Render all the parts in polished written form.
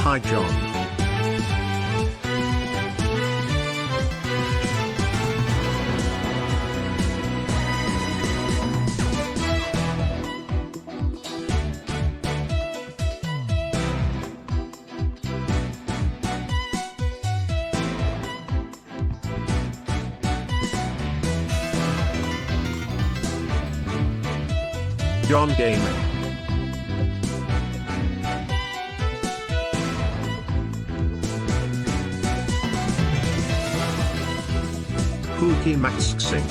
Hi, John. John Gaming. Pookie Max Sing.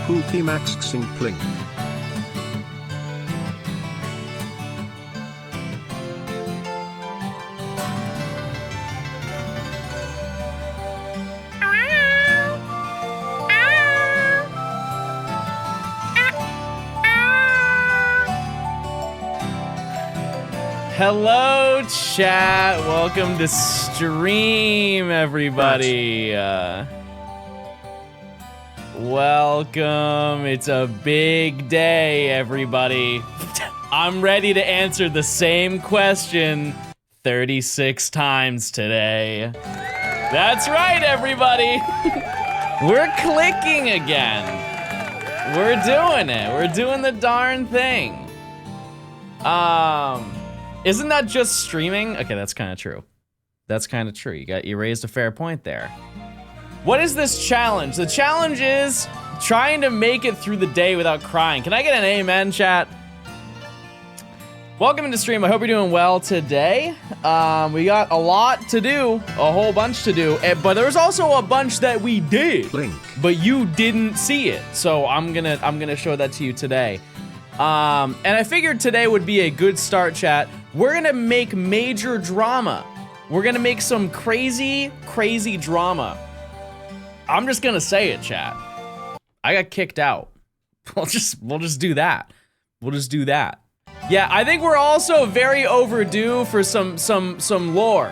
Pookie Max Sing Plink. Hello, chat. Welcome to stream, everybody. Welcome. It's a big day, everybody. I'm ready to answer the same question 36 times today. That's right, everybody. We're clicking again. We're doing it. We're doing the darn thing. Isn't that just streaming? Okay, that's kind of true. That's kind of true. You raised a fair point there. What is this challenge? The challenge is trying to make it through the day without crying. Can I get an amen, chat? Welcome into stream. I hope you're doing well today. We got a lot to do, a whole bunch to do, but there's also a bunch that we did, Blink. but you didn't see it. So I'm gonna show that to you today. And I figured today would be a good start, chat. We're gonna make major drama. We're gonna make some crazy, crazy drama. I'm just gonna say it, chat. I got kicked out. We'll just do that. We'll just do that. Yeah, I think we're also very overdue for some lore.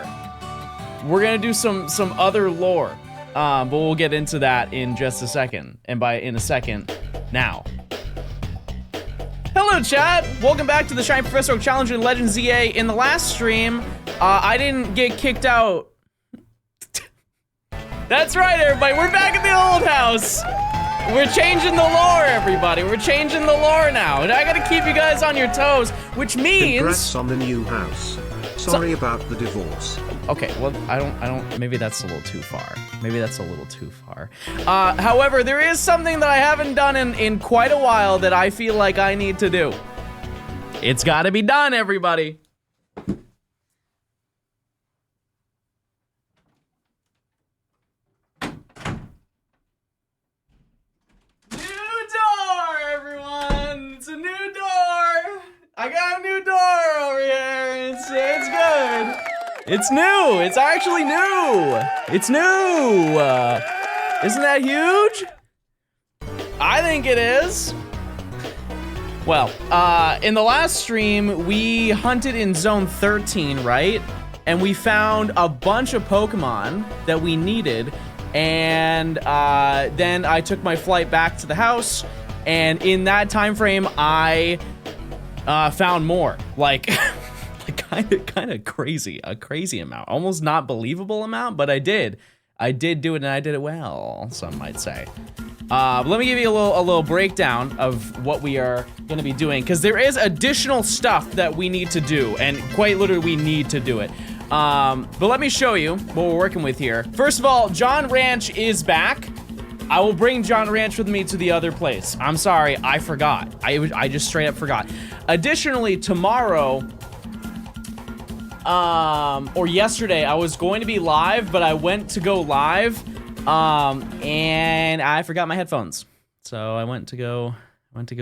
We're gonna do some other lore. But we'll get into that in just a second. And by in a second, now. Hello, chat. Welcome back to the Shiny Professor Oak Challenge in Legend ZA. In the last stream, I didn't get kicked out. That's right, everybody. We're back at the old house. We're changing the lore, everybody. We're changing the lore now. And I gotta keep you guys on your toes, which means... Congrats on the new house. Sorry about the divorce. Okay, well, I don't, maybe that's a little too far. Maybe that's a little too far. However, there is something that I haven't done in quite a while that I feel like I need to do. It's gotta be done, everybody. It's a new door. I got a new door over here. It's good. It's new. It's actually new. It's new. Isn't that huge? I think it is. Well, in the last stream, we hunted in Zone 13, right? And we found a bunch of Pokemon that we needed. And then I took my flight back to the house. And in that time frame, I found more, like kind of crazy, a crazy amount, almost not believable amount, but I did do it and I did it well, some might say. But let me give you a little breakdown of what we are gonna be doing, because there is additional stuff that we need to do, and quite literally we need to do it. But let me show you what we're working with here. First of all, John Ranch is back. I will bring John Ranch with me to the other place. I'm sorry, I forgot. I just straight up forgot. Additionally, tomorrow, or yesterday, I was going to be live, but I went to go live, and I forgot my headphones. So I went to go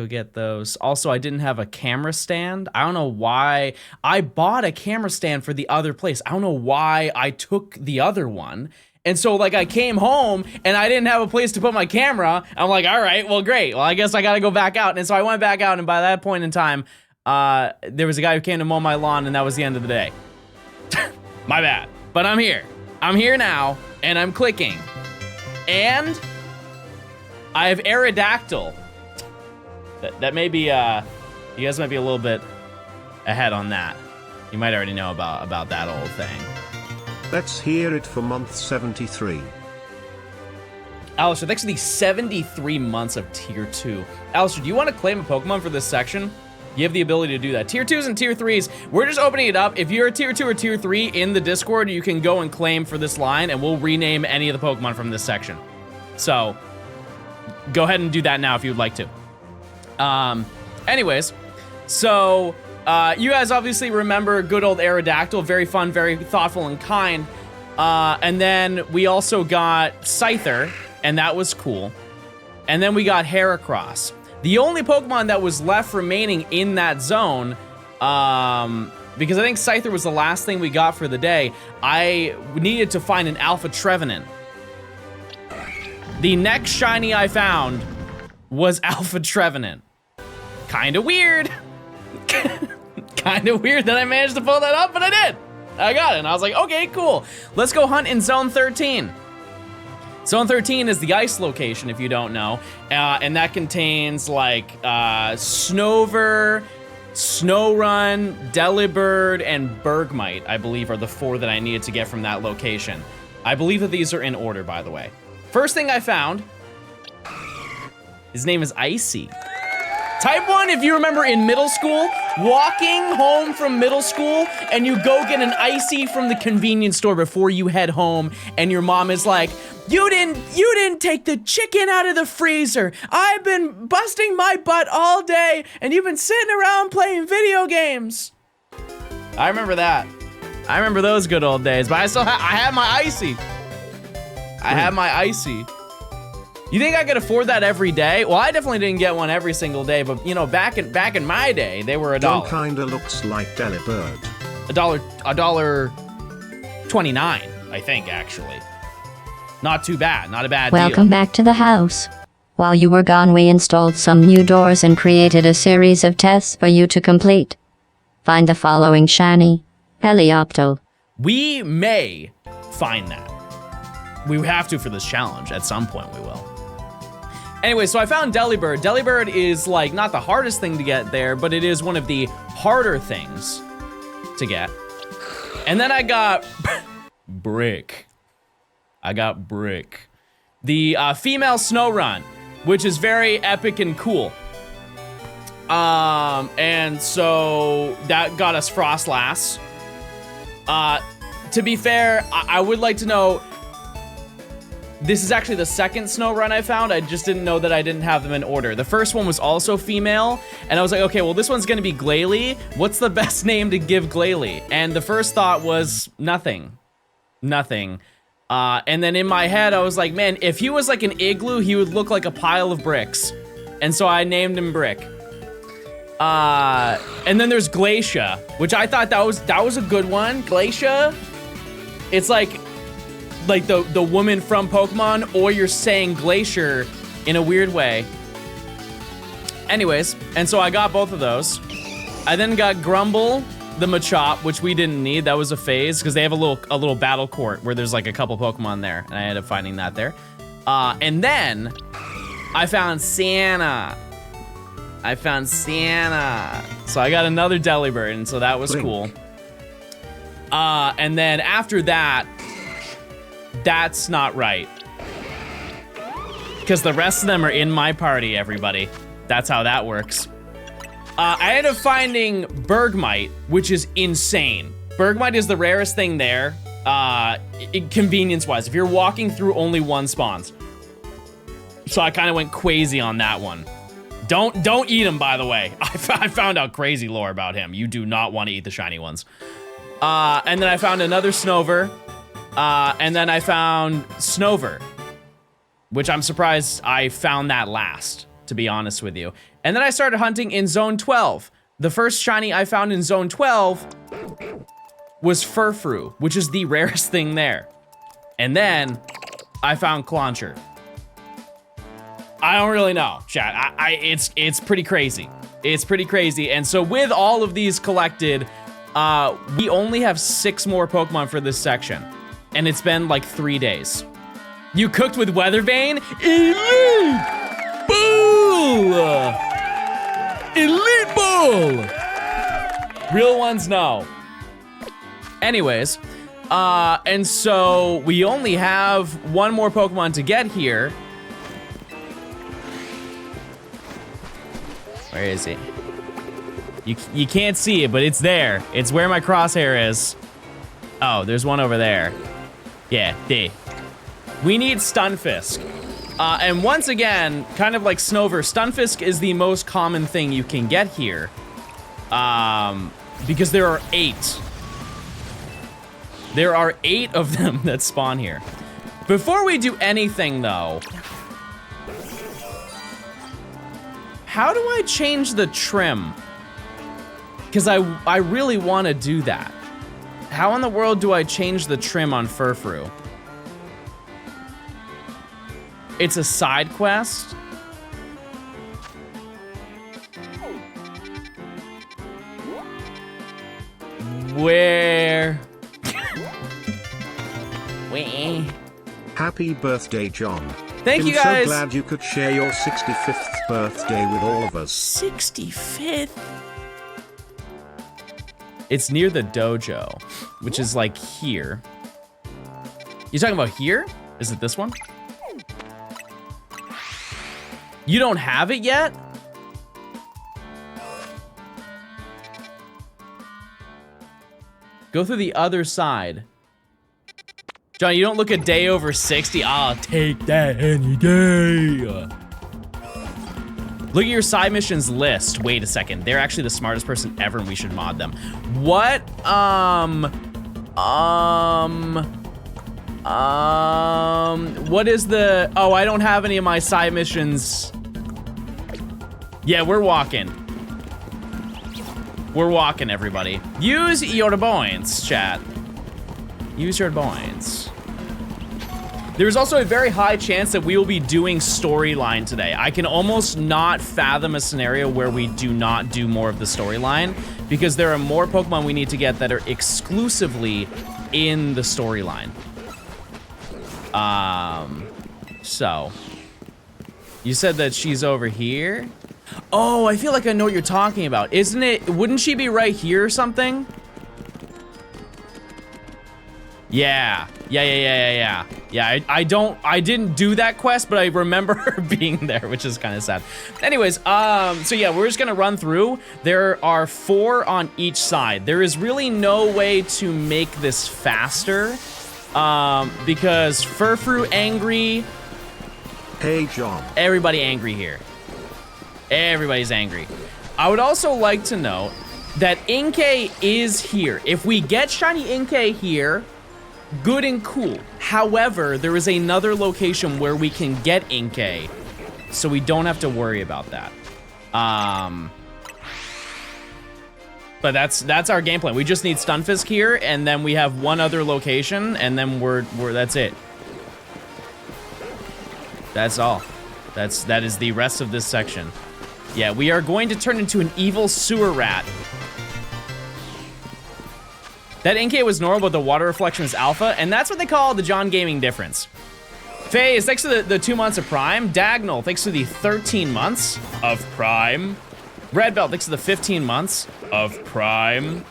get those. Also, I didn't have a camera stand. I don't know why. I bought a camera stand for the other place. I don't know why I took the other one. And so, like, I came home, and I didn't have a place to put my camera. I'm like, all right, well, great. Well, I guess I gotta go back out. And so I went back out, and by that point in time, there was a guy who came to mow my lawn, and that was the end of the day. My bad. But I'm here. I'm here now, and I'm clicking. And I have Aerodactyl. That may be, you guys might be a little bit ahead on that. You might already know about that old thing. Let's hear it for month 73. Alistair, thanks for the 73 months of Tier 2. Alistair, do you want to claim a Pokemon for this section? You have the ability to do that. Tier 2s and Tier 3s, we're just opening it up. If you're a Tier 2 or Tier 3 in the Discord, you can go and claim for this line, and we'll rename any of the Pokemon from this section. So, go ahead and do that now if you'd like to. Anyways, so... you guys obviously remember good old Aerodactyl, very fun, very thoughtful and kind. And then we also got Scyther, and that was cool. And then we got Heracross. The only Pokemon that was left remaining in that zone, because I think Scyther was the last thing we got for the day, I needed to find an Alpha Trevenant. The next shiny I found was Alpha Trevenant. Kinda weird. Kind of weird that I managed to pull that up, but I did. I got it, and I was like, okay, cool. Let's go hunt in Zone 13. Zone 13 is the ice location, if you don't know, and that contains, like, Snover, Snorunt, Delibird, and Bergmite, I believe, are the 4 that I needed to get from that location. I believe that these are in order, by the way. First thing I found, his name is Icy. Type 1, if you remember in middle school, walking home from middle school, and you go get an Icy from the convenience store before you head home, and your mom is like, you didn't take the chicken out of the freezer. I've been busting my butt all day, and you've been sitting around playing video games. I remember that. I remember those good old days, but I have my Icy. I have my Icy. You think I could afford that every day? Well, I definitely didn't get one every single day, but you know, back in my day, they were $1. John kinda looks like Delibird. $1.29, I think, actually. Not too bad, not a bad deal. Welcome back to the house. While you were gone, we installed some new doors and created a series of tests for you to complete. Find the following shiny. Helioptile. We may find that. We have to for this challenge. At some point, we will. Anyway, so I found Delibird. Delibird is, like, not the hardest thing to get there, but it is one of the harder things to get. And then I got Brick. I got Brick. The female Snorunt, which is very epic and cool. And so that got us Frostlass. To be fair, I would like to know, this is actually the second Snorunt I found. I just didn't know that I didn't have them in order. The first one was also female, and I was like, okay, well, this one's gonna be Glalie. What's the best name to give Glalie? And the first thought was nothing. Nothing. And then in my head, I was like, man, if he was like an igloo, he would look like a pile of bricks. And so I named him Brick. And then there's Glacia, which I thought that was a good one. Glacia, it's like the woman from Pokemon, or you're saying Glacier in a weird way. Anyways, and so I got both of those. I then got Grumble, the Machop, which we didn't need. That was a phase, because they have a little battle court where there's like a couple Pokemon there, and I ended up finding that there. And then I found Santa. So I got another Delibird, and so that was cool. And then after that, that's not right. because the rest of them are in my party, everybody. That's how that works. I ended up finding Bergmite, which is insane. Bergmite is the rarest thing there, convenience-wise, if you're walking through only one spawns. So I kind of went crazy on that one. Don't eat him, by the way. I found out crazy lore about him. You do not want to eat the shiny ones. And then I found another Snover, and then I found Snover, which I'm surprised I found that last, to be honest with you. And then I started hunting in Zone 12. The first shiny I found in Zone 12 was Furfrou, which is the rarest thing there. And then I found Clauncher. I don't really know, chat. It's pretty crazy. It's pretty crazy. And so with all of these collected, we only have 6 more Pokemon for this section. And it's been like 3 days. You cooked with Weathervane? Elite Bull! Elite Bull! Real ones, no. Anyways, and so we only have 1 more Pokemon to get here. Where is he? You can't see it, but it's there. It's where my crosshair is. Oh, there's one over there. Yeah, there. We need Stunfisk. And once again, kind of like Snover, Stunfisk is the most common thing you can get here. Because there are 8. There are 8 of them that spawn here. Before we do anything though, how do I change the trim? Because I really want to do that. How in the world do I change the trim on Furfrou? It's a side quest? Where? Where? Happy birthday, John. Thank you, I'm guys. so glad you could share your 65th birthday with all of us. 65th? It's near the dojo, which is like here. You talking about here? Is it this one? You don't have it yet? Go through the other side. John, you don't look a day over 60. I'll take that any day. Look at your side missions list. Wait a second. They're actually the smartest person ever and we should mod them. What? What is the, oh, I don't have any of my side missions. Yeah, we're walking. We're walking, everybody. Use your points, chat. Use your points. There's also a very high chance that we will be doing storyline today. I can almost not fathom a scenario where we do not do more of the storyline because there are more Pokemon we need to get that are exclusively in the storyline. So you said that she's over here? Oh, I feel like I know what you're talking about. Isn't it, wouldn't she be right here or something? Yeah, I didn't do that quest, but I remember her being there, which is kind of sad. Anyways, so yeah, we're just gonna run through. There are 4 on each side. There is really no way to make this faster, because Furfrou angry. Hey, John. Everybody angry here. Everybody's angry. I would also like to note that Inkay is here. If we get shiny Inkay here, good and cool. However, there is another location where we can get Inkay, so we don't have to worry about that. But that's our game plan. We just need Stunfisk here, and then we have one other location, and then we're that's it. That's all. That is the rest of this section. Yeah, we are going to turn into an evil sewer rat. That Inkay was normal, but the water reflection was alpha, and that's what they call the John Gaming difference. Phase, thanks to the 2 months of Prime. Dagnall, thanks to the 13 months of Prime. Red Belt, thanks to the 15 months of Prime.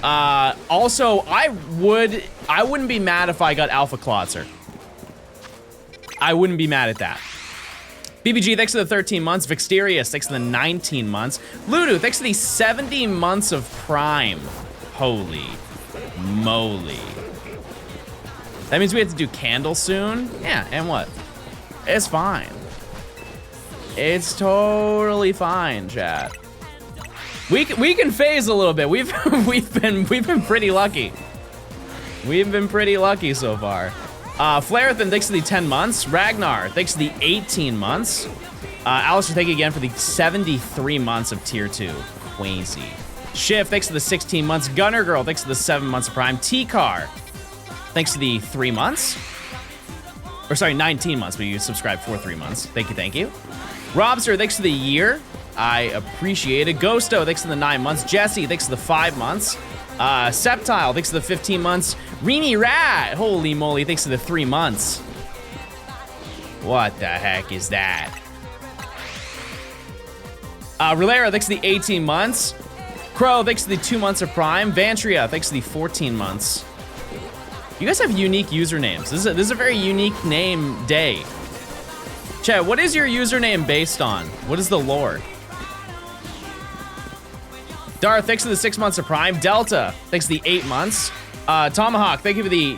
Also, I wouldn't be mad if I got Alpha Klotzer. I wouldn't be mad at that. BBG, thanks for the 13 months. Vixterius, thanks for the 19 months. Ludu, thanks for the 70 months of Prime. Holy moly. That means we have to do Candle soon? Yeah, and what? It's fine. It's totally fine, chat. We can phase a little bit. We've been pretty lucky. We've been pretty lucky so far. Flarethan, thanks for the 10 months. Ragnar, thanks for the 18 months. Alistair, thank you again for the 73 months of tier 2. Crazy. Shiv, thanks for the 16 months. Gunner Girl, thanks for the 7 months of Prime. T-Car, thanks for the 3 months. Or sorry, 19 months, but you subscribed for 3 months. Thank you, thank you. Robster, thanks for the year. I appreciate it. Ghosto, thanks for the 9 months. Jesse, thanks for the 5 months. Septile, thanks for the 15 months. Reenie Rat, holy moly, thanks for the 3 months. What the heck is that? Relera, thanks for the 18 months. Crow, thanks for the 2 months of Prime. Vantria, thanks for the 14 months. You guys have unique usernames. This is a very unique name day. Chat, what is your username based on? What is the lore? Darth, thanks for the 6 months of Prime. Delta, thanks for the 8 months. Tomahawk, thank you for the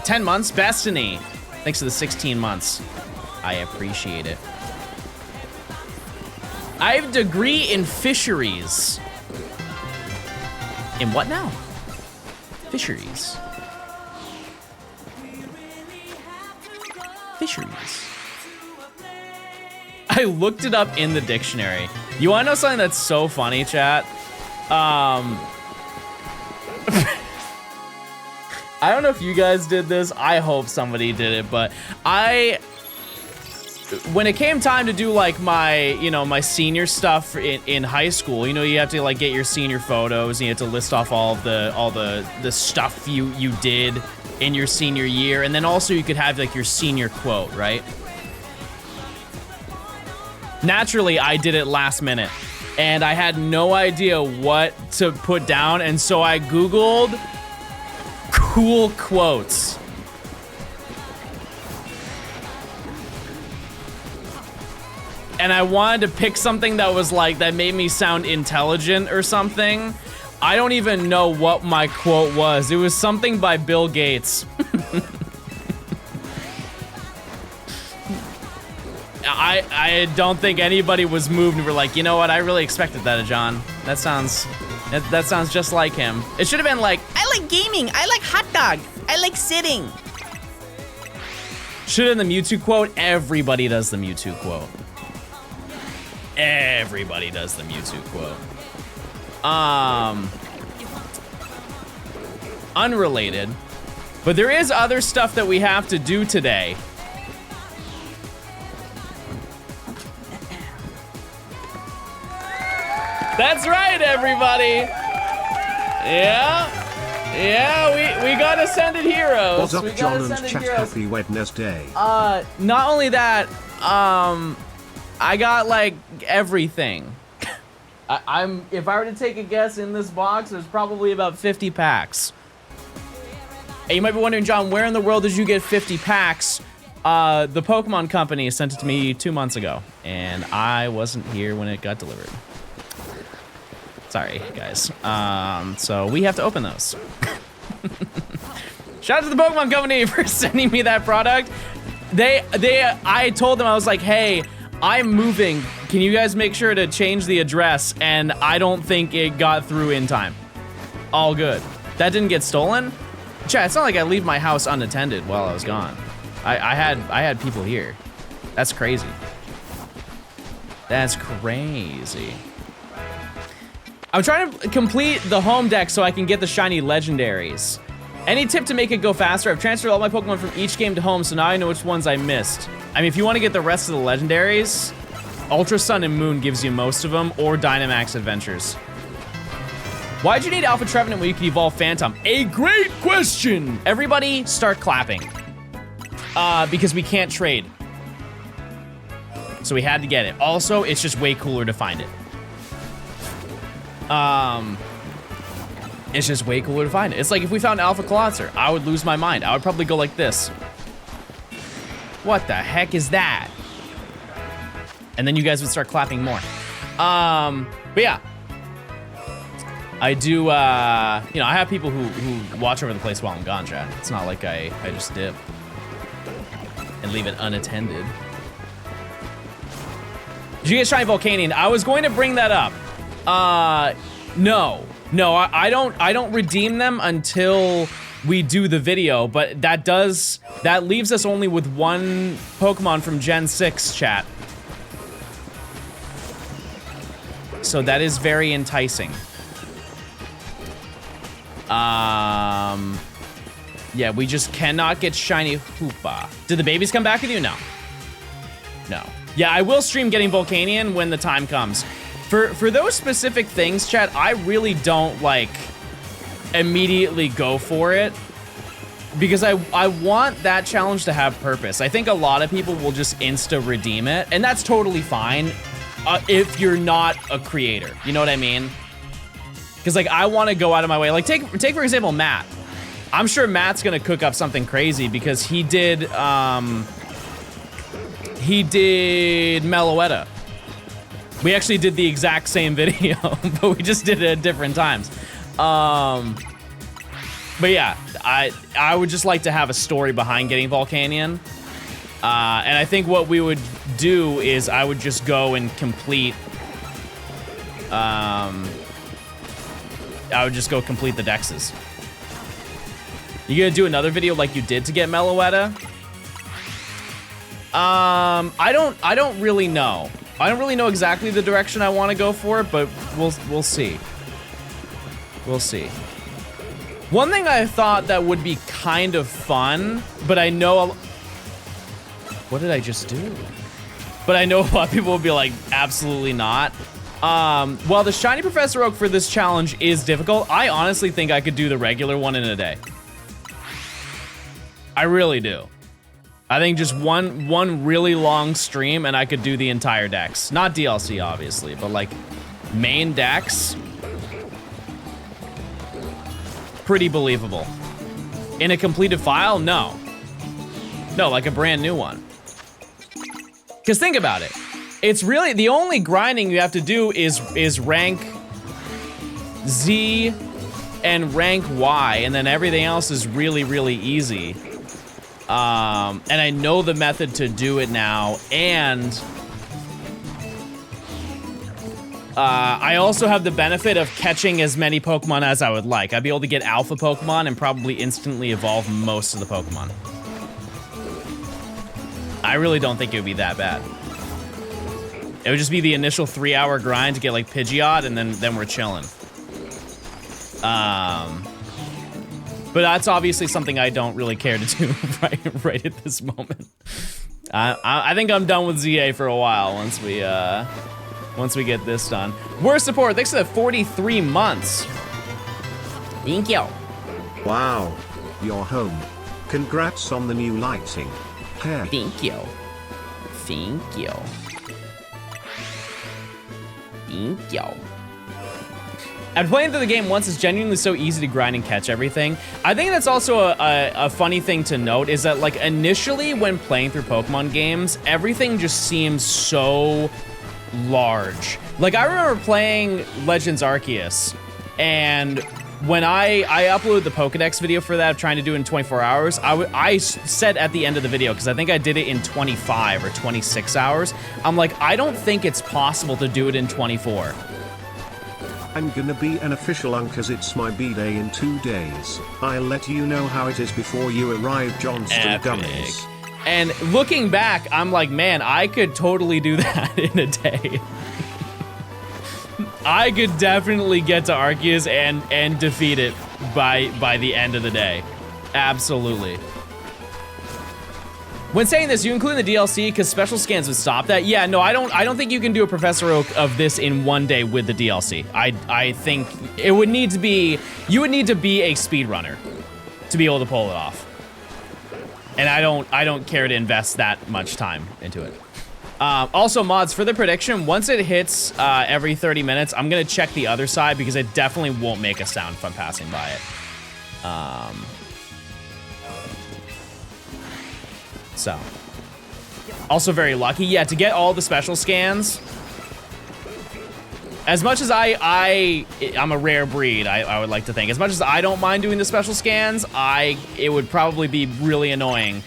10 months. Bestiny, thanks for the 16 months. I appreciate it. I have a degree in fisheries. In what now? Fisheries. Fisheries. I looked it up in the dictionary. You wanna know something that's so funny, chat? I don't know if you guys did this. I hope somebody did it, but when it came time to do like my, my senior stuff in high school, you have to like get your senior photos and you have to list off all the stuff you did in your senior year, and then also you could have like your senior quote, right? Naturally, I did it last minute, and I had no idea what to put down, and so I Googled cool quotes. And I wanted to pick something that was like, that made me sound intelligent or something. I don't even know what my quote was. It was something by Bill Gates. I don't think anybody was moved and were like, you know what, I really expected that of John. That sounds just like him. It should have been like, I like gaming, I like hot dog, I like sitting. Should have been the Mewtwo quote. Everybody does the Mewtwo quote. Everybody does the Mewtwo quote. Unrelated, but there is other stuff that we have to do today. That's right, everybody. Yeah, we gotta send it heroes. What's up, John and chat? Happy Wednesday. Not only that, I got like everything. If I were to take a guess in this box, there's probably about 50 packs. And you might be wondering, John, where in the world did you get 50 packs? The Pokemon Company sent it to me 2 months ago, and I wasn't here when it got delivered. Sorry, guys. So we have to open those. Shout out to the Pokemon Company for sending me that product. I told them, I was like, hey, I'm moving. Can you guys make sure to change the address? And I don't think it got through in time. All good. That didn't get stolen? Chat, it's not like I leave my house unattended while I was gone. I had people here. That's crazy. That's crazy. I'm trying to complete the home deck so I can get the shiny legendaries. Any tip to make it go faster? I've transferred all my Pokemon from each game to home, so now I know which ones I missed. I mean, if you want to get the rest of the legendaries, Ultra Sun and Moon gives you most of them, or Dynamax Adventures. Why'd you need Alpha Trevenant when you could evolve Phantom? A great question! Everybody start clapping. Because we can't trade. So we had to get it. Also, it's just way cooler to find it. It's just way cooler to find it. It's like if we found Alpha Clawitzer, I would lose my mind. I would probably go like this. What the heck is that? And then you guys would start clapping more. But yeah. I do, you know, I have people who watch over the place while I'm gone, chat. It's not like I just dip and leave it unattended. Did you get Shiny Volcanion? I was going to bring that up. No, I don't redeem them until we do the video, but that leaves us only with one Pokemon from Gen 6, chat. So that is very enticing. Yeah, we just cannot get Shiny Hoopa. Did the babies come back with you? No. No. Yeah, I will stream getting Volcanion when the time comes. For those specific things, chat, I really don't, like, immediately go for it. Because I want that challenge to have purpose. I think a lot of people will just insta-redeem it, and that's totally fine if you're not a creator. You know what I mean? Because, like, I want to go out of my way. Like, take for example, Matt. I'm sure Matt's going to cook up something crazy because he did Meloetta. We actually did the exact same video, but we just did it at different times. But yeah, I would just like to have a story behind getting Volcanion. And I think what we would do is I would just go and complete... I would just go complete the dexes. You gonna do another video like you did to get Meloetta? I don't really know. I don't really know exactly the direction I want to go for it, but we'll see. We'll see. One thing I thought that would be kind of fun, but I know what did I just do? But I know a lot of people will be like, absolutely not. While the Shiny Professor Oak for this challenge is difficult, I honestly think I could do the regular one in a day. I really do. I think just one really long stream and I could do the entire dex. Not DLC, obviously, but like main dex. Pretty believable. In a completed file? No. No, like a brand new one. Because think about it. It's really, the only grinding you have to do is rank Z and rank Y, and then everything else is really, really easy. And I know the method to do it now, and I also have the benefit of catching as many Pokemon as I would like. I'd be able to get Alpha Pokemon and probably instantly evolve most of the Pokemon. I really don't think it would be that bad. It would just be the initial 3-hour grind to get like Pidgeot, and then we're chilling. But that's obviously something I don't really care to do right at this moment. I think I'm done with ZA for a while once we get this done. Worst support, thanks for the 43 months. Thank you. Wow, you're home. Congrats on the new lighting. Hair. Thank you. Thank you. Thank you. After playing through the game once, it's genuinely so easy to grind and catch everything. I think that's also a funny thing to note is that, like, initially when playing through Pokemon games, everything just seems so large. Like, I remember playing Legends Arceus, and when I uploaded the Pokedex video for that, trying to do it in 24 hours, I said at the end of the video, because I think I did it in 25 or 26 hours, I'm like, I don't think it's possible to do it in 24. I'm gonna be an official cause it's my B-day in 2 days. I'll let you know how it is before you arrive, Johnstone Gummies. And looking back, I'm like, man, I could totally do that in a day. I could definitely get to Arceus and defeat it by the end of the day. Absolutely. When saying this, you include the DLC because special scans would stop that. Yeah, no, I don't think you can do a Professor Oak of this in one day with the DLC. I think it would need to be, you would need to be a speedrunner to be able to pull it off. And I don't care to invest that much time into it. Also, mods, for the prediction, once it hits every 30 minutes, I'm gonna check the other side because it definitely won't make a sound if I'm passing by it. So, Also very lucky. Yeah, to get all the special scans. As much as I'm a rare breed, I would like to think. As much as I don't mind doing the special scans, it would probably be really annoying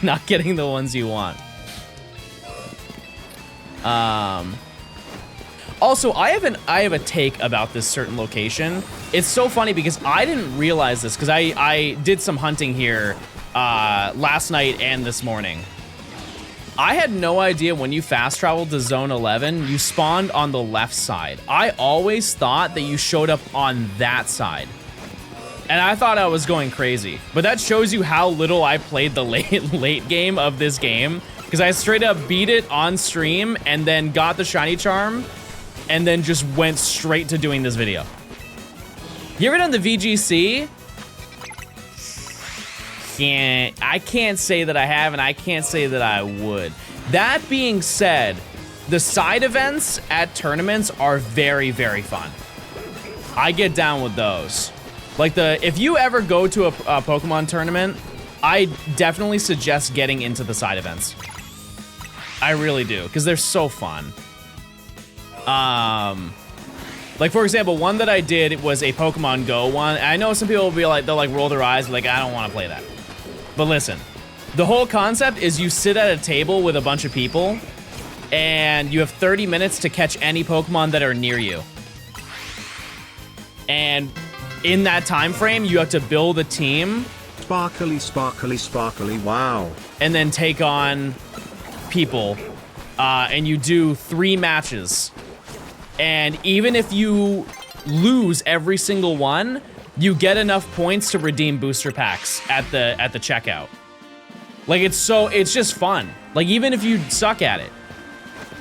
not getting the ones you want. Also, I have a take about this certain location. It's so funny because I didn't realize this because I did some hunting here last night and this morning. I had no idea when you fast traveled to Zone 11, you spawned on the left side. I always thought that you showed up on that side. And I thought I was going crazy. But that shows you how little I played the late game of this game. Because I straight up beat it on stream and then got the shiny charm and then just went straight to doing this video. You ever done the VGC? I can't say that I have, and I can't say that I would. That being said, the side events at tournaments are very, very fun. I get down with those. Like if you ever go to a Pokemon tournament, I definitely suggest getting into the side events. I really do, because they're so fun. Like for example, one that I did was a Pokemon Go one. I know some people will be like, they'll like roll their eyes, and be like, I don't want to play that. But listen, the whole concept is you sit at a table with a bunch of people and you have 30 minutes to catch any Pokemon that are near you. And in that time frame, you have to build a team. Sparkly, sparkly, sparkly, wow. And then take on people. And you do 3 matches. And even if you lose every single one, you get enough points to redeem booster packs at the checkout. Like it's just fun. Like even if you suck at it.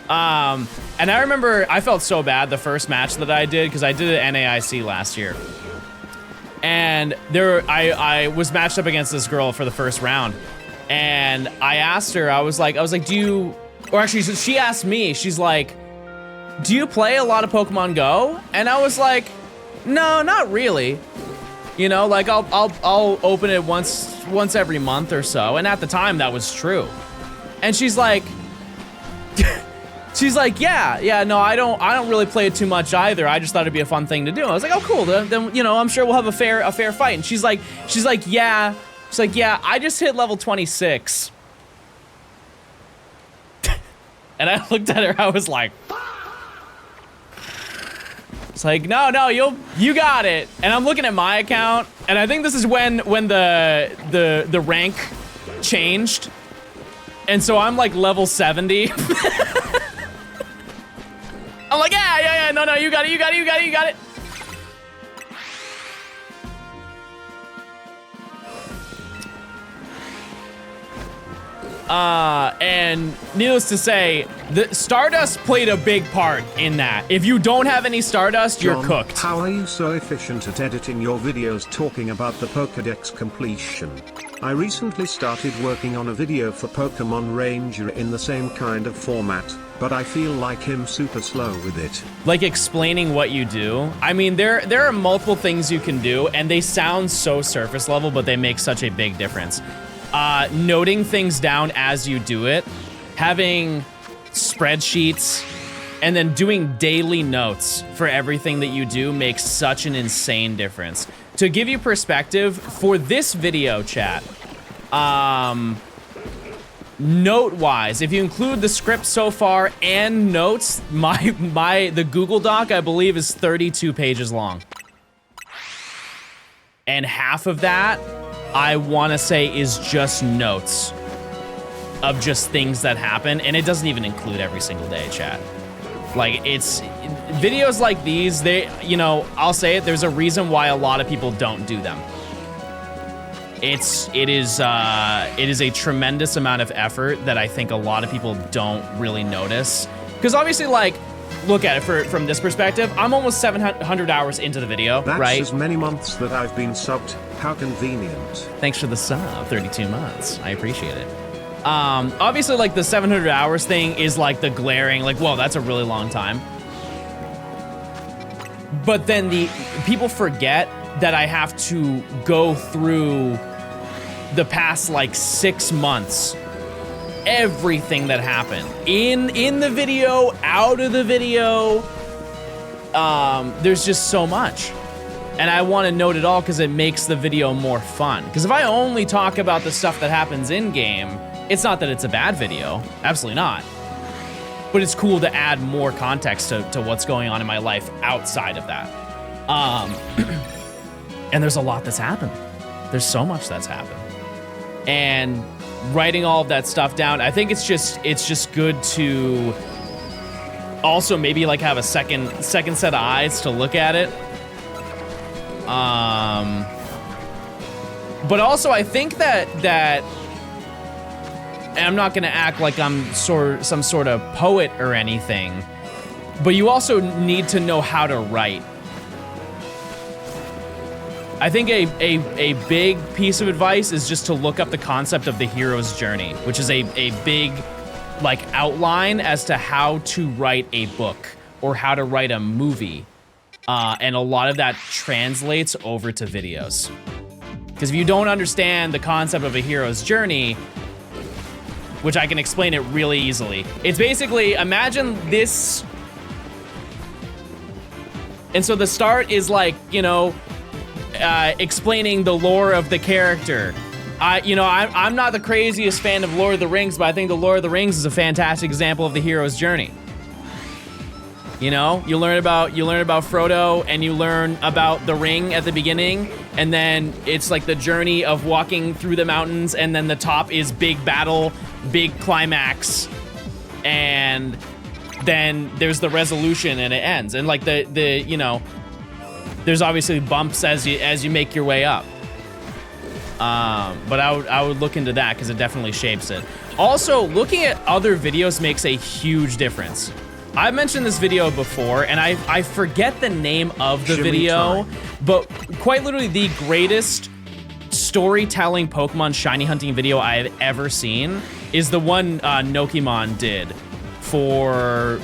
And I remember I felt so bad the first match that I did because I did it at NAIC last year. And I was matched up against this girl for the first round. And I asked her, I was like, do you, or actually she asked me, she's like, do you play a lot of Pokemon Go? And I was like, no, not really. You know, like I'll open it once every month or so. And at the time that was true. And she's like, yeah, no, I don't really play it too much either. I just thought it'd be a fun thing to do. I was like, oh, cool. Then you know, I'm sure we'll have a fair fight. And she's like, yeah, I just hit level 26. And I looked at her, I was like, it's like, no, you got it. And I'm looking at my account, and I think this is when the rank changed. And so I'm like level 70. I'm like, yeah, no, you got it. And needless to say, the Stardust played a big part in that. If you don't have any Stardust, you're cooked. How are you so efficient at editing your videos talking about the Pokédex completion? I recently started working on a video for Pokemon Ranger in the same kind of format, but I feel like him super slow with it. Like explaining what you do. I mean, there are multiple things you can do, and they sound so surface level, but they make such a big difference. Noting things down as you do it, having spreadsheets, and then doing daily notes for everything that you do makes such an insane difference. To give you perspective, for this video, chat, note-wise, if you include the script so far and notes, the Google Doc, I believe, is 32 pages long. And half of that, I want to say, is just notes of just things that happen, and it doesn't even include every single day, chat. Like, it's videos like these, you know, I'll say it, there's a reason why a lot of people don't do them. It is a tremendous amount of effort that I think a lot of people don't really notice. Because obviously, like, look at it from this perspective, I'm almost 700 hours into the video, That's right? as many months that I've been subbed. How convenient. Thanks for the sub, 32 months. I appreciate it. Obviously, like, the 700 hours thing is, like, the glaring, like, whoa, that's a really long time. But then people forget that I have to go through the past, like, 6 months everything that happened in the video, out of the video. There's just so much. And I want to note it all because it makes the video more fun. Because if I only talk about the stuff that happens in game, it's not that it's a bad video, absolutely not. But it's cool to add more context to what's going on in my life outside of that. And there's a lot that's happened. There's so much that's happened. And writing all of that stuff down, I think it's just good to also maybe like have a second set of eyes to look at it. But also I think that and I'm not gonna act like I'm some sort of poet or anything, but you also need to know how to write. I think a big piece of advice is just to look up the concept of the hero's journey, which is a big like outline as to how to write a book or how to write a movie. And a lot of that translates over to videos. Because if you don't understand the concept of a hero's journey, which I can explain it really easily, it's basically, imagine this. And so the start is like, you know, explaining the lore of the character. I'm not the craziest fan of Lord of the Rings, but I think the Lord of the Rings is a fantastic example of the hero's journey. You know, you learn about Frodo, and you learn about the ring at the beginning, and then it's like the journey of walking through the mountains, and then the top is big battle, big climax, and then there's the resolution and it ends. And like the you know, there's obviously bumps as you make your way up. But I would look into that because it definitely shapes it. Also, looking at other videos makes a huge difference. I've mentioned this video before, and I forget the name of the video, but quite literally the greatest storytelling Pokemon shiny hunting video I've ever seen is the one Nokimon did for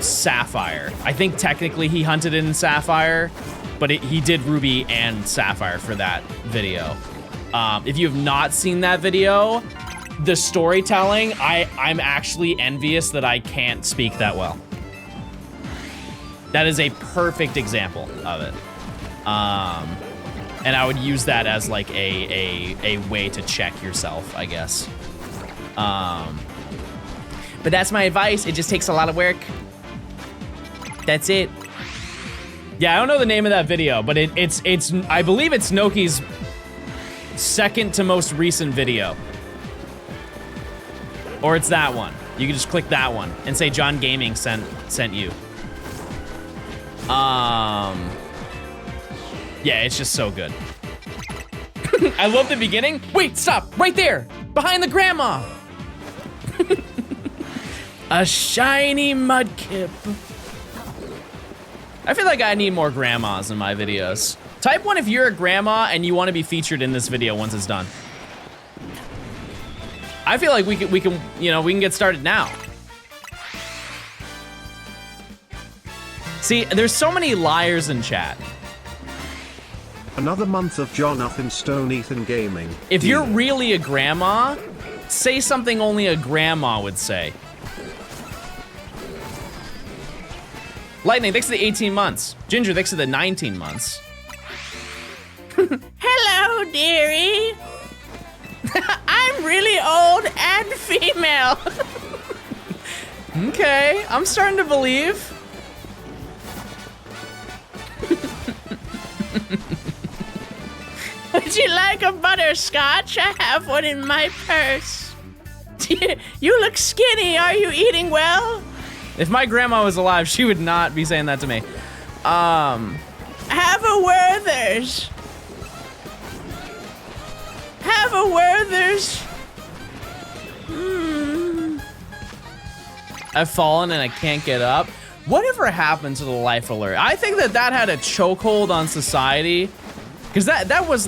Sapphire. I think technically he hunted in Sapphire, but he did Ruby and Sapphire for that video. If you have not seen that video, the storytelling, I'm actually envious that I can't speak that well. That is a perfect example of it. And I would use that as like a way to check yourself, I guess. But that's my advice. It just takes a lot of work. That's it. Yeah, I don't know the name of that video, but it's I believe it's Noki's second to most recent video. Or it's that one. You can just click that one and say John Gaming sent you. Yeah, it's just so good. I love the beginning. Wait, stop, right there, behind the grandma. A shiny Mudkip. I feel like I need more grandmas in my videos. Type 1 if you're a grandma and you want to be featured in this video once it's done. I feel like we can get started now. See, there's so many liars in chat. Another month of Johnstone Ethan Gaming. If you're really a grandma, say something only a grandma would say. Lightning, thanks for the 18 months. Ginger, thanks for the 19 months. Hello, dearie. I'm really old and female. Okay, I'm starting to believe. Would you like a butterscotch? I have one in my purse. You look skinny. Are you eating well? If my grandma was alive, she would not be saying that to me. Have a Werther's. Have a Werther's. I've fallen and I can't get up. Whatever happened to the life alert? I think that had a chokehold on society. Because that was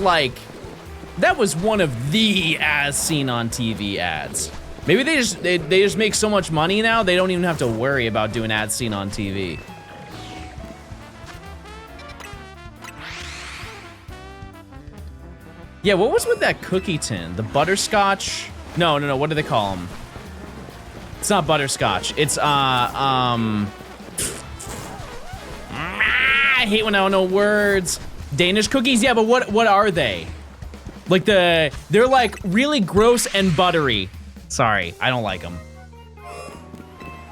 one of the as seen on TV ads. Maybe they just make so much money now they don't even have to worry about doing ads seen on TV. Yeah, what was with that cookie tin? The butterscotch? No, what do they call them? It's not butterscotch. It's, I hate when I don't know words. Danish cookies? Yeah, but what are they? Like they're like really gross and buttery. Sorry, I don't like them.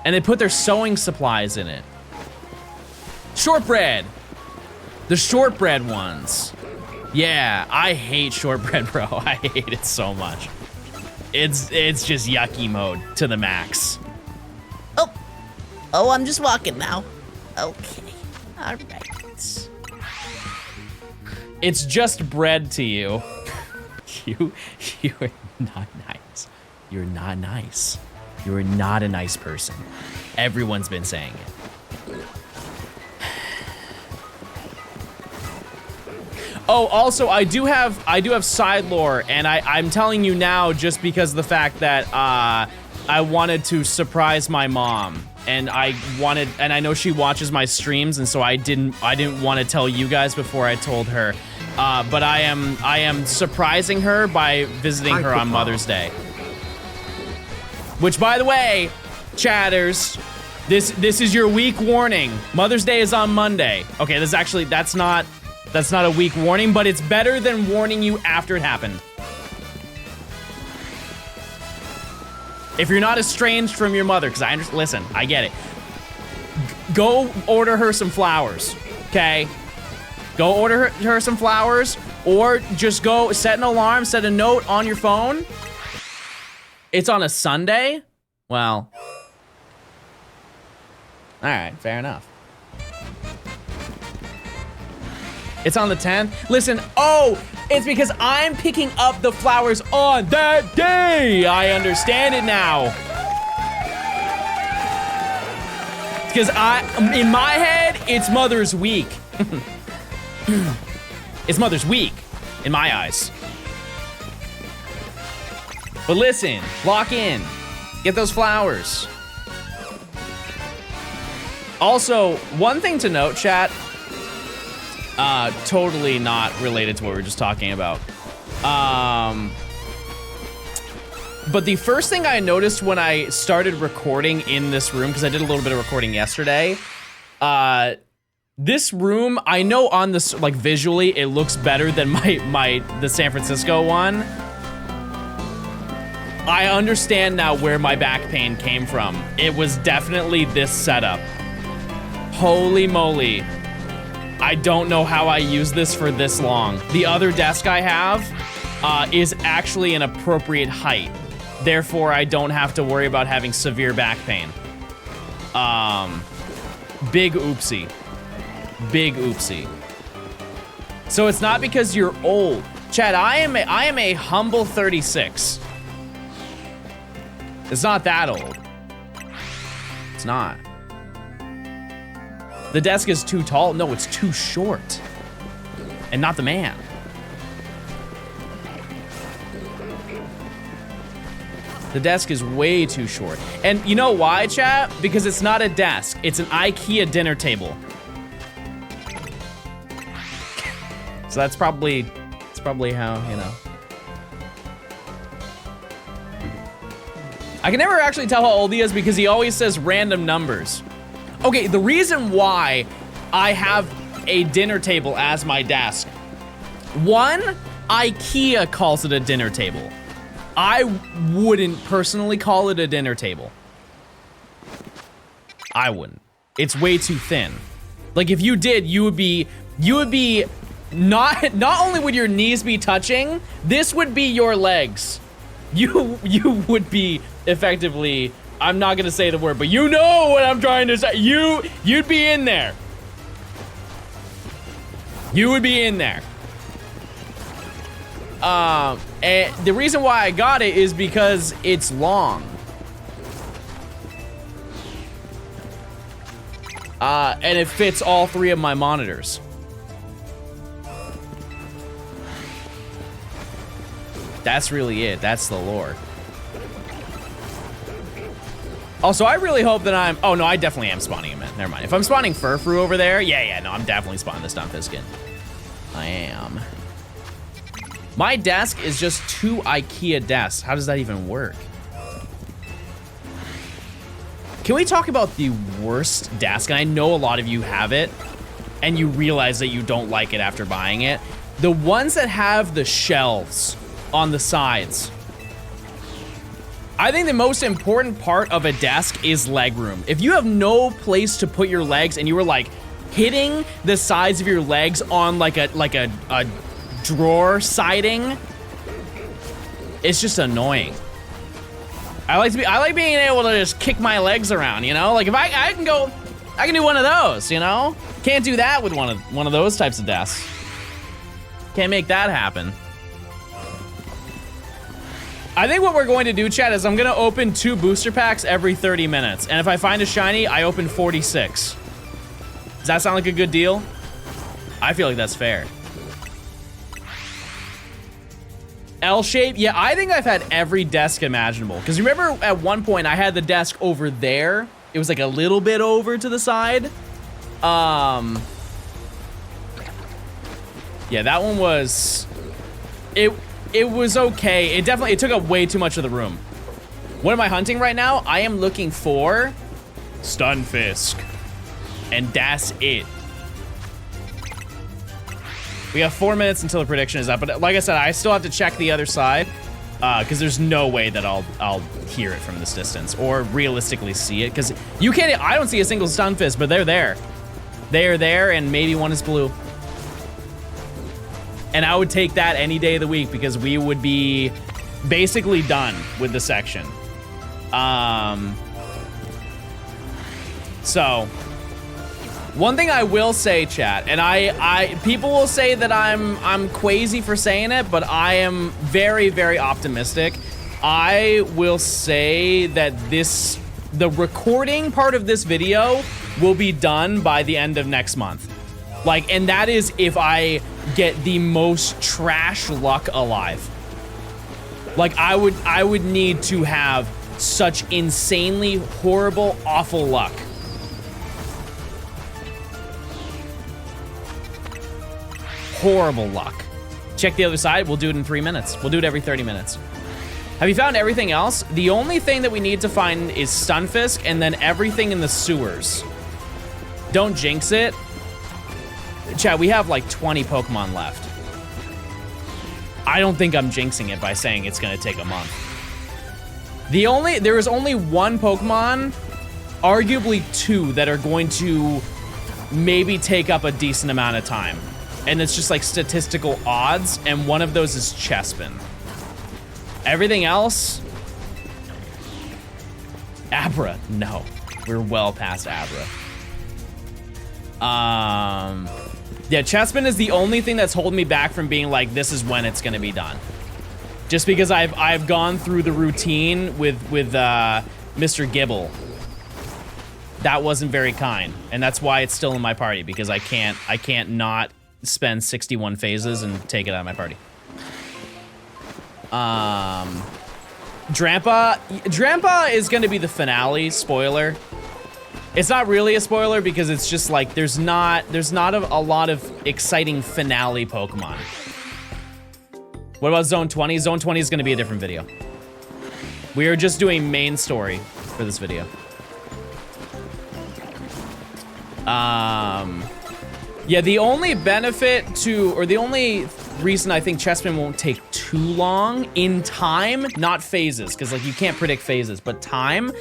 And they put their sewing supplies in it. Shortbread. The shortbread ones. Yeah, I hate shortbread, bro. I hate it so much. It's just yucky mode to the max. Oh, I'm just walking now. Okay, all right. It's just bread to you. You are not nice. You're not nice. You are not a nice person. Everyone's been saying it. Oh, also, I do have side lore, and I'm telling you now just because of the fact that I wanted to surprise my mom, and I know she watches my streams, and so I didn't want to tell you guys before I told her. But I am surprising her by visiting her on Mother's Day. Which, by the way, chatters, this is your week warning. Mother's Day is on Monday. Okay, that's not a week warning, but it's better than warning you after it happened. If you're not estranged from your mother, because listen, I get it. Go order her some flowers, okay? Go order her some flowers, or just go set an alarm, set a note on your phone. It's on a Sunday? Well, all right, fair enough. It's on the 10th. Listen, it's because I'm picking up the flowers on that day. I understand it now. Because in my head, it's Mother's Week. It's Mother's Week, in my eyes. But listen, lock in. Get those flowers. Also, one thing to note, chat, totally not related to what we were just talking about. But the first thing I noticed when I started recording in this room, because I did a little bit of recording yesterday, this room, I know on this, like visually, it looks better than the San Francisco one. I understand now where my back pain came from. It was definitely this setup. Holy moly. I don't know how I used this for this long. The other desk I have is actually an appropriate height. Therefore, I don't have to worry about having severe back pain. Big oopsie. Big oopsie. So it's not because you're old. Chad, I am a humble 36. It's not that old. It's not. The desk is too tall. No, it's too short. And not the man. The desk is way too short. And you know why, chat? Because it's not a desk. It's an IKEA dinner table. So that's probably how, you know. I can never actually tell how old he is because he always says random numbers. Okay, the reason why I have a dinner table as my desk. One, IKEA calls it a dinner table. I wouldn't personally call it a dinner table. I wouldn't. It's way too thin. Like if you did, you would be not only would your knees be touching, this would be your legs. You would be effectively, I'm not gonna say the word, but you know what I'm trying to say. You'd be in there. You would be in there. And the reason why I got it is because it's long. And it fits all three of my monitors. That's really it. That's the lore. Also, I really hope that I'm... Oh, no, I definitely am spawning him in. Never mind. If I'm spawning Furfru over there, yeah, no, I'm definitely spawning this Stunfisk in. I am. My desk is just two IKEA desks. How does that even work? Can we talk about the worst desk? And I know a lot of you have it, and you realize that you don't like it after buying it. The ones that have the shelves on the sides. I think the most important part of a desk is leg room. If you have no place to put your legs and you were like hitting the sides of your legs on like a drawer siding, it's just annoying. I like being able to just kick my legs around, you know? Like if I can do one of those, you know? Can't do that with one of those types of desks. Can't make that happen. I think what we're going to do, chat, is I'm gonna open 2 booster packs every 30 minutes. And if I find a shiny, I open 46. Does that sound like a good deal? I feel like that's fair. L shape, yeah, I think I've had every desk imaginable. Because remember at one point I had the desk over there. It was like a little bit over to the side. Yeah, that one was, it was okay. It took up way too much of the room. What am I hunting right now? I am looking for Stunfisk. And that's it. We have 4 minutes until the prediction is up, but like I said, I still have to check the other side because there's no way that I'll hear it from this distance or realistically see it because you can't. I don't see a single Stunfisk, but they're there. They are there, and maybe one is blue. And I would take that any day of the week because we would be basically done with the section. So one thing I will say, chat, and people will say that I'm crazy for saying it, but I am very, very optimistic. I will say that the recording part of this video will be done by the end of next month. Like, and that is if I get the most trash luck alive. Like, I would need to have such insanely horrible, awful luck. Horrible luck. Check the other side. We'll do it in 3 minutes. We'll do it every 30 minutes. Have you found everything else? The only thing that we need to find is Stunfisk and then everything in the sewers. Don't jinx it. Chat, we have like 20 Pokemon left. I don't think I'm jinxing it by saying it's gonna take a month. There is only one Pokemon, arguably 2, that are going to maybe take up a decent amount of time. And it's just like statistical odds, and one of those is Chespin. Everything else, Abra, no. We're well past Abra. Yeah, Chespin is the only thing that's holding me back from being like, this is when it's gonna be done. Just because I've gone through the routine with Mr. Gibble. That wasn't very kind, and that's why it's still in my party, because I can't not spend 61 phases and take it out of my party. Drampa is gonna be the finale, spoiler. It's not really a spoiler because it's just like there's not a lot of exciting finale Pokemon. What about Zone 20? Zone 20 is gonna be a different video. We are just doing main story for this video. Yeah, the only benefit to, or the only reason I think Chespin won't take too long in time, not phases, because like you can't predict phases, but time,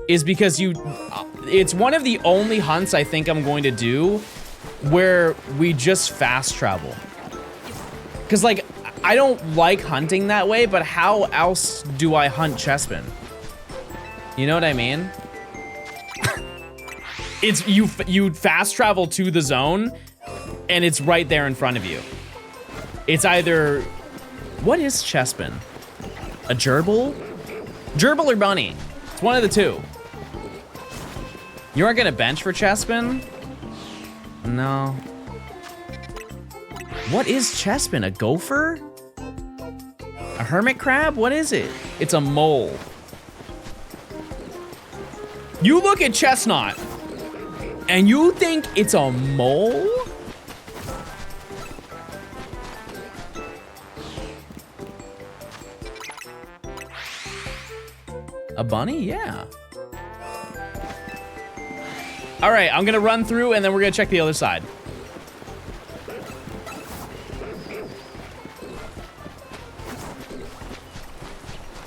is because it's one of the only hunts I think I'm going to do where we just fast travel. Because like, I don't like hunting that way, but how else do I hunt Chespin? You know what I mean? It's you fast travel to the zone and it's right there in front of you. It's either, what is Chespin? A gerbil? Gerbil or bunny? It's one of the two. You aren't gonna bench for Chespin? No. What is Chespin? A gopher? A hermit crab? What is it? It's a mole. You look at Chestnut and you think it's a mole? A bunny? Yeah. All right, I'm gonna run through and then we're gonna check the other side.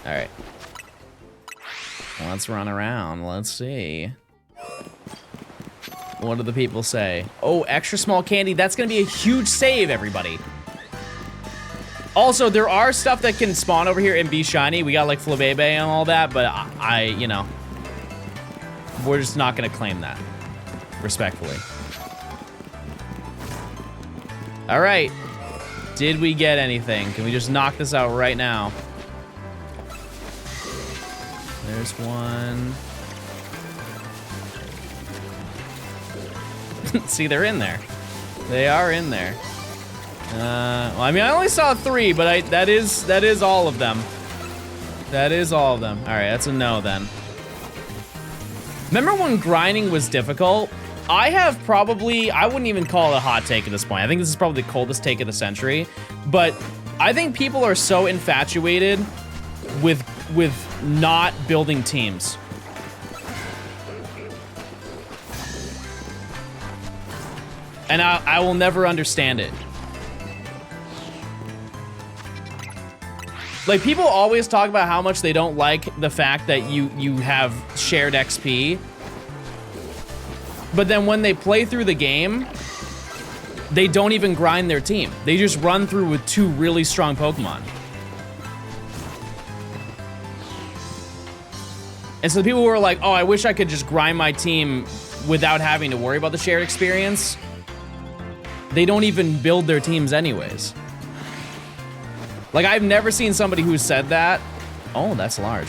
All right. Let's run around. Let's see. What do the people say? Oh, extra small candy. That's gonna be a huge save, everybody. Also, there are stuff that can spawn over here and be shiny. We got like Flabebe and all that, but you know, we're just not gonna claim that, respectfully. All right, did we get anything? Can we just knock this out right now? There's one. See, they're in there. They are in there. Well, I mean, I only saw 3, but that is all of them. That is all of them. All right, that's a no then. Remember when grinding was difficult? I wouldn't even call it a hot take at this point. I think this is probably the coldest take of the century. But I think people are so infatuated with not building teams. And I will never understand it. Like, people always talk about how much they don't like the fact that you have shared XP. But then when they play through the game, they don't even grind their team. They just run through with 2 really strong Pokemon. And so the people who are like, oh, I wish I could just grind my team without having to worry about the shared experience, they don't even build their teams anyways. Like, I've never seen somebody who said that. Oh, that's large.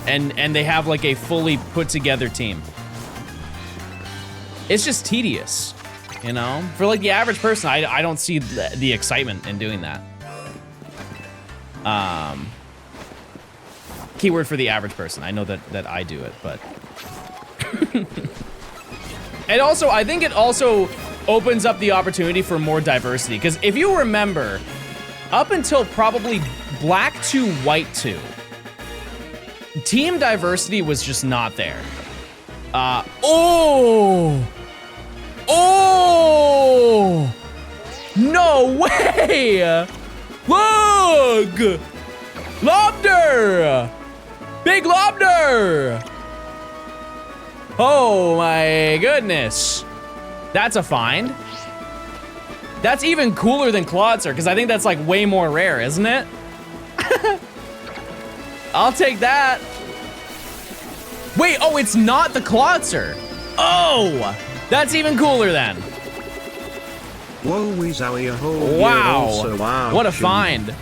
And they have like a fully put together team. It's just tedious, you know? For like the average person, I don't see the excitement in doing that. Keyword for the average person. I know that I do it, but. And also, I think it also opens up the opportunity for more diversity. Because if you remember, up until probably Black 2, White 2, team diversity was just not there. Oh! No way! Look! Lobster! Big Lobster! Oh my goodness. That's a find. That's even cooler than Clawitzer, because I think that's like way more rare, isn't it? I'll take that. Wait, oh, it's not the Clawitzer. Oh, that's even cooler then. Whoa, Weezowie, a whole Wow, what a find.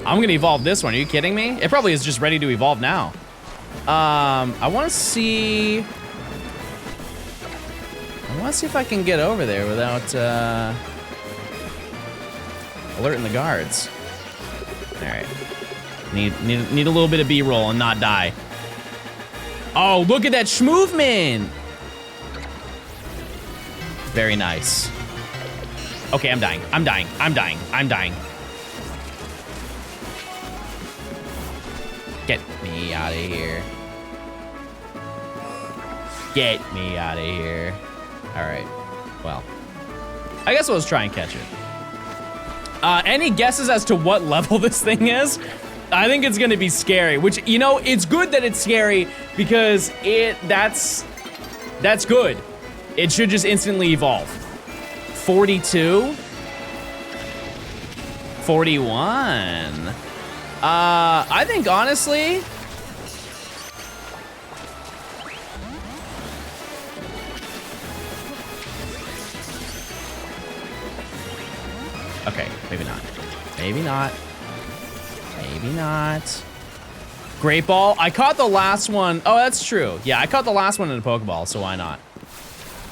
I'm gonna evolve this one, are you kidding me? It probably is just ready to evolve now. I wanna see if I can get over there without, alerting the guards. All right, need a little bit of B-roll and not die. Oh, look at that schmovement. Very nice. Okay, I'm dying. Get me out of here. Get me out of here. All right, well, I guess let's try and catch it. Any guesses as to what level this thing is? I think it's gonna be scary, which, you know, it's good that it's scary because that's good. It should just instantly evolve. 42? 41? I think honestly, okay, maybe not. Maybe not. Maybe not. Great Ball. I caught the last one. Oh, that's true. Yeah, I caught the last one in a Pokeball, so why not?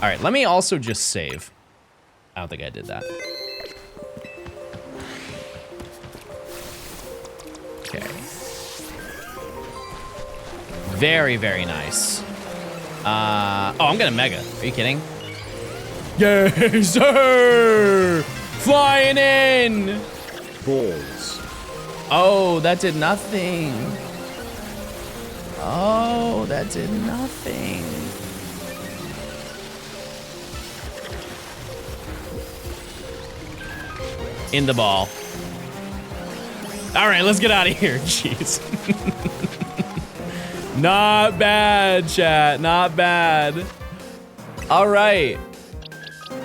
All right, let me also just save. I don't think I did that. Okay. Very, very nice. Oh, I'm gonna Mega. Are you kidding? Yes, sir! Flying in! Balls. Oh, that did nothing. Oh, that did nothing. In the ball. All right, let's get out of here. Jeez. Not bad, chat. Not bad. All right.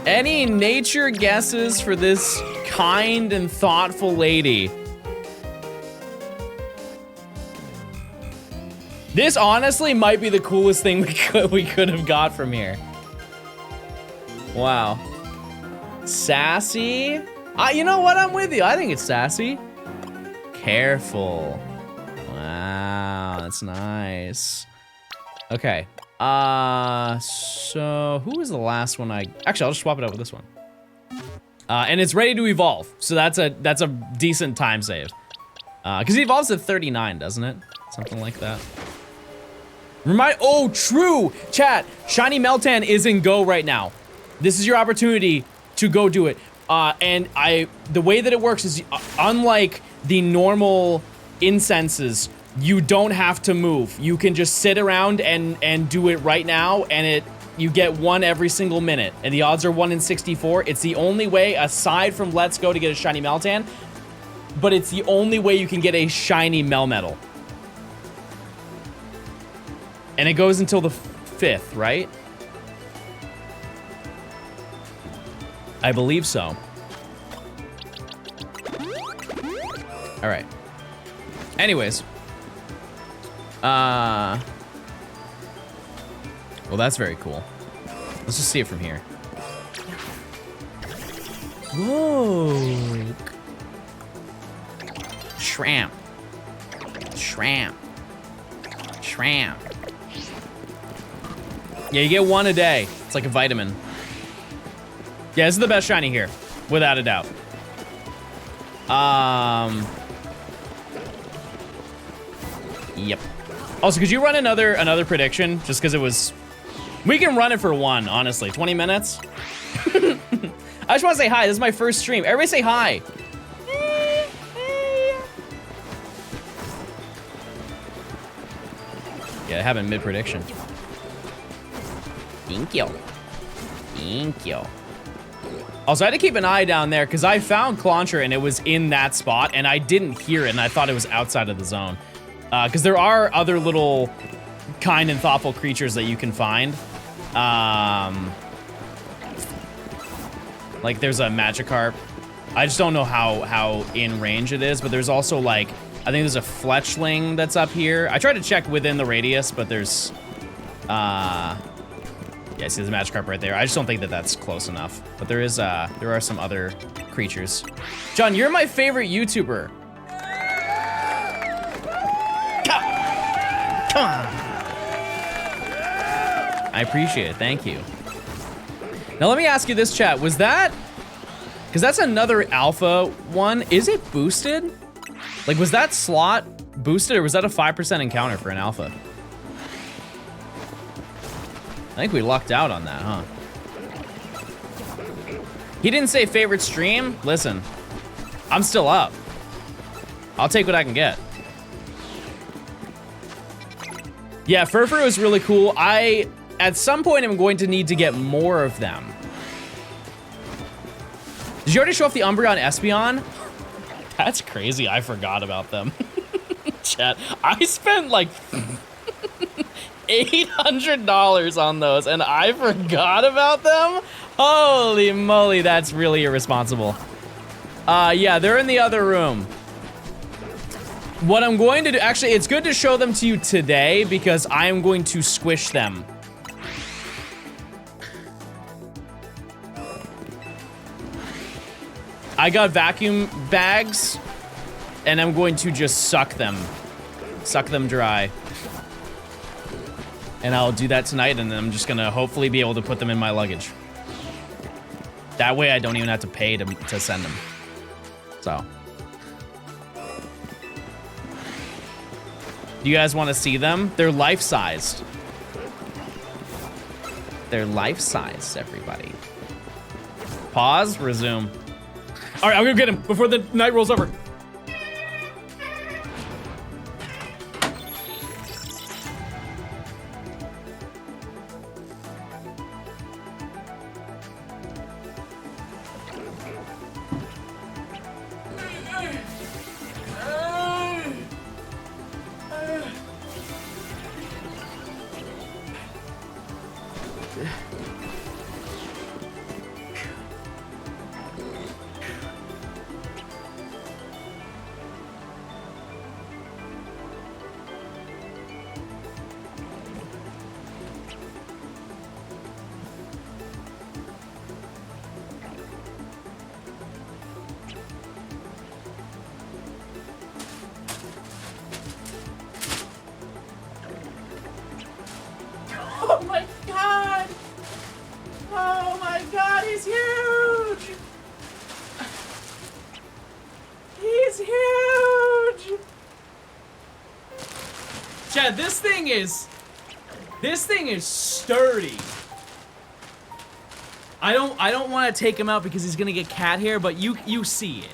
Any nature guesses for this kind and thoughtful lady? This honestly might be the coolest thing we could have got from here. Wow. Sassy? You know what? I'm with you. I think it's sassy. Careful. Wow, that's nice. Okay. So who was the last one actually, I'll just swap it out with this one. And it's ready to evolve. So that's a decent time save. Because it evolves at 39, doesn't it? Something like that. Oh, true, chat. Shiny Meltan is in Go right now. This is your opportunity to go do it. And the way that it works is, unlike the normal incenses, you don't have to move. You can just sit around and do it right now, and you get one every single minute. And the odds are 1 in 64. It's the only way, aside from Let's Go, to get a shiny Meltan, but it's the only way you can get a shiny Melmetal. And it goes until the 5th, right? I believe so. All right. Anyways. Well, that's very cool. Let's just see it from here. Whoa. Shrimp. Shrimp. Shrimp. Yeah, you get one a day. It's like a vitamin. Yeah, this is the best shiny here, without a doubt. Yep. Also, could you run another prediction? Just because it was... We can run it for one, honestly. 20 minutes? I just want to say hi. This is my first stream. Everybody say hi. Yeah, it happened mid-prediction. Thank you. Thank you. Also, I had to keep an eye down there because I found Clauncher and it was in that spot and I didn't hear it and I thought it was outside of the zone. Because there are other little kind and thoughtful creatures that you can find. Like there's a Magikarp. I just don't know how in range it is, but there's also like, I think there's a Fletchling that's up here. I tried to check within the radius, but there's, yeah, see there's a Magikarp right there. I just don't think that that's close enough. But there are some other creatures. John, you're my favorite YouTuber. Come on. I appreciate it, thank you. Now let me ask you this, chat. Was that, because that's another alpha one. Is it boosted? Like, was that slot boosted or was that a 5% encounter for an alpha? I think we lucked out on that, huh? He didn't say favorite stream. Listen, I'm still up. I'll take what I can get. Yeah, Furfur is really cool. At some point, I'm going to need to get more of them. Did you already show off the Umbreon Espeon? That's crazy, I forgot about them. Chat, I spent like $800 on those and I forgot about them? Holy moly, that's really irresponsible. Yeah, they're in the other room. What I'm going to do, actually, it's good to show them to you today because I am going to squish them. I got vacuum bags and I'm going to just suck them dry. And I'll do that tonight and then I'm just gonna hopefully be able to put them in my luggage. That way I don't even have to pay to send them. So. Do you guys want to see them? They're life-sized. They're life-sized, everybody. Pause, resume. All right, I'll go get him before the night rolls over. Chad, this thing is sturdy. I don't want to take him out because he's gonna get cat hair, but you see it.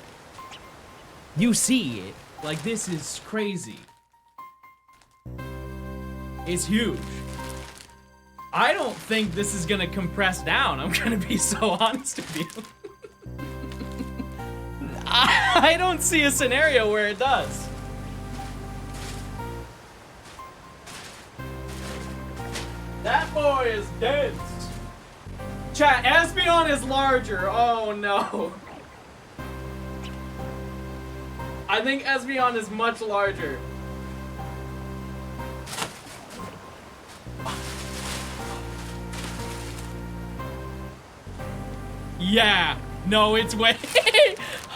You see it. Like, this is crazy. It's huge. I don't think this is gonna compress down. I'm gonna be so honest with you. I don't see a scenario where it does. That boy is dense. Chat, Espeon is larger. Oh no. I think Espeon is much larger. Yeah. No, it's way.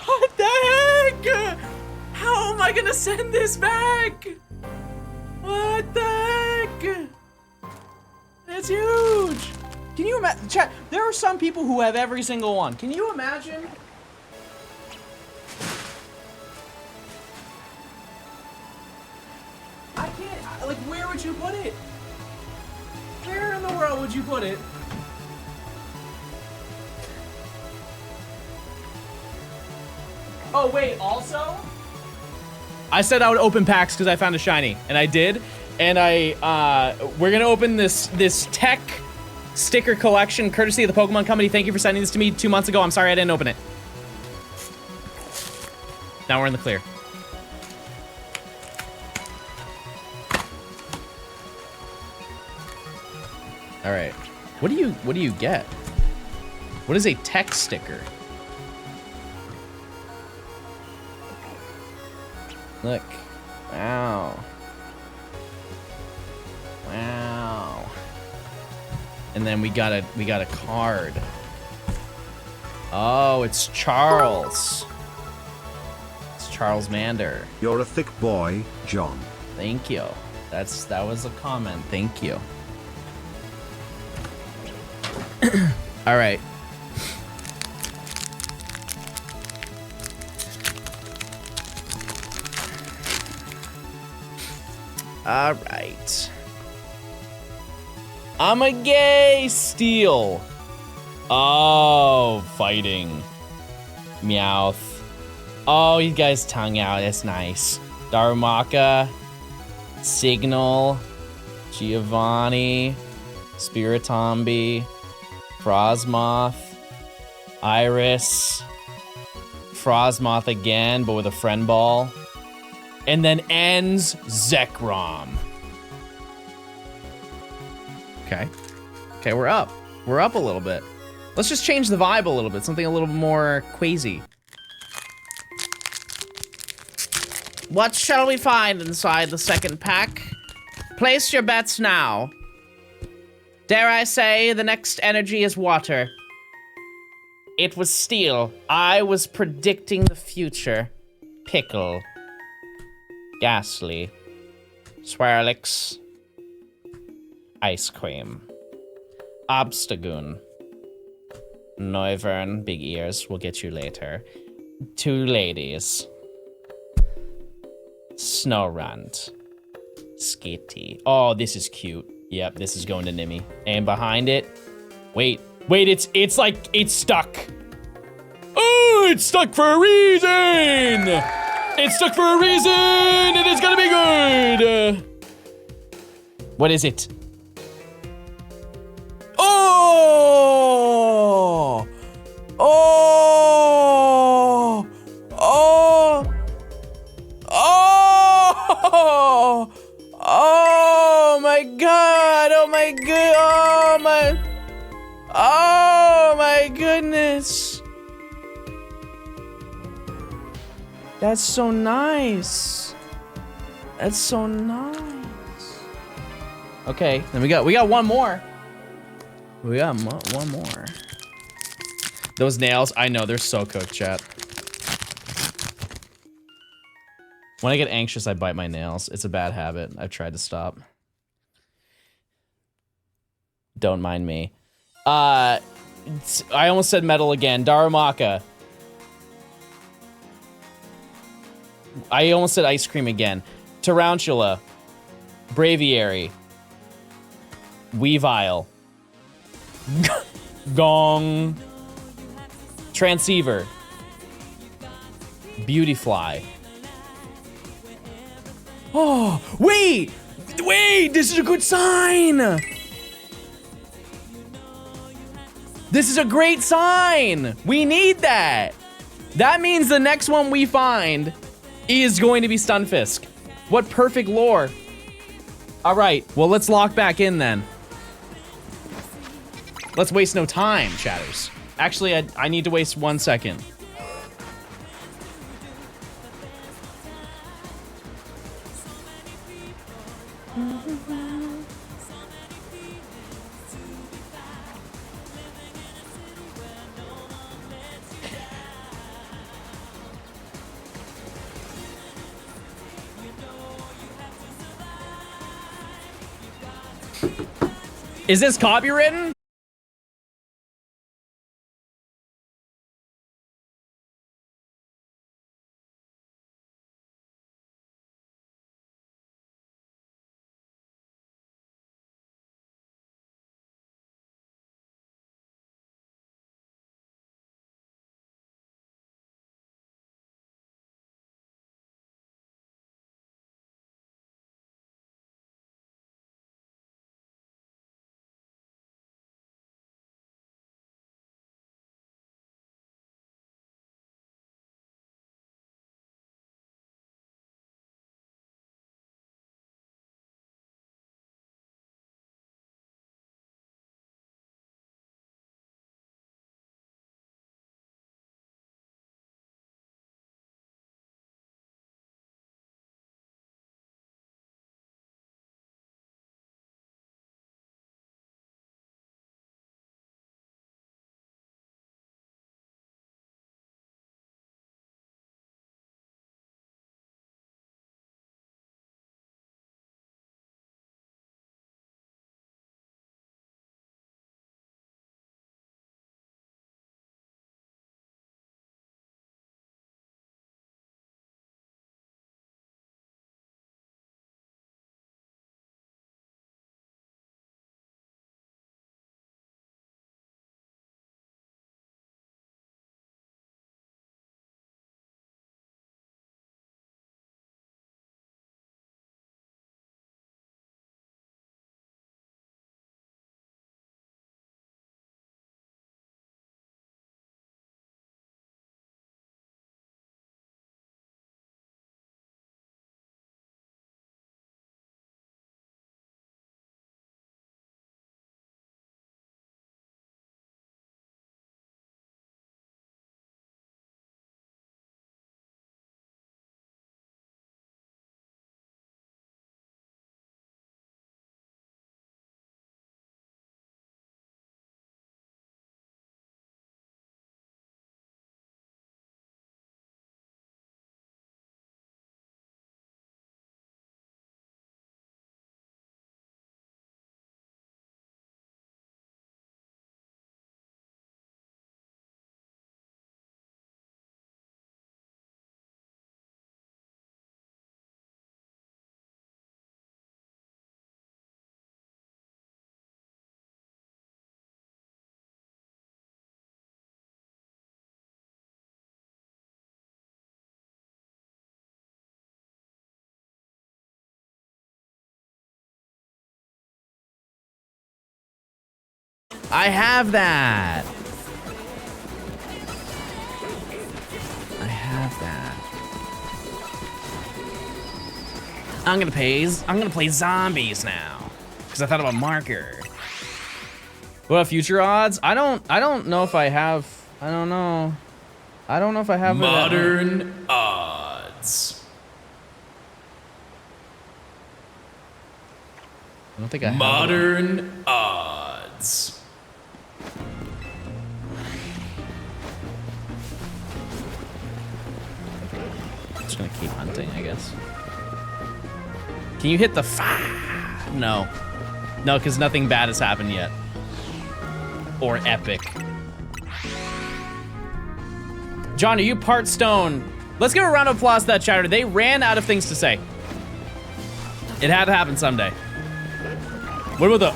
What the heck? How am I gonna send this back? What the heck? That's huge. Can you imagine? Chat, there are some people who have every single one. Can you imagine? I can't, like, where would you put it? Where in the world would you put it? Oh, wait, also? I said I would open packs because I found a shiny, and I did. And we're gonna open this tech sticker collection courtesy of the Pokemon Company. Thank you for sending this to me 2 months ago. I'm sorry I didn't open it. Now we're in the clear. All right. What do you get? What is a tech sticker? Look. Wow. Wow. And then we got a card. Oh, it's Charles. It's Charles Mander. You're a thick boy, John. Thank you. That was a comment. Thank you. All right. All right. I'm a gay steel. Oh, fighting. Meowth. Oh, you guys tongue out. That's nice. Darumaka. Signal. Giovanni. Spiritombi. Frosmoth. Iris. Frosmoth again, but with a friend ball. And then ends Zekrom. Okay. Okay, we're up. We're up a little bit. Let's just change the vibe a little bit. Something a little more quazy. What shall we find inside the second pack? Place your bets now. Dare I say, the next energy is water. It was steel. I was predicting the future. Pickle. Ghastly. Swirlix. Ice cream. Obstagoon. Noivern, big ears, we'll get you later. Two ladies. Snowrunt. Skitty. Oh, this is cute. Yep, this is going to Nimmy. And behind it, wait, it's like, it's stuck. Oh, it's stuck for a reason! It's stuck for a reason, and it's gonna be good! What is it? Oh! Oh! Oh! Oh! Oh my god! Oh my god! Oh my! Oh my goodness! That's so nice. That's so nice. Okay, then we got one more. We got one more. Those nails, I know, they're so cooked, chat. When I get anxious, I bite my nails. It's a bad habit. I've tried to stop. Don't mind me. I almost said metal again. Darumaka. I almost said ice cream again. Tarantula. Braviary. Weavile. Gong. Transceiver. Beautyfly. Oh, wait! Wait, this is a good sign! This is a great sign! We need that! That means the next one we find is going to be Stunfisk. What perfect lore. All right, well, let's lock back in then. Let's waste no time, chatters. Actually, I need to waste 1 second. Is this copywritten? I have that. I have that. I'm gonna play zombies now. Cause I thought of a marker. What about future odds? I don't know if I have, I don't know if I have modern odds. I don't think I have modern odds. Just gonna keep hunting, I guess. Can you hit the 5? No. No, because nothing bad has happened yet. Or epic. John, are you part stone? Let's give a round of applause to that chatter. They ran out of things to say. It had to happen someday. What about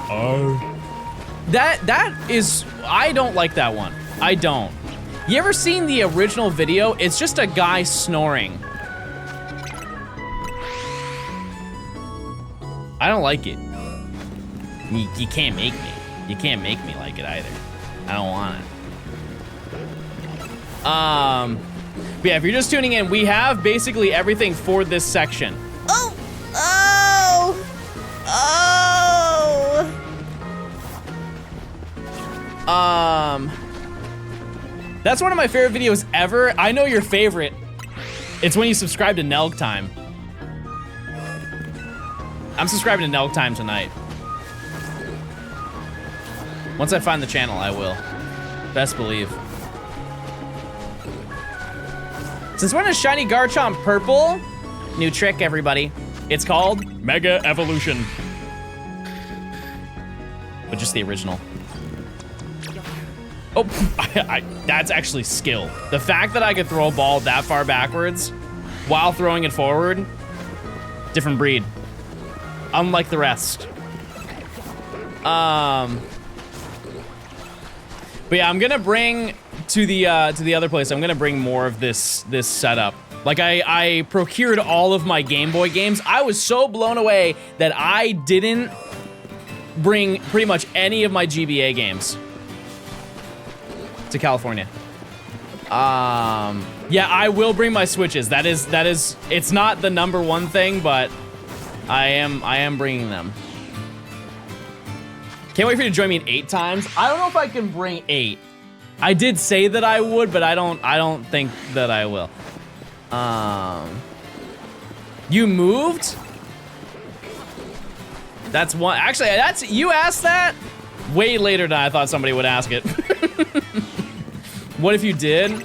the That is, I don't like that one. I don't. You ever seen the original video? It's just a guy snoring. I don't like it. You can't make me. You can't make me like it either. I don't want it. But yeah, if you're just tuning in, we have basically everything for this section. Oh! That's one of my favorite videos ever. I know your favorite. It's when you subscribe to Nelg Time. I'm subscribing to Nelg Time tonight. Once I find the channel, I will. Best believe. Since when is Shiny Garchomp purple? New trick, everybody. It's called Mega Evolution. But just the original. Oh, that's actually skill. The fact that I could throw a ball that far backwards while throwing it forward, different breed. Unlike the rest. But yeah, I'm gonna bring to the other place. I'm gonna bring more of this setup. Like I procured all of my Game Boy games. I was so blown away that I didn't bring pretty much any of my GBA games to California. Yeah, I will bring my Switches. That is, it's not the #1 thing, but I am bringing them. Can't wait for you to join me in 8 times. I don't know if I can bring 8. I did say that I would, but I don't think that I will. You moved? That's one. Actually, you asked that way later than I thought somebody would ask it. What if you did?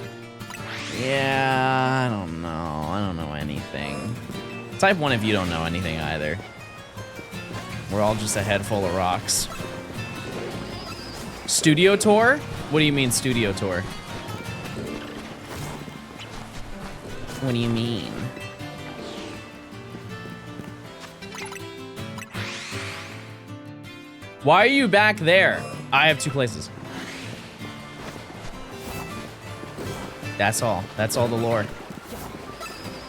Yeah, I don't know. I don't know anything. Type 1 if you don't know anything either. We're all just a head full of rocks. Studio tour? What do you mean studio tour? What do you mean? Why are you back there? I have 2 places. That's all. That's all the lore.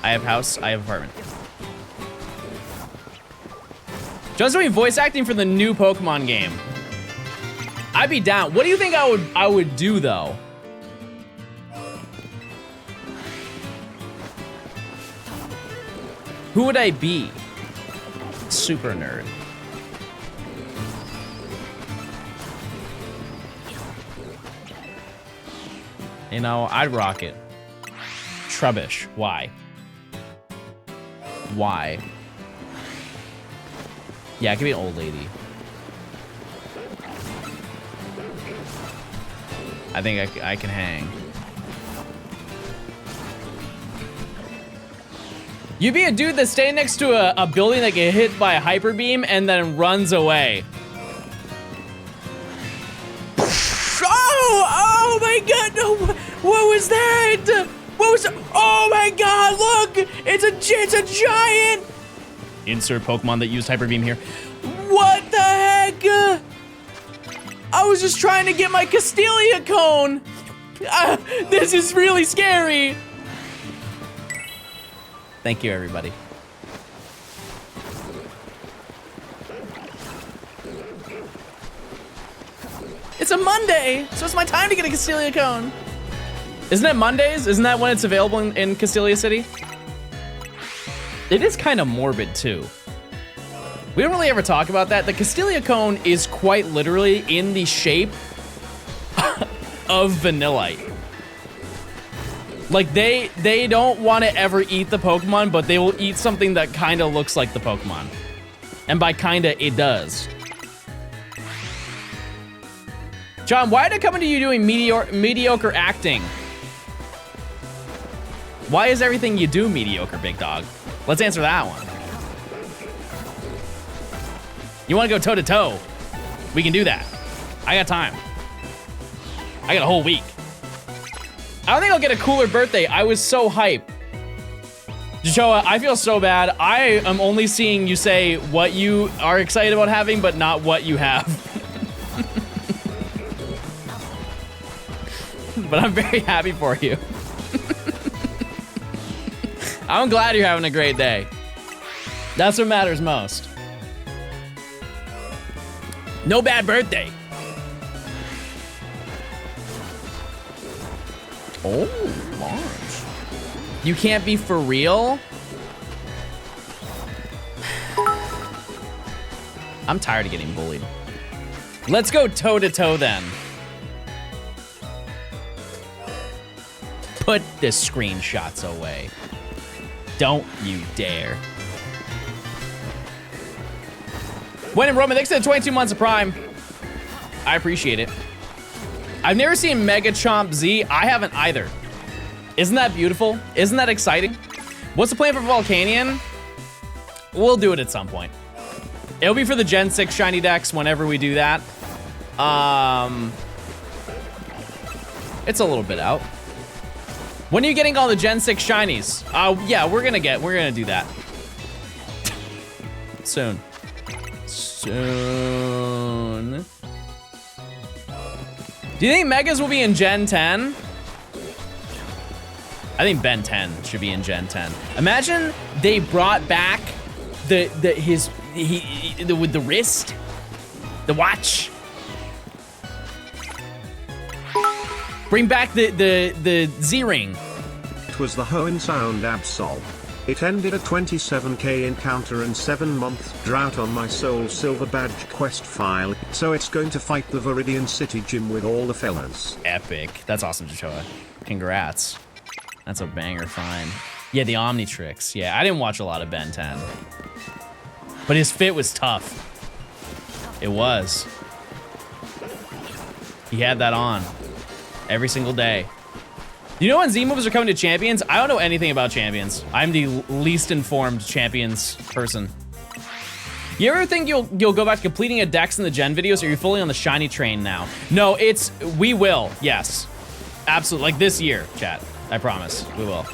I have house, I have apartment. John's doing voice acting for the new Pokemon game. I'd be down. What do you think I would do though? Who would I be? Super nerd. You know, I'd rock it. Trubbish. Why? Why? Yeah, I could be an old lady. I think I can hang. You'd be a dude that's staying next to a building that get hit by a hyper beam and then runs away. Oh my god, no, what was that? What was that? Oh my god, look, it's a giant. Insert Pokemon that used hyper beam here. What the heck? I was just trying to get my Castelia cone. This is really scary. Thank you, everybody. It's a Monday, so it's my time to get a Castelia cone. Isn't it Mondays? Isn't that when it's available in Castelia City? It is kind of morbid, too. We don't really ever talk about that. The Castelia cone is quite literally in the shape of Vanillite. Like, they don't want to ever eat the Pokemon, but they will eat something that kind of looks like the Pokemon. And by kinda, it does. John, why did I come into you doing mediocre acting? Why is everything you do mediocre, big dog? Let's answer that one. You want to go toe-to-toe? We can do that. I got time. I got a whole week. I don't think I'll get a cooler birthday. I was so hype. Joshua, I feel so bad. I am only seeing you say what you are excited about having, but not what you have. But I'm very happy for you. I'm glad you're having a great day. That's what matters most. No bad birthday. Oh, March. You can't be for real? I'm tired of getting bullied. Let's go toe to toe then. Put the screenshots away. Don't you dare. When in Roman, thanks for the 22 months of Prime. I appreciate it. I've never seen Mega Chomp Z. I haven't either. Isn't that beautiful? Isn't that exciting? What's the plan for Volcanion? We'll do it at some point. It'll be for the Gen 6 shiny decks whenever we do that. It's a little bit out. When are you getting all the Gen 6 shinies? Yeah, we're gonna do that. Soon. Soon. Do you think Megas will be in Gen 10? I think Ben 10 should be in Gen 10. Imagine they brought back with the wrist, the watch. Bring back the Z-ring. It was the Hoenn Sound Absol. It ended a 27k encounter and 7-month drought on my Soul Silver Badge quest file, so it's going to fight the Viridian City Gym with all the fellas. Epic. That's awesome, Joshua. Congrats. That's a banger find. Yeah, the Omnitrix. Yeah, I didn't watch a lot of Ben 10. But his fit was tough. It was. He had that on every single day. You know when Z-moves are coming to Champions? I don't know anything about Champions. I'm the least informed Champions person. You ever think you'll go back to completing a Dex in the Gen videos, or are you fully on the shiny train now? No, we will, yes. Absolutely, like this year, chat. I promise, we will.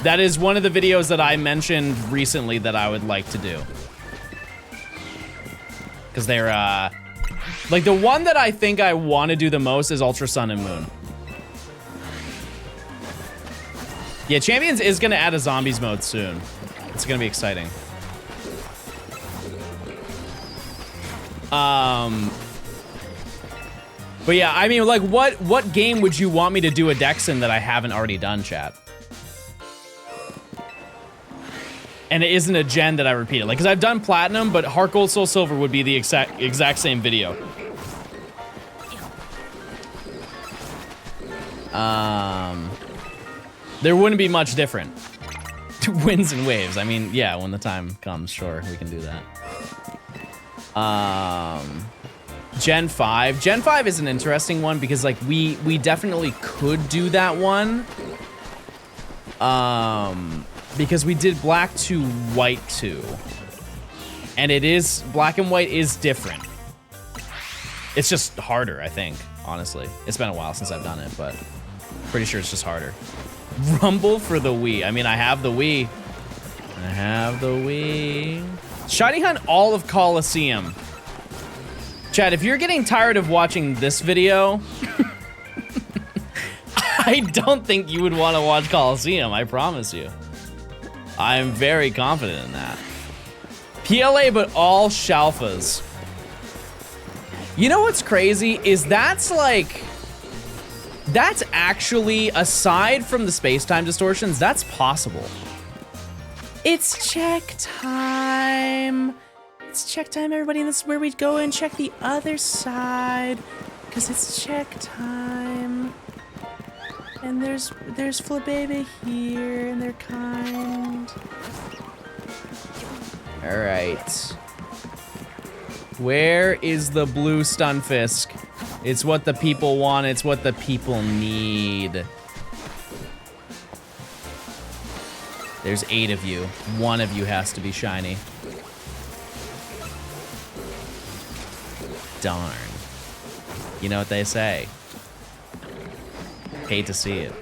That is one of the videos that I mentioned recently that I would like to do. Because they're, like the one that I think I want to do the most is Ultra Sun and Moon. Yeah, Champions is gonna add a zombies mode soon. It's gonna be exciting. But yeah, I mean, like, what game would you want me to do a Dex in that I haven't already done, chat? And it isn't a gen that I repeated. Like, because I've done Platinum, but Heart Gold, Soul Silver would be the exact same video. There wouldn't be much different. Winds and waves. I mean, yeah, when the time comes, sure, we can do that. Gen 5. Gen 5 is an interesting one because, like, we definitely could do that one. Because we did black to white 2. And black and white is different. It's just harder, I think, honestly. It's been a while since I've done it, but pretty sure it's just harder. Rumble for the Wii. I mean, I have the Wii. I have the Wii. Shiny Hunt all of Coliseum. Chad, if you're getting tired of watching this video, I don't think you would want to watch Coliseum, I promise you. I'm very confident in that. PLA, but all Shalfas. You know what's crazy is that's actually, aside from the space-time distortions, that's possible. It's check time. It's check time, everybody. This is where we go and check the other side, because it's check time. And there's Flabébé here, and they're kind. All right. Where is the blue Stunfisk? It's what the people want. It's what the people need. There's 8 of you. 1 of you has to be shiny. Darn. You know what they say. Hate to see it.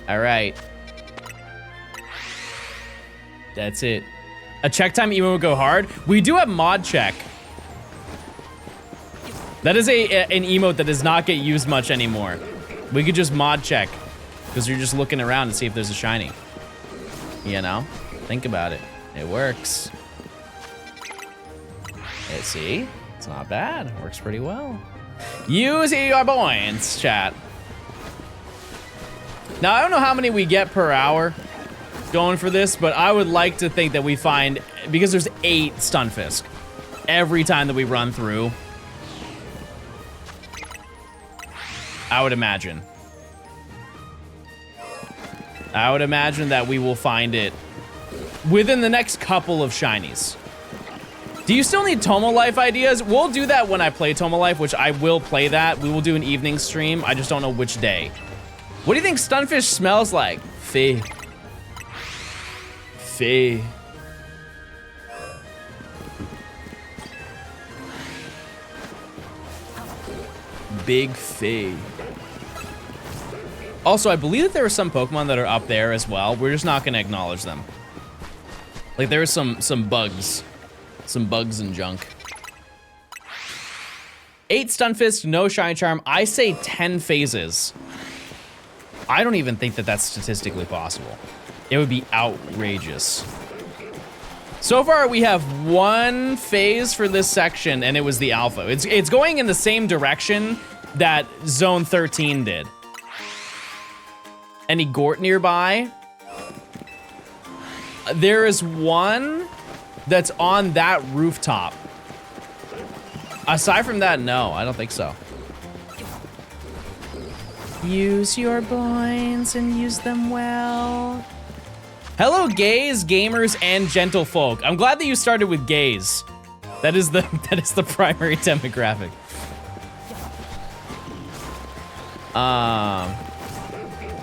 All right. That's it. A check time emote would go hard. We do have mod check. That is an emote that does not get used much anymore. We could just mod check because you're just looking around to see if there's a shiny. You know? Think about it. It works. Let's see. It's not bad. Works pretty well. Use your points, chat. Now, I don't know how many we get per hour going for this, but I would like to think that we find, because there's 8 Stunfisk every time that we run through. I would imagine. That we will find it within the next couple of shinies. Do you still need Tomo Life ideas? We'll do that when I play Tomo Life, which I will play that. We will do an evening stream. I just don't know which day. What do you think Stunfisk smells like? Fee. Big fee. Also, I believe that there are some Pokemon that are up there as well. We're just not gonna acknowledge them. Like there are some bugs. Some bugs and junk. 8 Stunfisk, no Shiny Charm. I say 10 phases. I don't even think that that's statistically possible. It would be outrageous. So far, we have 1 phase for this section, and it was the Alpha. It's going in the same direction that Zone 13 did. Any Gort nearby? There is one that's on that rooftop. Aside from that, no, I don't think so. Use your points and use them well. Hello, gays, gamers, and gentlefolk. I'm glad that you started with gays. That is the primary demographic.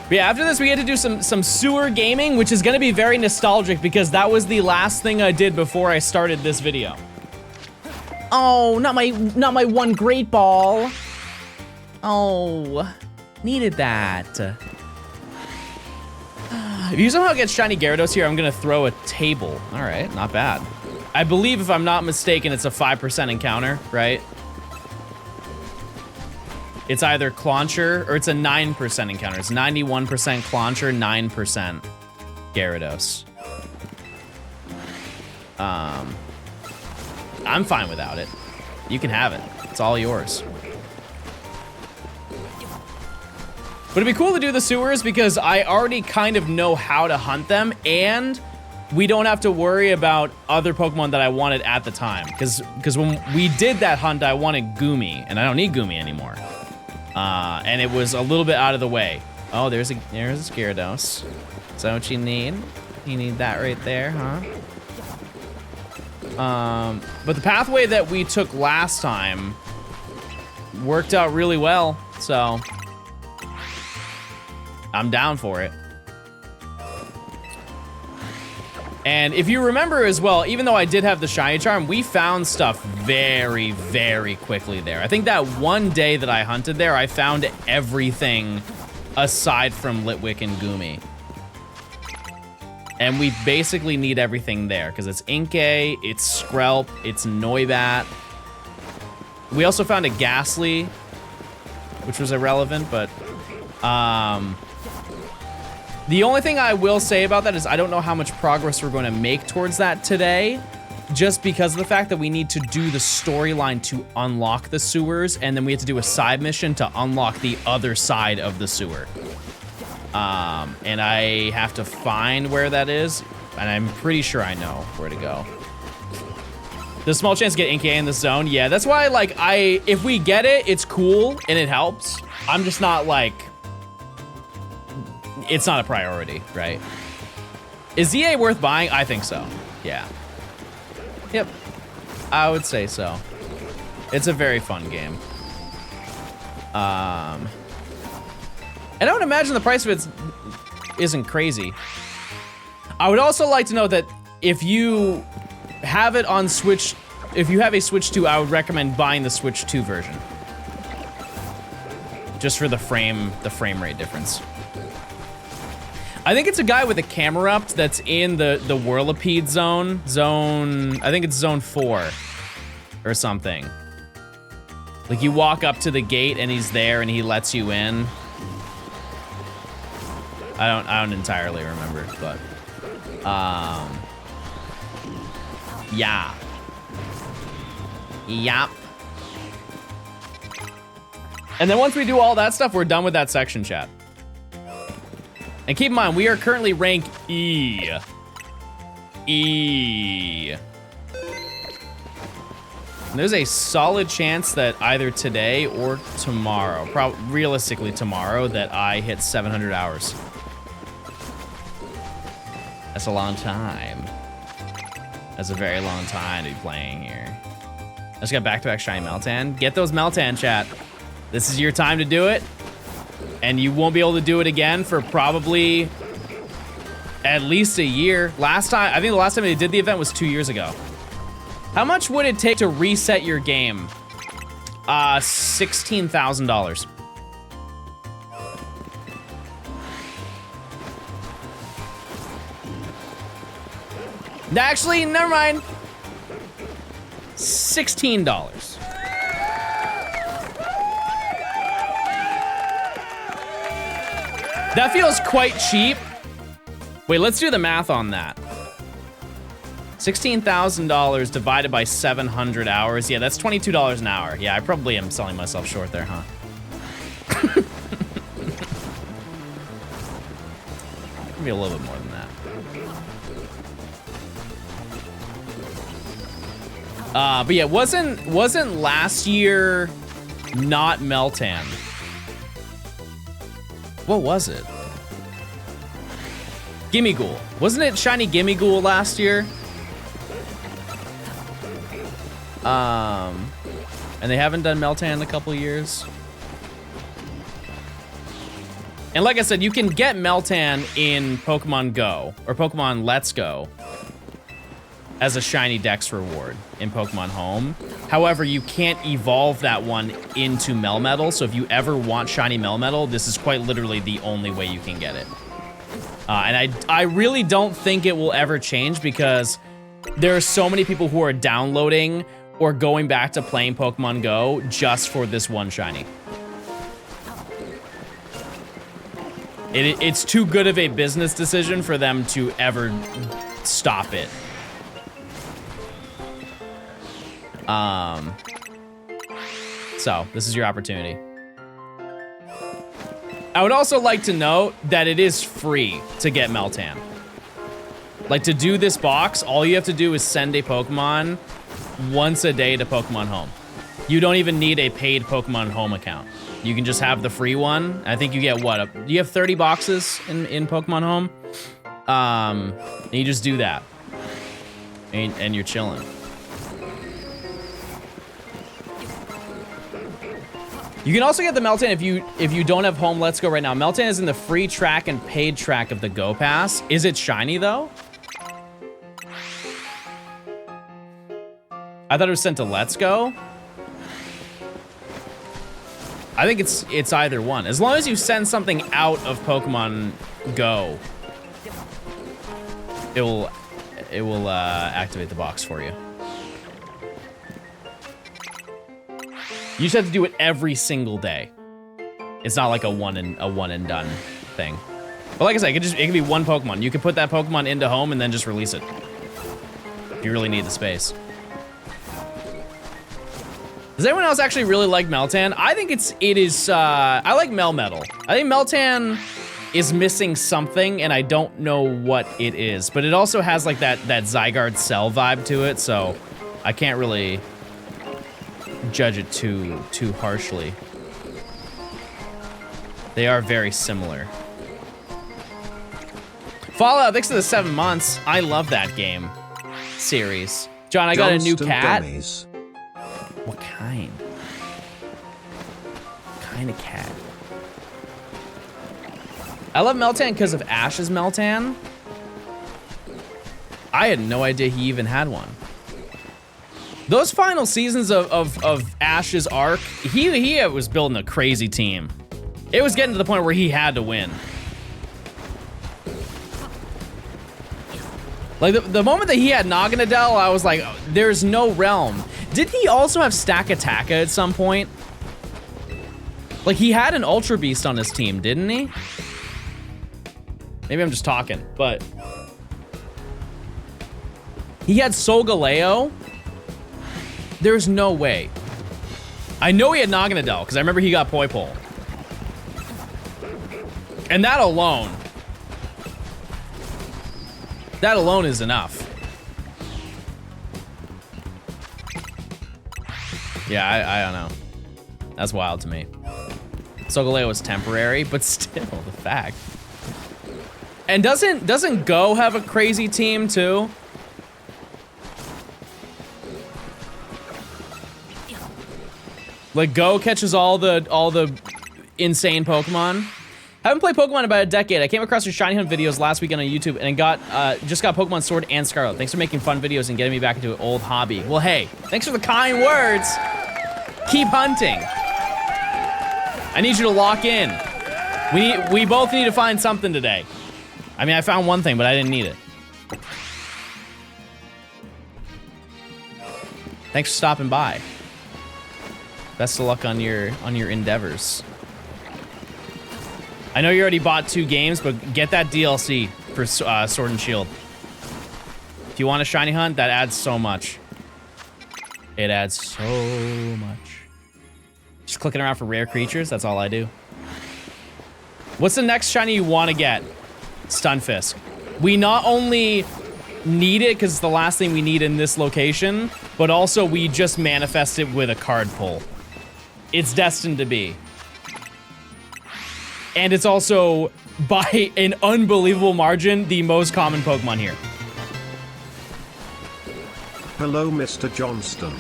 But yeah, after this, we had to do some sewer gaming, which is gonna be very nostalgic because that was the last thing I did before I started this video. Oh, not my one great ball. Oh, needed that. If you somehow get shiny Gyarados here, I'm gonna throw a table. All right, not bad. I believe, if I'm not mistaken, it's a 5% encounter, right? It's either Clauncher or it's a 9% encounter. It's 91% Clauncher, 9% Gyarados. I'm fine without it. You can have it. It's all yours. But it'd be cool to do the sewers because I already kind of know how to hunt them, and we don't have to worry about other Pokemon that I wanted at the time. Because when we did that hunt, I wanted Goomy, and I don't need Goomy anymore. And it was a little bit out of the way. Oh, there's a Gyarados. Is that what you need? You need that right there, huh? But the pathway that we took last time worked out really well, so I'm down for it. And if you remember as well, even though I did have the Shiny Charm, we found stuff very, very quickly there. I think that one day that I hunted there, I found everything aside from Litwick and Goomy. And we basically need everything there, because it's Inkay, it's Skrelp, it's Noibat. We also found a Ghastly, which was irrelevant, but the only thing I will say about that is I don't know how much progress we're going to make towards that today, just because of the fact that we need to do the storyline to unlock the sewers, and then we have to do a side mission to unlock the other side of the sewer. And I have to find where that is, and I'm pretty sure I know where to go. There's a small chance to get Inkay in this zone. Yeah, that's why, like, if we get it, it's cool and it helps. I'm just not like, it's not a priority, right? Is ZA worth buying? I think so. Yeah. Yep. I would say so. It's a very fun game. And I would imagine the price of it isn't crazy. I would also like to know that if you have it on Switch, if you have a Switch 2, I would recommend buying the Switch 2 version. Just for the frame rate difference. I think it's a guy with a camera up that's in the Whirlipede zone. I think it's zone 4 or something. Like you walk up to the gate and he's there and he lets you in. I don't entirely remember, but yeah. Yep. And then once we do all that stuff, we're done with that section, chat. And keep in mind, we are currently rank E. E. And there's a solid chance that either today or tomorrow, realistically tomorrow, that I hit 700 hours. That's a long time. That's a very long time to be playing here. I just got back-to-back shiny Meltan. Get those Meltan, chat. This is your time to do it. And you won't be able to do it again for probably at least a year. I think the last time they did the event was 2 years ago. How much would it take to reset your game? $16,000. Actually, never mind. $16. That feels quite cheap. Wait, let's do the math on that. $16,000 divided by 700 hours. Yeah, that's $22 an hour. Yeah, I probably am selling myself short there, huh? Maybe a little bit more than that. But yeah, wasn't last year not Meltan? What was it? Gimme Ghoul. Wasn't it shiny Gimme Ghoul last year? And they haven't done Meltan in a couple years. And like I said, you can get Meltan in Pokemon Go or Pokemon Let's Go as a shiny Dex reward in Pokemon Home. However, you can't evolve that one into Melmetal. So if you ever want shiny Melmetal, this is quite literally the only way you can get it. And I really don't think it will ever change because there are so many people who are downloading or going back to playing Pokemon Go just for this one shiny. It's too good of a business decision for them to ever stop it. So this is your opportunity. I would also like to note that it is free to get Meltan. Like to do this box, all you have to do is send a Pokemon once a day to Pokemon Home. You don't even need a paid Pokemon Home account. You can just have the free one. I think you get what? You have 30 boxes in Pokemon Home. And you just do that. And you're chilling. You can also get the Meltan if you don't have Home Let's Go right now. Meltan is in the free track and paid track of the Go Pass. Is it shiny though? I thought it was sent to Let's Go. I think it's either one. As long as you send something out of Pokemon Go, it will activate the box for you. You just have to do it every single day. It's not like a one and done thing. But like I said, it can be one Pokemon. You can put that Pokemon into Home and then just release it if you really need the space. Does anyone else actually really like Meltan? I think it is. I like Melmetal. I think Meltan is missing something, and I don't know what it is. But it also has like that Zygarde Cell vibe to it, so I can't really judge it too harshly. They are very similar. Fallout, thanks for the 7 months. I love that game series. John, I got a new cat. Gummies. What kind? What kind of cat? I love Meltan because of Ash's Meltan. I had no idea he even had one. Those final seasons of Ash's arc, he was building a crazy team. It was getting to the point where he had to win. Like, the moment that he had Naganadel, I was like, there's no realm. Did he also have Stack Attacka at some point? Like, he had an Ultra Beast on his team, didn't he? Maybe I'm just talking, but... He had Solgaleo. There's no way. I know he had Naganadel, because I remember he got Poipole. And that alone is enough. Yeah, I don't know. That's wild to me. Solgaleo was temporary, but still, the fact. And doesn't Go have a crazy team too? Like Go catches all the insane Pokemon. Haven't played Pokemon in about a decade. I came across your Shiny Hunt videos last weekend on YouTube and just got Pokemon Sword and Scarlet. Thanks for making fun videos and getting me back into an old hobby. Well, hey, thanks for the kind words. Keep hunting. I need you to lock in. We both need to find something today. I mean, I found one thing, but I didn't need it. Thanks for stopping by. Best of luck on your endeavors. I know you already bought 2 games, but get that DLC for Sword and Shield. If you want a Shiny Hunt, that adds so much. It adds so much. Just clicking around for rare creatures, that's all I do. What's the next shiny you want to get? Stunfisk. We not only need it because it's the last thing we need in this location, but also we just manifest it with a card pull. It's destined to be. And it's also, by an unbelievable margin, the most common Pokemon here. Hello, Mr. Johnstone.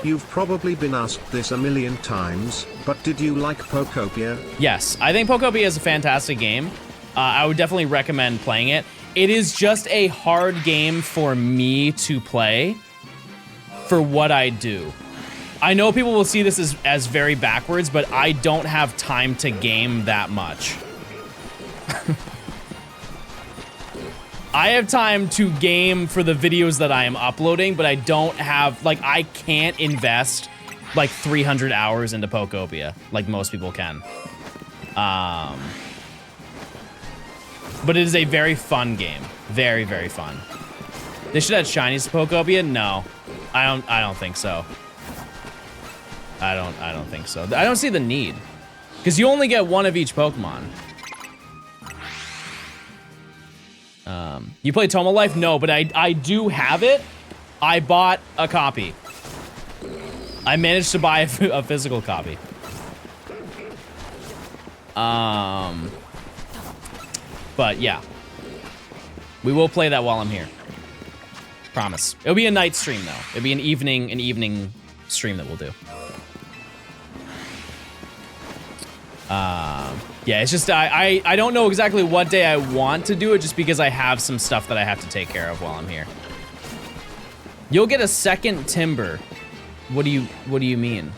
You've probably been asked this a million times, but did you like Pokopia? Yes, I think Pokopia is a fantastic game. I would definitely recommend playing it. It is just a hard game for me to play for what I do. I know people will see this as very backwards, but I don't have time to game that much. I have time to game for the videos that I am uploading, but I don't have, like, I can't invest like 300 hours into Pokopia like most people can. But it is a very fun game. Very, very fun. They should add shinies to Pokopia? No. I don't think so. I don't think so. I don't see the need. Because you only get one of each Pokemon. You play Tomo Life? No, but I do have it. I bought a copy. I managed to buy a physical copy. But yeah. We will play that while I'm here. Promise. It'll be a night stream though. It'll be an evening stream that we'll do. Yeah, it's just, I don't know exactly what day I want to do it just because I have some stuff that I have to take care of while I'm here. You'll get a second timber. What do you mean?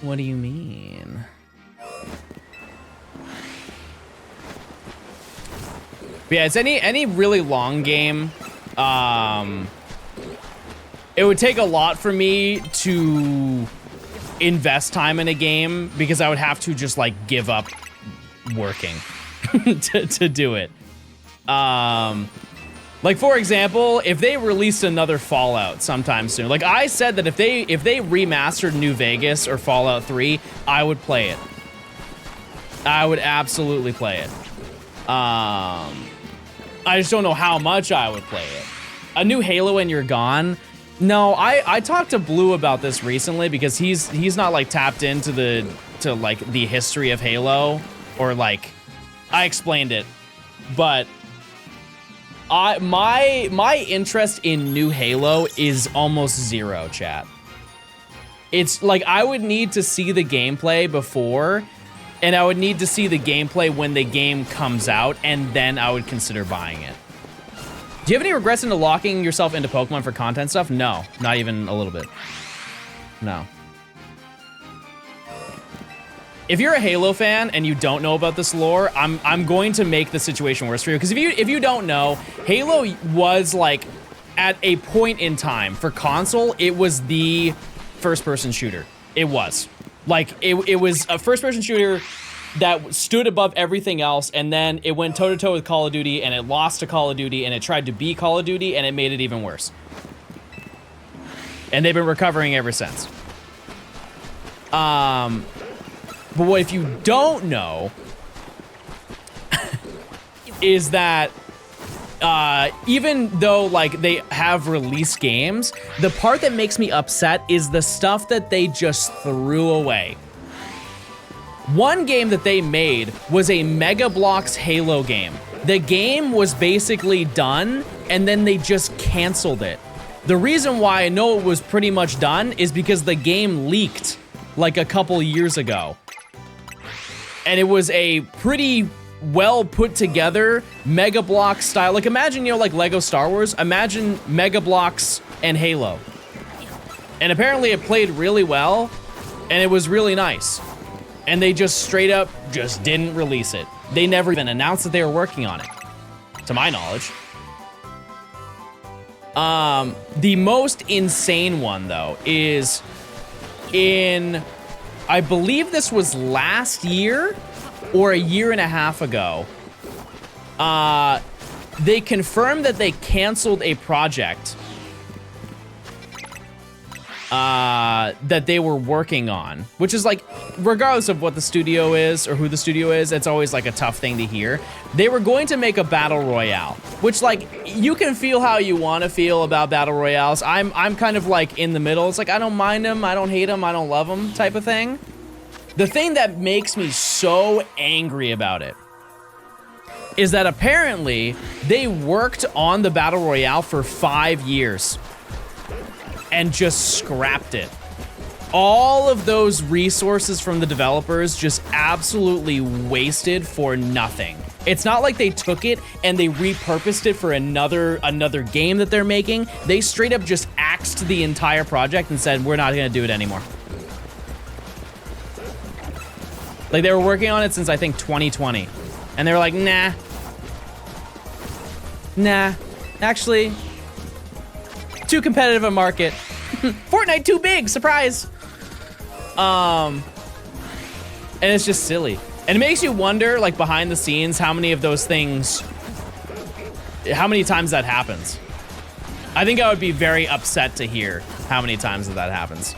What do you mean? But yeah, it's any really long game. It would take a lot for me to invest time in a game because I would have to just like give up working to do it. Like for example, if they released another Fallout sometime soon, like I said that if they remastered New Vegas or Fallout 3, I would play it. I would absolutely play it. I just don't know how much I would play it. A new Halo and you're gone. No, I talked to Blue about this recently because he's not like tapped into the history of Halo, or like I explained it, but my interest in new Halo is almost zero, chat. It's like I would need to see the gameplay before, and I would need to see the gameplay when the game comes out, and then I would consider buying it. Do you have any regrets into locking yourself into Pokemon for content stuff? No, not even a little bit. No. if you're a Halo fan and you don't know about this lore, I'm going to make the situation worse for you. Because if you don't know, Halo was like, at a point in time for console, it was the first-person shooter. It was. Like, it was a first-person shooter that stood above everything else, and then it went toe-to-toe with Call of Duty, and it lost to Call of Duty, and it tried to be Call of Duty, and it made it even worse. And they've been recovering ever since. But what if you don't know is that even though like they have released games, the part that makes me upset is the stuff that they just threw away. One game that they made was a Mega Bloks Halo game. The game was basically done, and then they just canceled it. The reason why I know it was pretty much done is because the game leaked like a couple years ago. And it was a pretty well put together Mega Bloks style. Like imagine, you know, like Lego Star Wars, imagine Mega Bloks and Halo. And apparently it played really well, and it was really nice. And they just straight up just didn't release it. They never even announced that they were working on it, to my knowledge. The most insane one though is in, I believe this was last year or a year and a half ago. They confirmed that they canceled a project that they were working on, which is like, regardless of what the studio is or who the studio is, it's always like a tough thing to hear. They were going to make a battle royale, which like, you can feel how you want to feel about battle royales. I'm kind of like in the middle. It's like, I don't mind them, I don't hate them, I don't love them type of thing. The thing that makes me so angry about it is that apparently they worked on the battle royale for 5 years and just scrapped it. All of those resources from the developers just absolutely wasted for nothing. It's not like they took it and they repurposed it for another game that they're making. They straight up just axed the entire project and said, we're not gonna do it anymore. Like they were working on it since I think 2020. And they were like, nah, actually, too competitive a market. Fortnite too big, surprise. And it's just silly. And it makes you wonder, like behind the scenes, how many of those things, how many times that happens. I think I would be very upset to hear how many times that happens.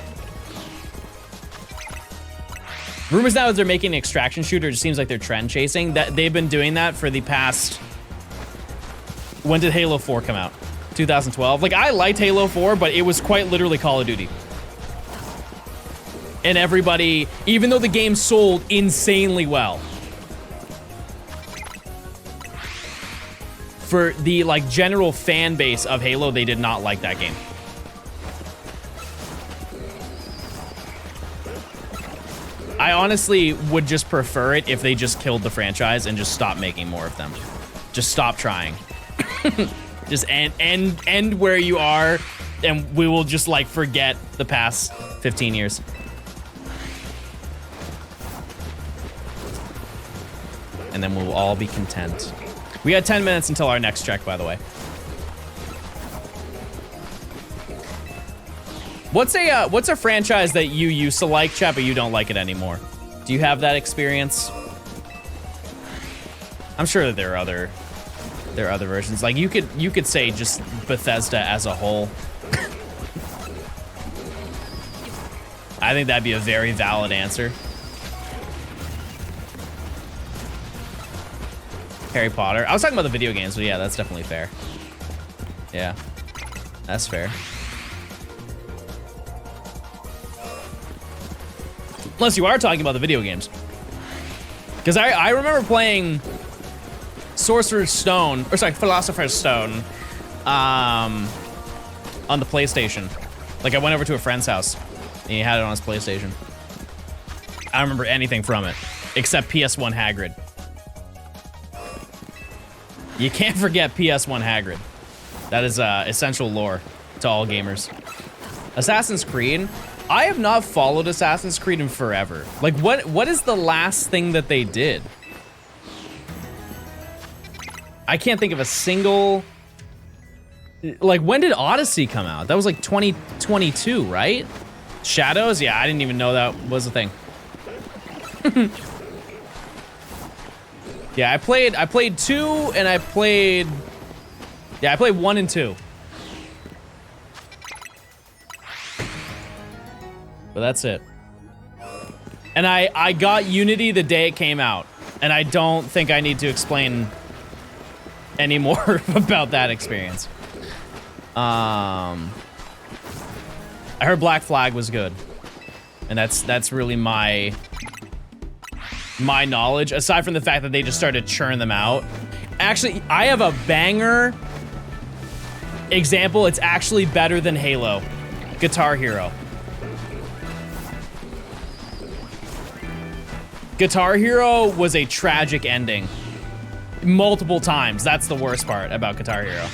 Rumors now that they're making an extraction shooter, it just seems like they're trend chasing. That they've been doing that for the past, when did Halo 4 come out? 2012. Like, I liked Halo 4, but it was quite literally Call of Duty. And everybody, even though the game sold insanely well, for the like general fan base of Halo, they did not like that game. I honestly would just prefer it if they just killed the franchise and just stopped making more of them. Just stop trying. Just end where you are, and we will just like forget the past 15 years. And then we'll all be content. We got 10 minutes until our next check, by the way. What's a franchise that you used to like, chat, but you don't like it anymore? Do you have that experience? I'm sure that there are other versions. Like you could say just Bethesda as a whole. I think that'd be a very valid answer. Harry Potter. I was talking about the video games, but yeah, that's definitely fair. Yeah, that's fair. Unless you are talking about the video games. Because I remember playing Philosopher's Stone on the PlayStation. Like I went over to a friend's house and he had it on his PlayStation. I don't remember anything from it except PS1 Hagrid. You can't forget PS1 Hagrid. That is essential lore to all gamers. Assassin's Creed, I have not followed Assassin's Creed in forever. Like, what is the last thing that they did? I can't think of a single... Like, when did Odyssey come out? That was like 2022, right? Shadows? Yeah, I didn't even know that was a thing. Yeah, I played 2 and I played 1 and 2. But that's it. And I got Unity the day it came out, and I don't think I need to explain any more about that experience. I heard Black Flag was good, and that's really my knowledge, aside from the fact that they just started to churn them out. Actually, I have a banger example. It's actually better than Halo. Guitar Hero. Guitar Hero was a tragic ending. Multiple times. That's the worst part about Guitar Hero.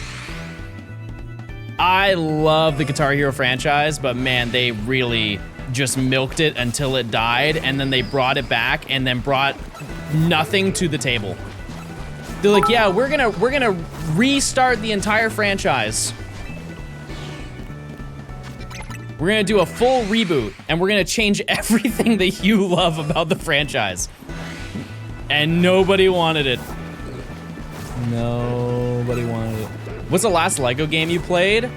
I love the Guitar Hero franchise, but man, they really just milked it until it died, and then they brought it back and then brought nothing to the table. They're like, yeah, we're gonna restart the entire franchise. We're gonna do a full reboot, and we're gonna change everything that you love about the franchise. And nobody wanted it. Nobody wanted it. What's the last Lego game you played?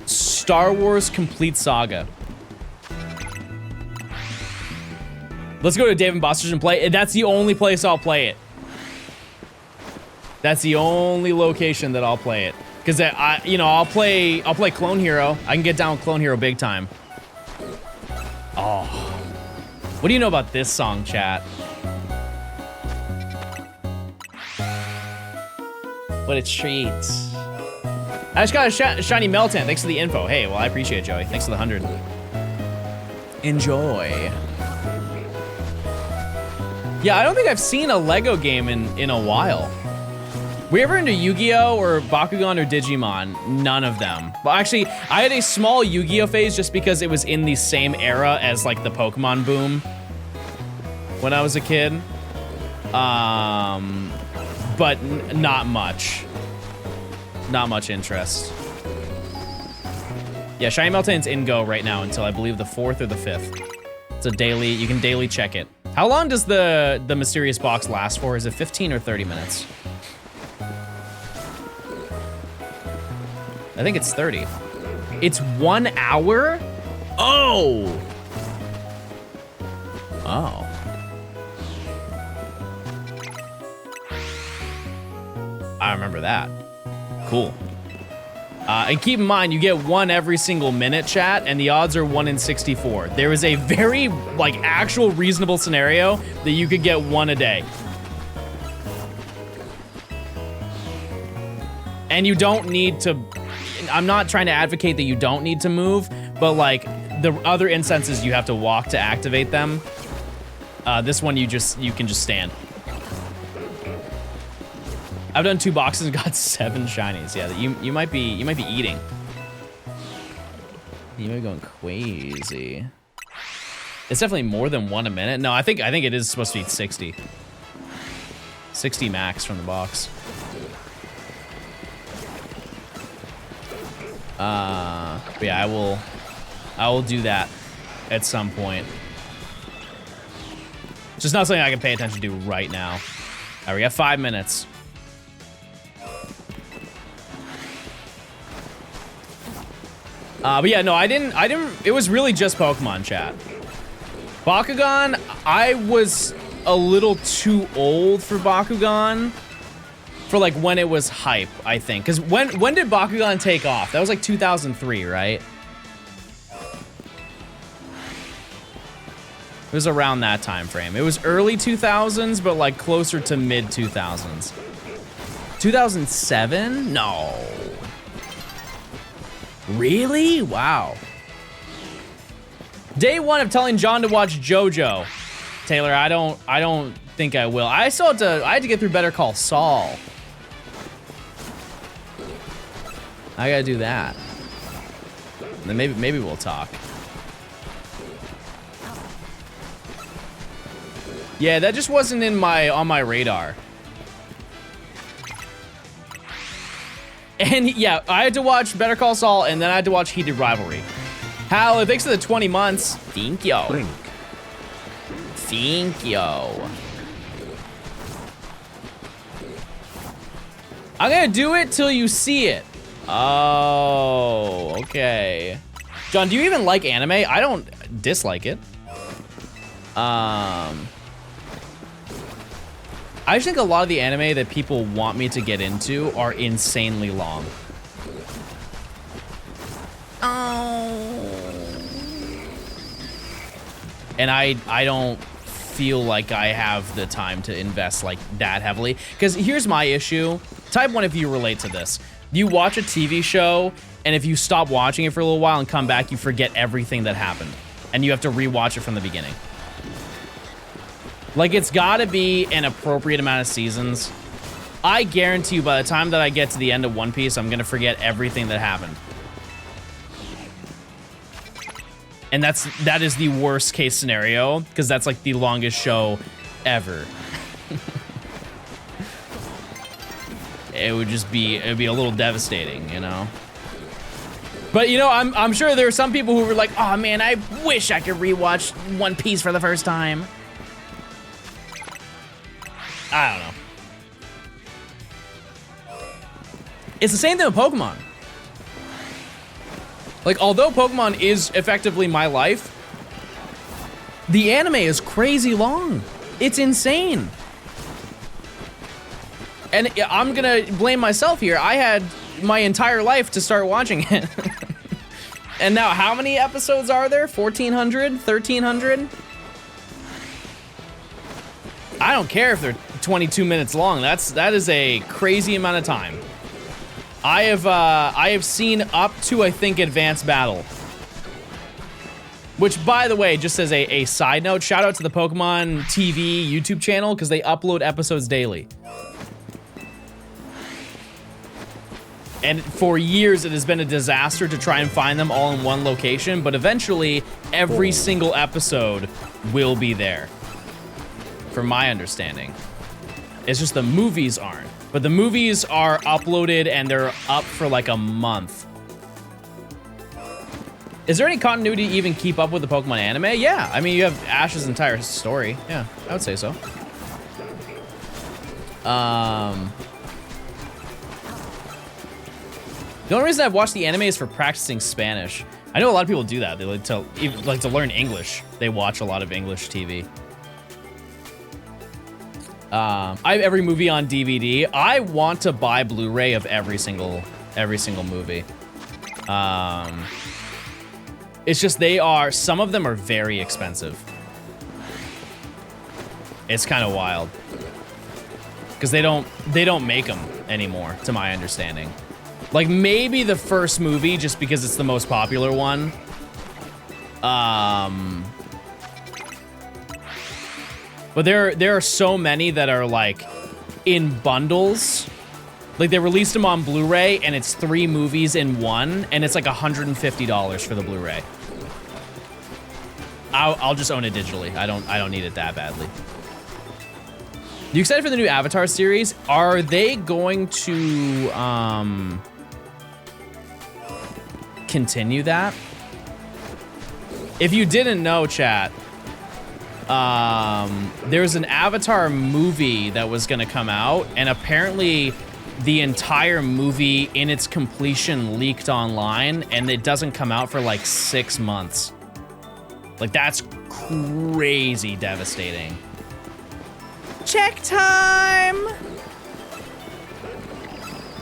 Star Wars Complete Saga. Let's go to Dave & Buster's and play it. That's the only place I'll play it. That's the only location that I'll play it. Because I'll play Clone Hero. I can get down with Clone Hero big time. Oh. What do you know about this song, chat? What a treat. I just got a shiny Meltan. Thanks for the info. Hey, well, I appreciate it, Joey. Thanks for the 100. Enjoy. Yeah, I don't think I've seen a Lego game in a while. Were you ever into Yu-Gi-Oh or Bakugan or Digimon? None of them. Well, actually, I had a small Yu-Gi-Oh phase just because it was in the same era as like the Pokemon boom when I was a kid. But not much. Not much interest. Yeah, Shiny Meltan's in Go right now until I believe the 4th or the 5th. It's a daily, you can daily check it. How long does the mysterious box last for? Is it 15 or 30 minutes? I think it's 30. It's 1 hour? Oh! Oh. I remember that. Cool. And keep in mind, you get 1 every single minute, chat, and the odds are 1 in 64. There is a very, like, actual reasonable scenario that you could get 1 a day. And you don't need to, I'm not trying to advocate that you don't need to move, but like, the other instances you have to walk to activate them. This one you can just stand. I've done 2 boxes and got 7 shinies. Yeah, you might be eating. You might be going crazy. It's definitely more than 1 a minute. No, I think it is supposed to be 60. 60 max from the box. But yeah, I will do that at some point. Just not something I can pay attention to right now. All right, we got 5 minutes. But yeah, no, I didn't, it was really just Pokemon, chat. Bakugan, I was a little too old for Bakugan. For like when it was hype, I think. Cause when did Bakugan take off? That was like 2003, right? It was around that time frame. It was early 2000s, but like closer to mid 2000s. 2007? No. Really? Wow. Day 1 of telling John to watch JoJo. Taylor, I don't think I will. I had to get through Better Call Saul. I gotta do that. then maybe we'll talk. Yeah, that just wasn't on my radar. And yeah, I had to watch Better Call Saul, and then I had to watch Heated Rivalry. Hal, thanks for the 20 months. Thank you. Blink. Thank you. I'm gonna do it till you see it. Oh, okay. John, do you even like anime? I don't dislike it. I just think a lot of the anime that people want me to get into are insanely long. And I don't feel like I have the time to invest like that heavily. Because here's my issue. Type 1 if you relate to this. You watch a TV show, and if you stop watching it for a little while and come back, you forget everything that happened. And you have to rewatch it from the beginning. Like, it's gotta be an appropriate amount of seasons. I guarantee you by the time that I get to the end of One Piece, I'm gonna forget everything that happened. And that is the worst case scenario, because that's like the longest show ever. It'd be a little devastating, you know? But you know, I'm sure there are some people who were like, oh man, I wish I could rewatch One Piece for the first time. I don't know. It's the same thing with Pokemon. Like, although Pokemon is effectively my life, the anime is crazy long. It's insane. And I'm gonna blame myself here. I had my entire life to start watching it. And now how many episodes are there? 1,400? 1,300? I don't care if they're 22 minutes long. That is a crazy amount of time. I have seen up to, I think, Advanced Battle. Which, by the way, just as a side note, shout out to the Pokemon TV YouTube channel, because they upload episodes daily. And for years, it has been a disaster to try and find them all in one location, but eventually, every single episode will be there. From my understanding. It's just the movies aren't. But the movies are uploaded and they're up for like a month. Is there any continuity to even keep up with the Pokemon anime? Yeah, I mean, you have Ash's entire story. Yeah, I would say so. The only reason I've watched the anime is for practicing Spanish. I know a lot of people do that. They like to learn English. They watch a lot of English TV. I have every movie on DVD. I want to buy Blu-ray of every single movie. It's just some of them are very expensive. It's kind of wild. Because they don't make them anymore, to my understanding. Like, maybe the first movie, just because it's the most popular one. But there are so many that are, like, in bundles. Like, they released them on Blu-ray, and it's 3 movies in one, and it's like $150 for the Blu-ray. I'll just own it digitally. I don't need it that badly. You excited for the new Avatar series? Are they going to continue that? If you didn't know, chat, there's an Avatar movie that was gonna come out, and apparently the entire movie in its completion leaked online, and it doesn't come out for like 6 months. Like, that's crazy devastating. Check time!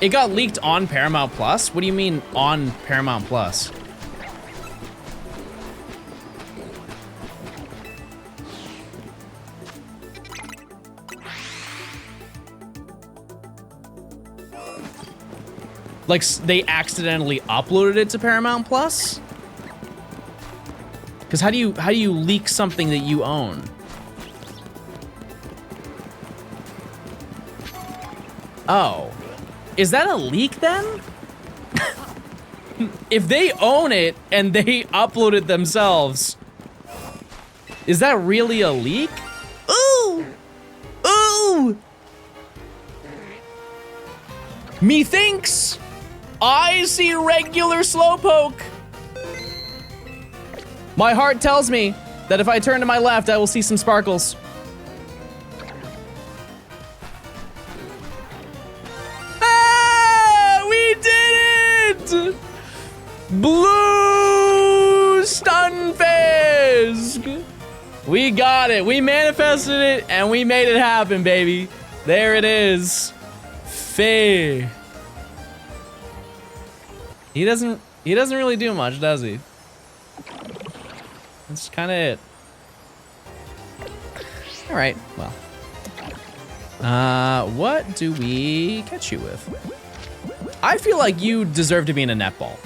It got leaked on Paramount Plus? What do you mean on Paramount Plus? Like, they accidentally uploaded it to Paramount Plus? Because how do you leak something that you own? Oh. Is that a leak then? If they own it and they upload it themselves, is that really a leak? Ooh! Ooh! Methinks I see regular slowpoke. My heart tells me that if I turn to my left, I will see some sparkles. Ah! We did it! Blue Stunfisk! We got it. We manifested it and we made it happen, baby. There it is. Faye. He doesn't really do much, does he? That's kind of it. All right, well. What do we catch you with? I feel like you deserve to be in a netball.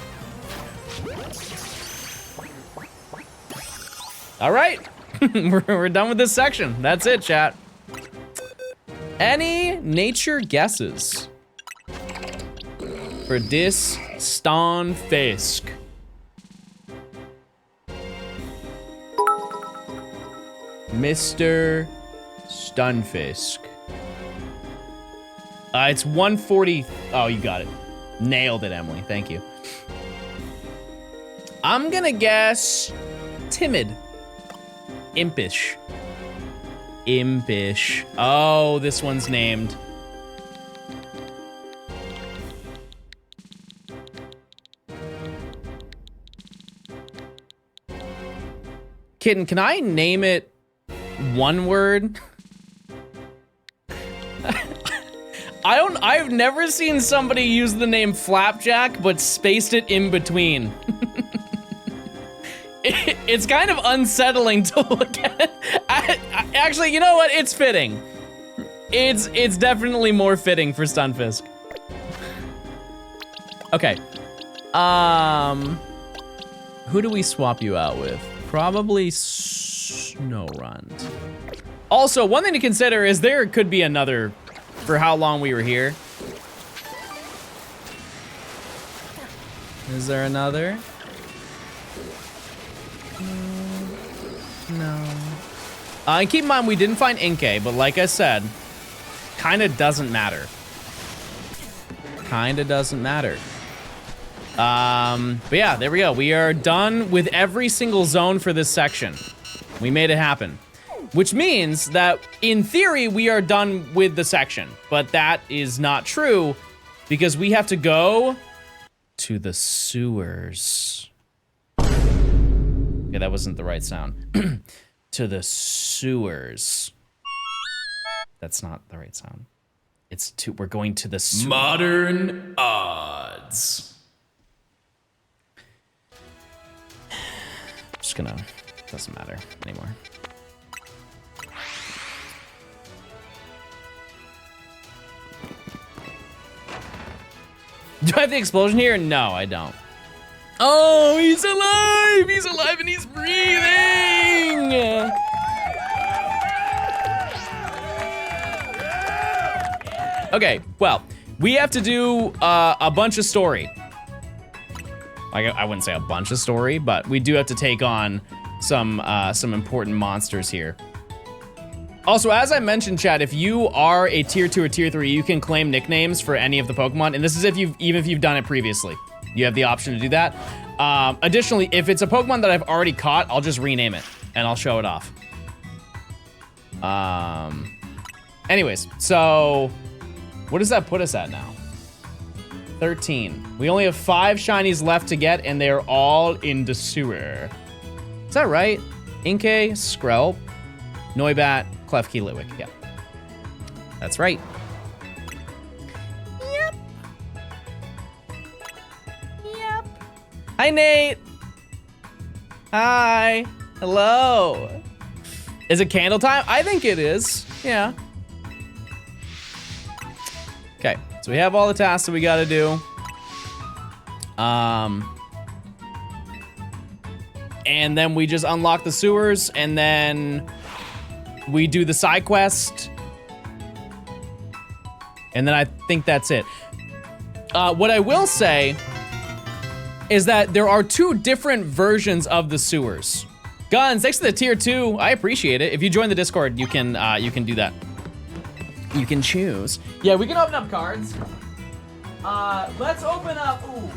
All right, we're done with this section. That's it, chat. Any nature guesses for this Stunfisk? Mr. Stunfisk. It's 140. Oh, you got it. Nailed it, Emily. Thank you. I'm gonna guess timid. Impish. Impish. Oh, this one's named. Kitten, can I name it one word? I've never seen somebody use the name Flapjack, but spaced it in between. It's kind of unsettling to look at. Actually, you know what? It's fitting. It's definitely more fitting for Stunfisk. Okay. Who do we swap you out with? Probably Snowrunt. Also, one thing to consider is there could be another for how long we were here. Is there another? No. And keep in mind, we didn't find Inkay, but like I said, kinda doesn't matter. Kinda doesn't matter. But yeah, there we go. We are done with every single zone for this section. We made it happen. Which means that, in theory, we are done with the section. But that is not true, because we have to go to the sewers. Okay, that wasn't the right sound. To the sewers. That's not the right sound. We're going to the sewers. Modern odds. Just gonna, doesn't matter anymore. Do I have the explosion here? No, I don't. Oh, he's alive! He's alive and he's breathing! Okay, well, we have to do a bunch of story. I wouldn't say a bunch of story, but we do have to take on some important monsters here. Also, as I mentioned, chat, if you are a tier 2 or tier 3, you can claim nicknames for any of the Pokemon, and this is even if you've done it previously. You have the option to do that. Additionally, if it's a Pokemon that I've already caught, I'll just rename it, and I'll show it off. Anyways, so what does that put us at now? 13. We only have 5 shinies left to get, and they're all in the sewer. Is that right? Inkay, Skrelp, Noibat, Klefki, Litwick. Yeah. That's right. Yep. Yep. Hi, Nate. Hi. Hello. Is it candle time? I think it is. Yeah. Okay. So we have all the tasks that we gotta do. And then we just unlock the sewers, and then we do the side quest. And then I think that's it. What I will say is that there are 2 different versions of the sewers. Guns, thanks to the tier 2. I appreciate it. If you join the Discord, you can do that. You can choose. Yeah, we can open up cards. Let's open up. Ooh.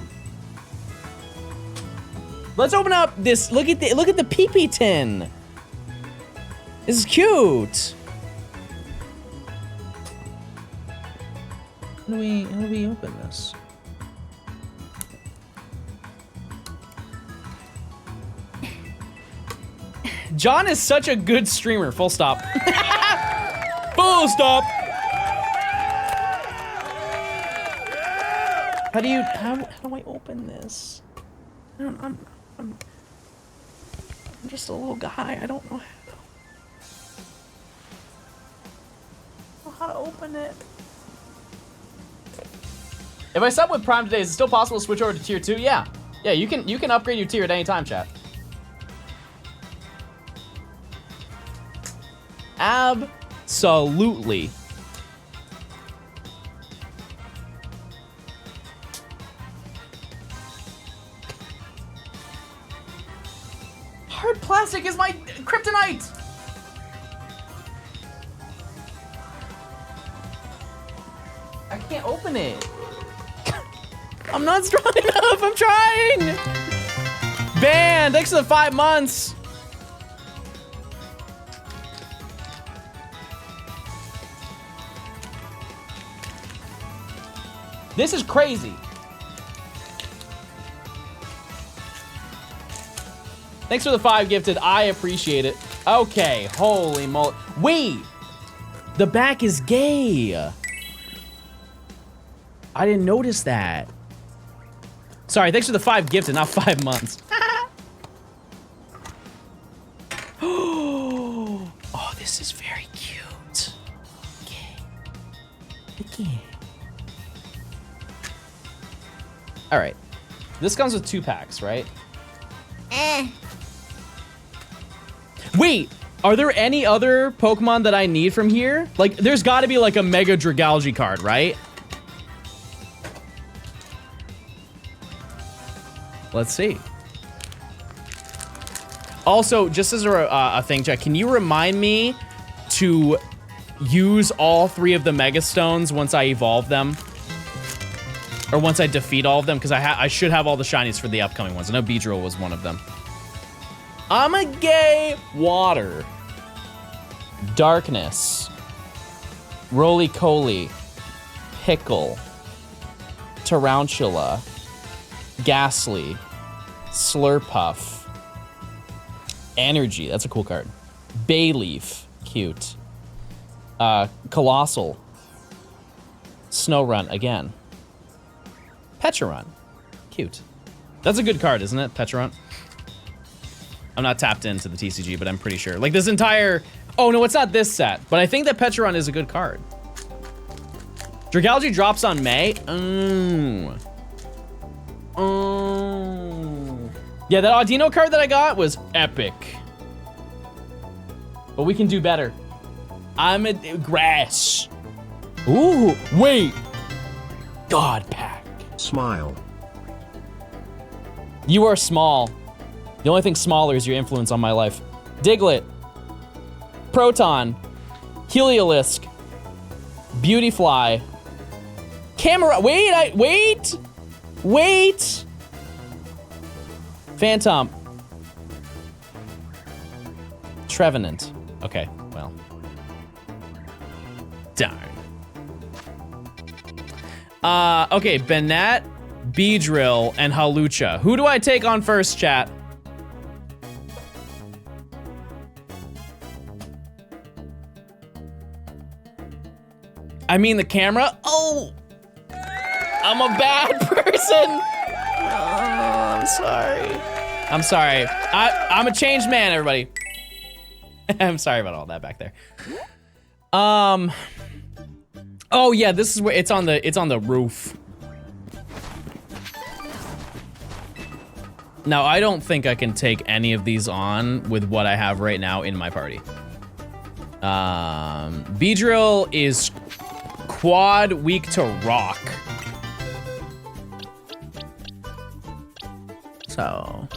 Let's open up this. Look at the pee-pee tin. This is cute. How do we open this? John is such a good streamer. Full stop. Full stop. How do I open this? I'm just a little guy. I don't know how to open it. If I sub with Prime today, is it still possible to switch over to tier 2? Yeah. Yeah, you can upgrade your tier at any time, chat. Absolutely. Hard plastic is my kryptonite. I can't open it. I'm not strong enough. I'm trying. Banned. Thanks for the 5 months. This is crazy. Thanks for the 5 gifted. I appreciate it. Okay, holy moly. Wait, the back is gay. I didn't notice that. Sorry, thanks for the 5 gifted, not 5 months. Oh, this is very cute. Okay. Okay. All right, this comes with 2 packs, right? Wait, are there any other Pokemon that I need from here? Like, there's gotta be like a Mega Dragalge card, right? Let's see. Also, just as a thing, Jack, can you remind me to use all 3 of the Mega Stones once I evolve them? Or once I defeat all of them, because I should have all the shinies for the upcoming ones. I know Beedrill was one of them. I'm a gay water. Darkness. Roly-Coly. Pickle. Tarantula. Ghastly. Slurpuff. Energy, that's a cool card. Bayleaf, cute. Colossal. Snowrun, again. Pecharunt, cute. That's a good card, isn't it, Pecharunt? I'm not tapped into the TCG, but I'm pretty sure. Like this entire, oh no, it's not this set, but I think that Pecharunt is a good card. Dragalge drops on May. Yeah, that Audino card that I got was epic. But we can do better. I'm a grass. Ooh, wait. God pack. Smile. You are small. The only thing smaller is your influence on my life. Diglett. Proton. Heliolisk. Beautyfly. Camera. Wait. Phantom. Trevenant. Okay, well. Darn. Okay, Banette, Beedrill, and Hawlucha. Who do I take on first, chat? I mean the camera? Oh! I'm a bad person! Oh, I'm sorry. I'm sorry. I'm a changed man, everybody. I'm sorry about all that back there. Oh yeah, this is where it's on the roof. Now, I don't think I can take any of these on with what I have right now in my party. Beedrill is quad weak to rock. So.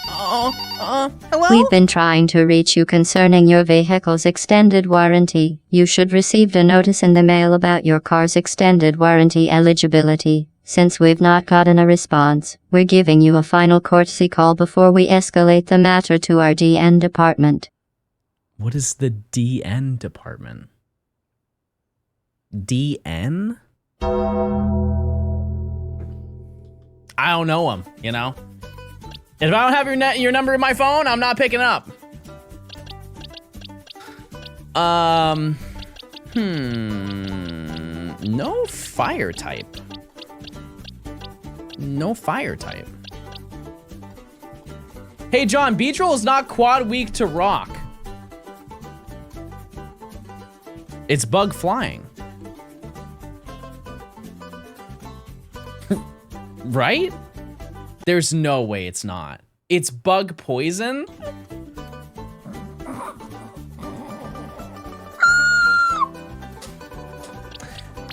Hello? We've been trying to reach you concerning your vehicle's extended warranty. You should receive a notice in the mail about your car's extended warranty eligibility. Since we've not gotten a response, we're giving you a final courtesy call before we escalate the matter to our DN department. What is the DN department? DN? I don't know him, you know? If I don't have your number in my phone, I'm not picking up. No fire type. No fire type. Hey John, Beach-Roll is not quad weak to rock. It's bug flying. Right? There's no way it's not. It's bug poison?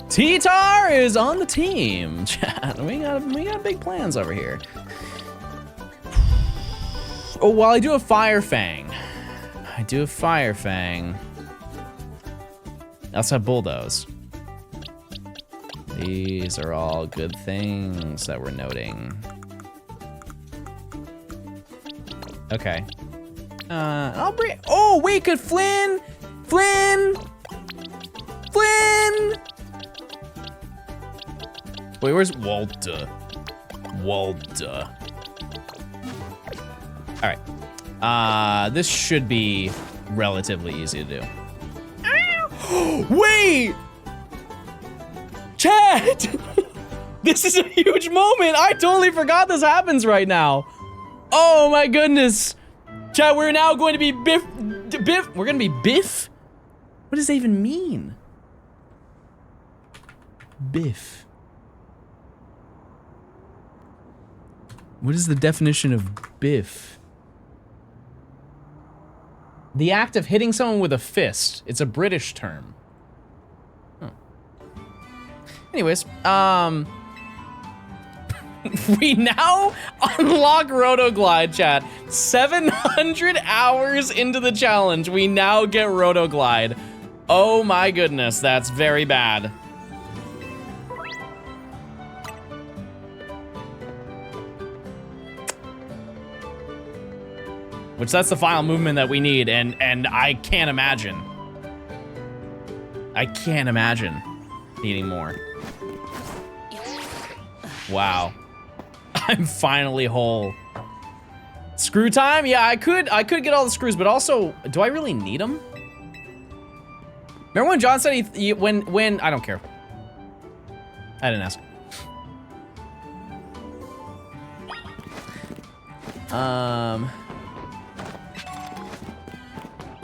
T-Tar is on the team. Chat, we got big plans over here. Oh, well, I do have Fire Fang. I also have Bulldoze. These are all good things that we're noting. Okay. I'll bring. Oh, wait, could Flynn. Wait, where's Walter? All right. This should be relatively easy to do. Wait! Chat! This is a huge moment. I totally forgot this happens right now. Oh my goodness. Chat, we're now going to be Biff. We're going to be Biff? What does that even mean? Biff. What is the definition of Biff? The act of hitting someone with a fist. It's a British term. Huh. Anyways, we now unlock Rotoglide, chat. 700 hours into the challenge, we now get Rotoglide. Oh my goodness, that's very bad. Which that's the final movement that we need, and I can't imagine. I can't imagine needing more. Wow. I'm finally whole. Screw time? Yeah, I could get all the screws, but also, do I really need them? Remember when John said when I don't care. I didn't ask.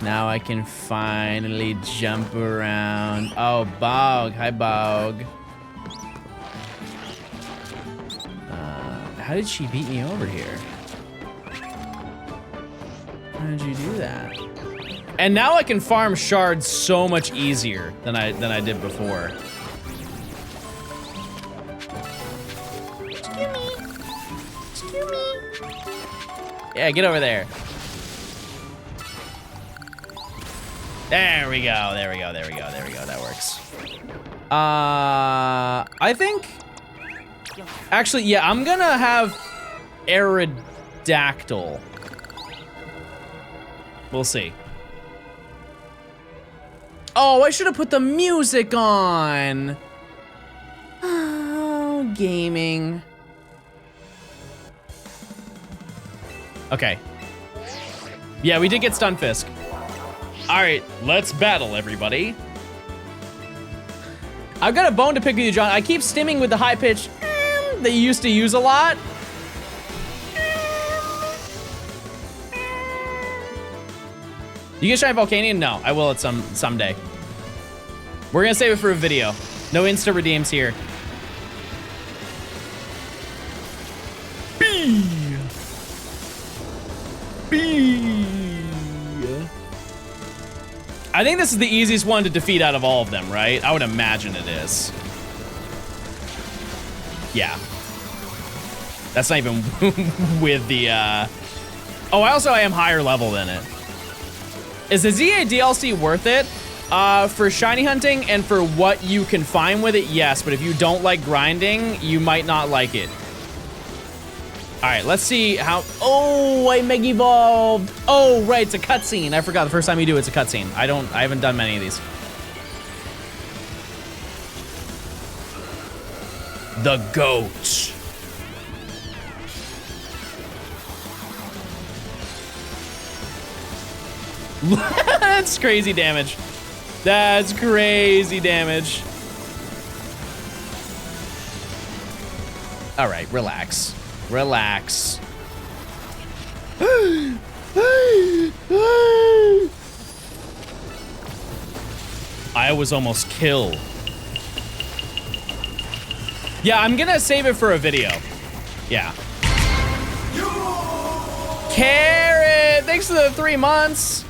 Now I can finally jump around. Oh, Bog. Hi, Bog. How did she beat me over here? How did you do that? And now I can farm shards so much easier than I did before. Excuse me. Yeah, get over there. There we go. That works. I think. Actually, yeah, I'm gonna have Aerodactyl. We'll see. Oh, I should have put the music on. Oh, gaming. Okay. Yeah, we did get Stunfisk. All right, let's battle, everybody. I've got a bone to pick with you, John. I keep stimming with the high pitch that you used to use a lot. You get Shiny Volcanion? No, I will at someday. We're gonna save it for a video. No insta redeems here. B. I think this is the easiest one to defeat out of all of them, right? I would imagine it is. Yeah. That's not even with the, Oh, I am higher level than it. Is the ZA DLC worth it? For shiny hunting and for what you can find with it, yes. But if you don't like grinding, you might not like it. All right, let's see how... Oh, I Mega Evolved. Oh, right, it's a cutscene. I forgot the first time you do it's a cutscene. I haven't done many of these. The goat. That's crazy damage. That's crazy damage. All right, relax. Relax. I was almost killed. Yeah, I'm gonna save it for a video. Yeah. Carrot, thanks for the 3 months.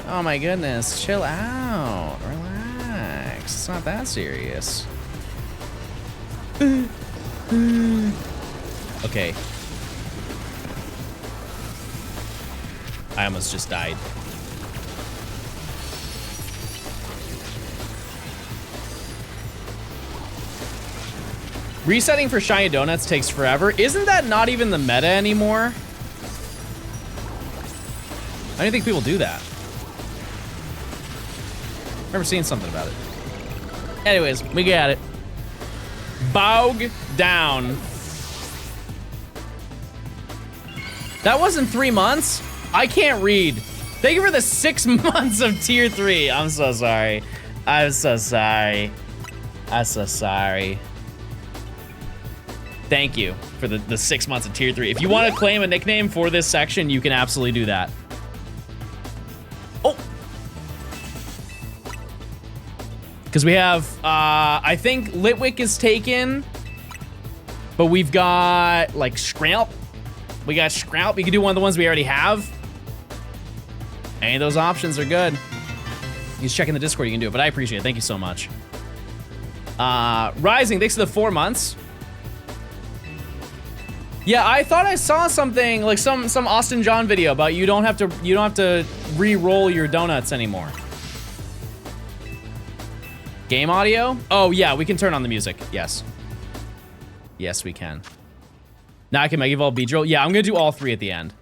Oh my goodness, chill out, relax. It's not that serious. Okay. I almost just died. Resetting for shiny donuts takes forever. Isn't that not even the meta anymore? I don't think people do that. I remember seeing something about it. Anyways, we got it. Bog down. That wasn't 3 months. I can't read. Thank you for the 6 months of tier 3. I'm so sorry. I'm so sorry. I'm so sorry. Thank you for the 6 months of tier 3. If you want to claim a nickname for this section, you can absolutely do that. Oh. Because we have, I think Litwick is taken, but we've got like Scralp. We got Scralp. We can do one of the ones we already have. Any of those options are good. You just check in the Discord, you can do it, but I appreciate it. Thank you so much. Rising, thanks for the 4 months. Yeah, I thought I saw something like some Austin John video about you don't have to re-roll your donuts anymore. Game audio? Oh yeah, we can turn on the music. Yes. Yes, we can. Now I can Mega Evolve Beedrill. Yeah, I'm gonna do all 3 at the end.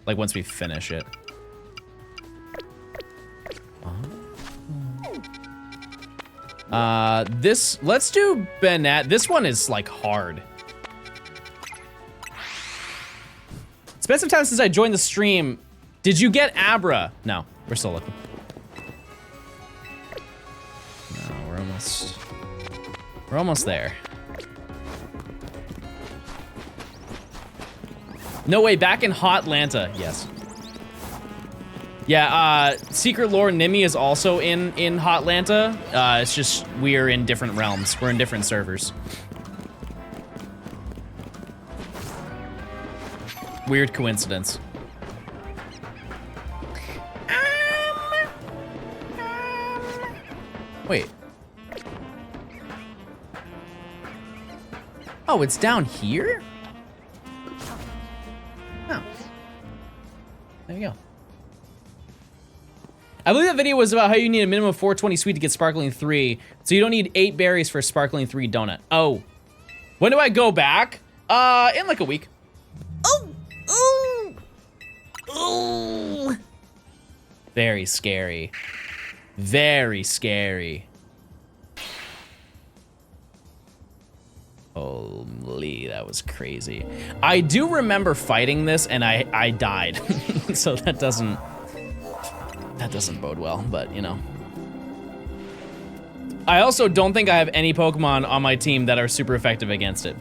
Like once we finish it. Let's do Bennett. This one is like hard. It's been some time since I joined the stream. Did you get Abra? No, we're still looking. No, we're almost there. No way, back in Hotlanta, yes. Yeah, Secret Lore Nimi is also in Hotlanta. It's just we are in different realms. We're in different servers. Weird coincidence. Wait. Oh, it's down here? Oh. There you go. I believe that video was about how you need a minimum of 420 sweet to get Sparkling 3. So you don't need 8 berries for a Sparkling 3 donut. Oh. When do I go back? In like a week. Oh. Ooh. Ooh. Very scary. Very scary. Holy, that was crazy. I do remember fighting this and I died. So that doesn't bode well, but you know. I also don't think I have any Pokemon on my team that are super effective against it.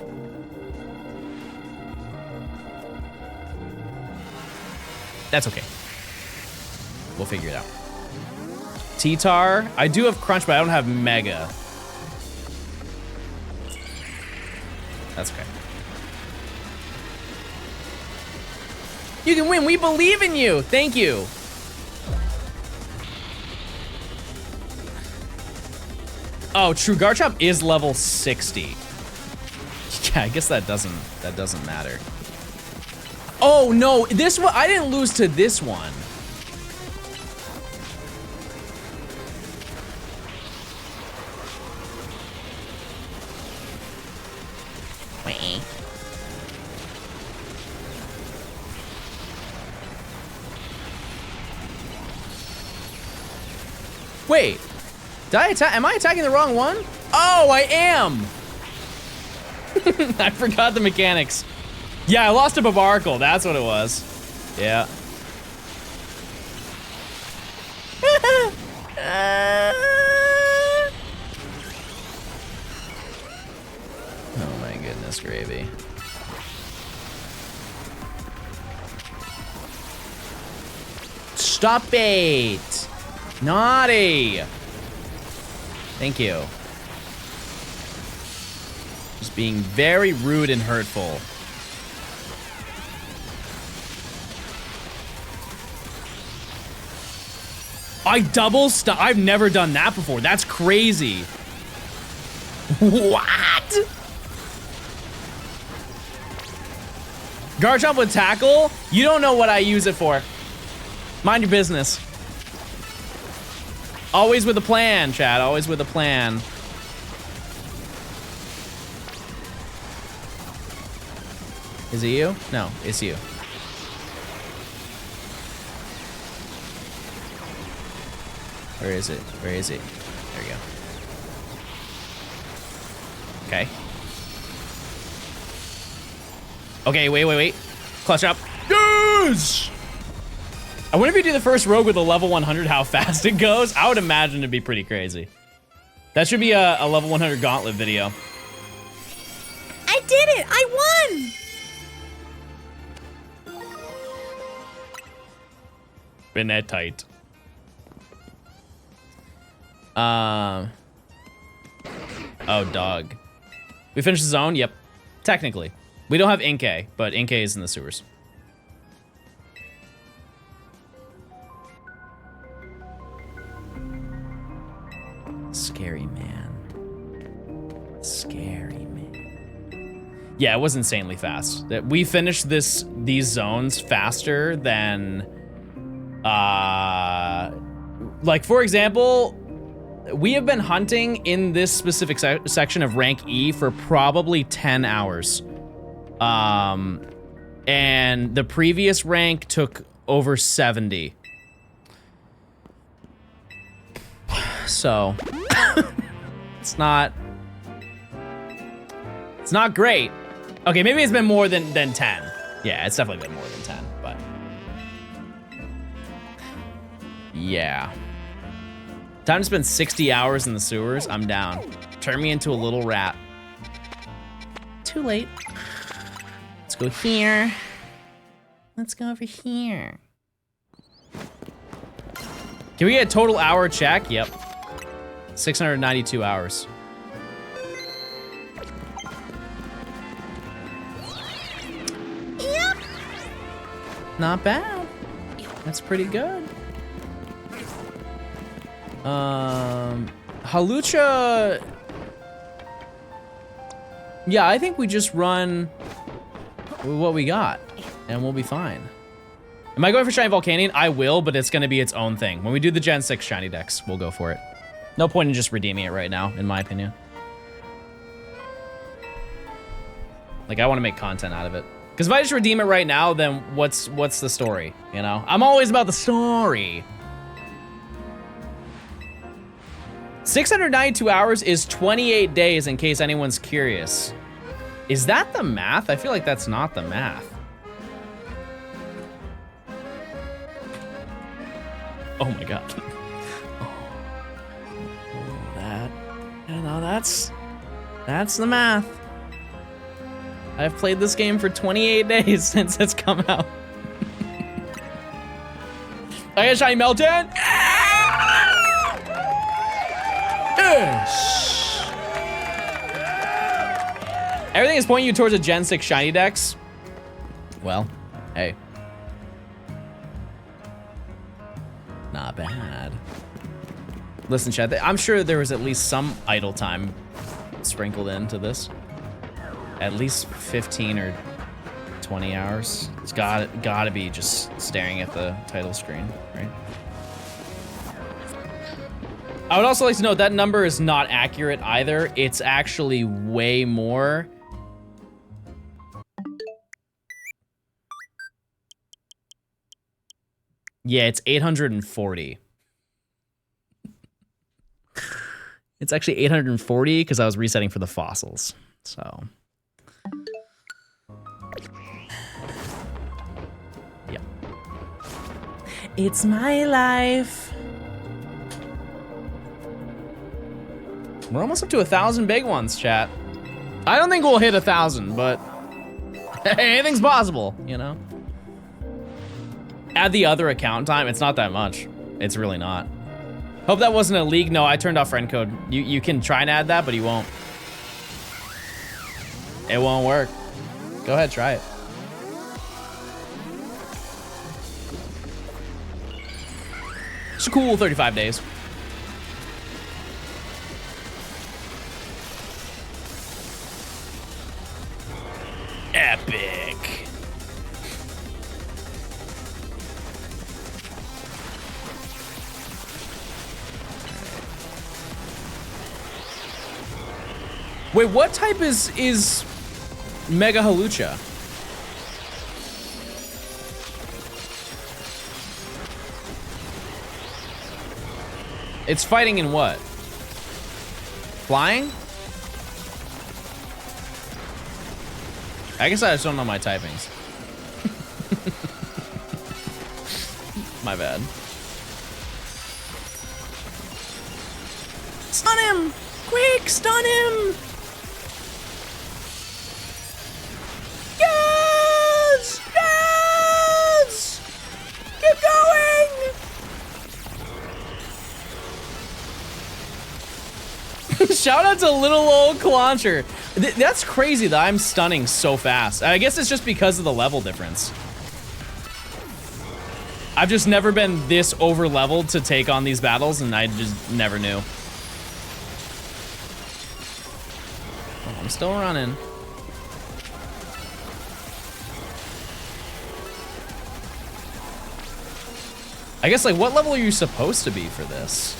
That's okay. We'll figure it out. T-Tar. I do have Crunch, but I don't have Mega. That's okay. You can win. We believe in you. Thank you. Oh, true. Garchomp is level 60. I guess that doesn't matter. Oh no, this one, I didn't lose to this one. Wait, did I attack? Am I attacking the wrong one? Oh, I am. I forgot the mechanics. Yeah, I lost a Bavaracle. That's what it was. Yeah. Oh my goodness, gravy. Stop it! Naughty! Thank you. Just being very rude and hurtful. I double stop. I've never done that before. That's crazy. What? Garchomp with tackle? You don't know what I use it for. Mind your business. Always with a plan, Chad. Always with a plan. Is it you? No, it's you. Where is it? Where is it? There we go. Okay. Okay, wait. Clutch up. Yes! I wonder if you do the first rogue with a level 100, how fast it goes. I would imagine it'd be pretty crazy. That should be a level 100 gauntlet video. I did it! I won! Been that tight. Oh, dog. We finished the zone? Yep. Technically. We don't have Inkay, but Inkay is in the sewers. Scary man. Scary man. Yeah, it was insanely fast. We finished these zones faster than like, for example, we have been hunting in this specific section of rank E for probably 10 hours. And the previous rank took over 70. So, it's not great. Okay, maybe it's been more than 10. Yeah, it's definitely been more than 10, but yeah. Time to spend 60 hours in the sewers. I'm down. Turn me into a little rat. Too late. Let's go here. Let's go over here. Can we get a total hour check? Yep. 692 hours. Yep. Not bad. That's pretty good. Halucha. Yeah, I think we just run what we got and we'll be fine. Am I going for Shiny Volcanion? I will, but it's gonna be its own thing. When we do the Gen 6 Shiny Dex, we'll go for it. No point in just redeeming it right now, in my opinion. Like, I wanna make content out of it. Because if I just redeem it right now, then what's the story, you know? I'm always about the story. 692 hours is 28 days, in case anyone's curious. Is that the math? I feel like that's not the math. Oh my god. That, you know, that's the math. I've played this game for 28 days since it's come out. I got Shiny Melton. Everything is pointing you towards a Gen 6 Shiny Dex. Well, hey. Not bad. Listen, chat, I'm sure there was at least some idle time sprinkled into this. at least 15 or 20 hours. It's gotta be just staring at the title screen, right? I would also like to note that number is not accurate either. It's actually way more. Yeah, it's 840. It's actually 840 because I was resetting for the fossils. So, yeah. It's my life. We're almost up to 1,000 big ones, chat. I don't think we'll hit 1,000, but anything's possible, you know? Add the other account time. It's not that much. It's really not. Hope that wasn't a leak. No, I turned off friend code. You can try and add that, but you won't. It won't work. Go ahead, try it. It's a cool 35 days. Epic. Wait, what type is Mega Halucha? It's fighting in what? Flying? I guess I just don't know my typings. My bad. Stun him! Quick, stun him! Yes! Yes! Keep going! Shout out to little old Clauncher. That's crazy that I'm stunning so fast. I guess it's just because of the level difference. I've just never been this over leveled to take on these battles, and I just never knew. Oh, I'm still running. I guess, like, what level are you supposed to be for this?